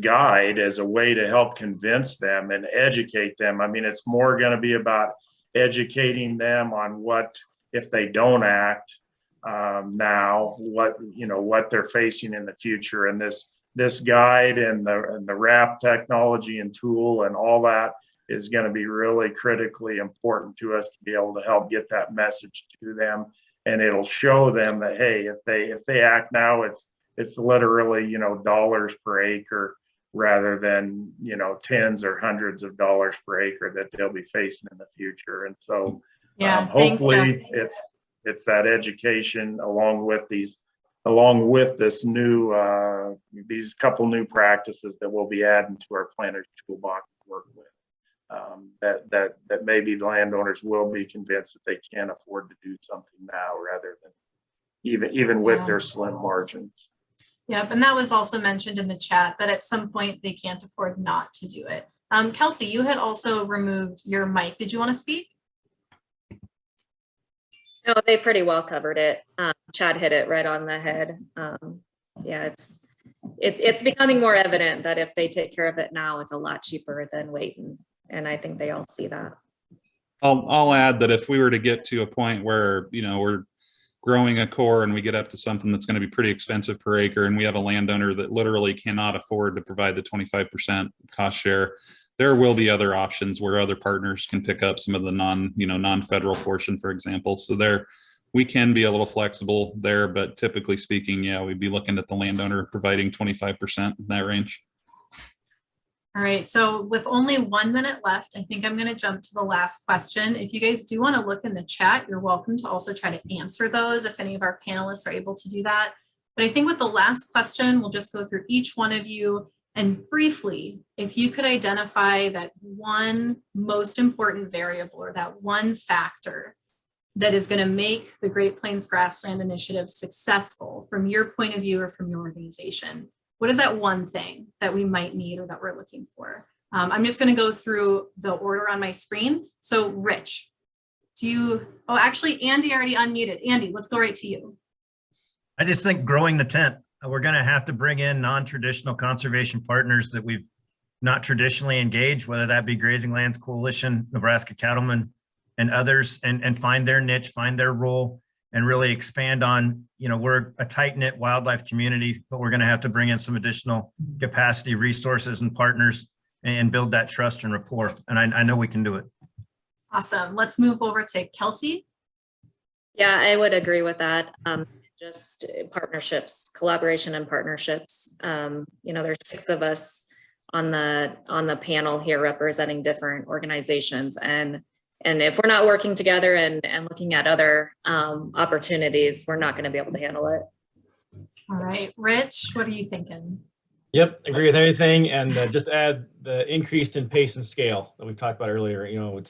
guide as a way to help convince them and educate them. I mean, it's more going to be about educating them on what, if they don't act now, what they're facing in the future. And this guide and the RAP technology and tool and all that is going to be really critically important to us to be able to help get that message to them. And it'll show them that, hey, if they act now, it's literally, you know, dollars per acre rather than, you know, tens or hundreds of dollars per acre that they'll be facing in the future. And so hopefully it's that education along with this new these couple new practices that we'll be adding to our planner's toolbox to work with. That maybe the landowners will be convinced that they can afford to do something now rather than even with their slim margins. Yep, and that was also mentioned in the chat that at some point they can't afford not to do it. Kelsi, you had also removed your mic. Did you want to speak? No, they pretty well covered it. Chad hit it right on the head. Yeah, it's becoming more evident that if they take care of it now, it's a lot cheaper than waiting. And I think they all see that. I'll add that if we were to get to a point where, you know, we're growing a core and we get up to something that's going to be pretty expensive per acre, and we have a landowner that literally cannot afford to provide the 25% cost share, there will be other options where other partners can pick up some of the non-federal portion, for example. So we can be a little flexible there, but typically speaking, yeah, we'd be looking at the landowner providing 25% in that range. All right, so with only 1 minute left, I think I'm going to jump to the last question. If you guys do want to look in the chat, you're welcome to also try to answer those if any of our panelists are able to do that. But I think with the last question, we'll just go through each one of you and briefly, if you could identify that one most important variable or that one factor that is going to make the Great Plains Grassland Initiative successful from your point of view or from your organization. What is that one thing that we might need or that we're looking for? I'm just going to go through the order on my screen. So Rich, actually, Andy already unmuted. Andy, let's go right to you. I just think growing the tent. We're going to have to bring in non-traditional conservation partners that we've not traditionally engaged, whether that be Grazing Lands Coalition, Nebraska Cattlemen, and others, and find their niche, find their role, and really expand on, you know, we're a tight-knit wildlife community, but we're going to have to bring in some additional capacity, resources, and partners and build that trust and rapport. And I know we can do it. Awesome. Let's move over to Kelsi. Yeah, I would agree with that. Just partnerships, collaboration and partnerships. You know, there's 6 of us on the panel here representing different organizations. And if we're not working together and looking at other opportunities, we're not going to be able to handle it. All right, Rich, what are you thinking? Yep, agree with everything, and just add the increase in pace and scale that we talked about earlier. You know,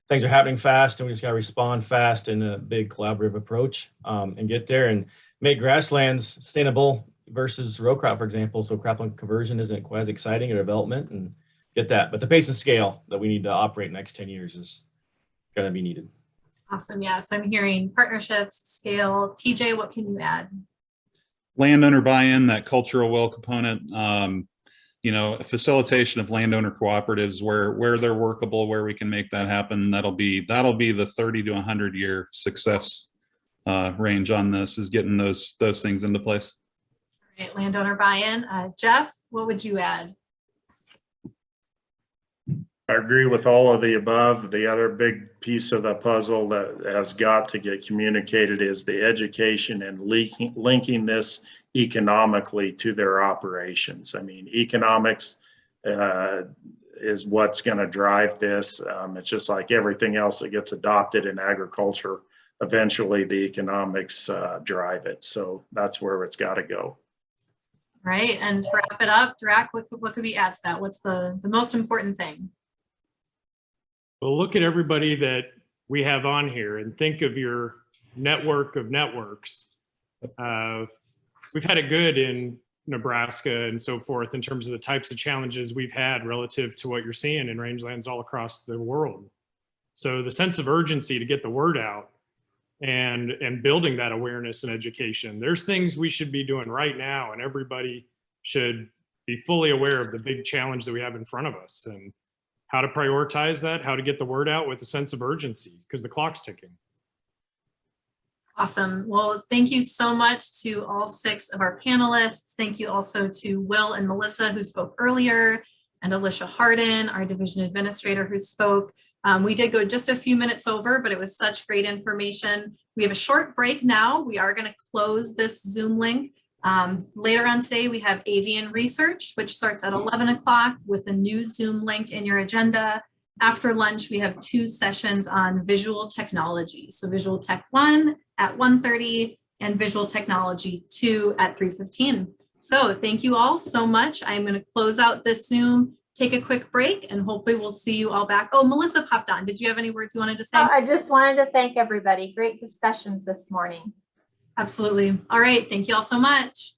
things are happening fast, and we just got to respond fast in a big collaborative approach, and get there and make grasslands sustainable versus row crop, for example. So cropland conversion isn't quite as exciting or development, and get that. But the pace and scale that we need to operate next 10 years is going to be needed. Awesome. Yeah. So I'm hearing partnerships, scale. TJ, what can you add? Landowner buy-in, that cultural will component, you know, facilitation of landowner cooperatives where they're workable, where we can make that happen. That'll be the 30 to 100 year success range on this, is getting those things into place. All right, landowner buy-in. Jeff, what would you add? I agree with all of the above. The other big piece of the puzzle that has got to get communicated is the education and linking this economically to their operations. I mean, economics is what's going to drive this. It's just like everything else that gets adopted in agriculture. Eventually, the economics drive it. So that's where it's got to go. Right. And to wrap it up, Dirac, what could we add to that? What's the most important thing? Well, look at everybody that we have on here and think of your network of networks. We've had it good in Nebraska and so forth in terms of the types of challenges we've had relative to what you're seeing in rangelands all across the world. So the sense of urgency to get the word out and building that awareness and education, there's things we should be doing right now, and everybody should be fully aware of the big challenge that we have in front of us and how to prioritize that, how to get the word out with a sense of urgency, because the clock's ticking. Awesome. Well, thank you so much to all 6 of our panelists. Thank you also to Will and Melissa, who spoke earlier, and Alicia Hardin, our division administrator, who spoke. We did go just a few minutes over, but it was such great information. We have a short break now. We are going to close this Zoom link. Later on today, we have avian research, which starts at 11 o'clock with a new Zoom link in your agenda. After lunch, we have 2 sessions on visual technology. So Visual Tech 1 at 1:30 and Visual Technology 2 at 3:15. So thank you all so much. I'm going to close out this Zoom, take a quick break, and hopefully we'll see you all back. Oh, Melissa popped on. Did you have any words you wanted to say? I just wanted to thank everybody. Great discussions this morning. Absolutely. All right. Thank you all so much.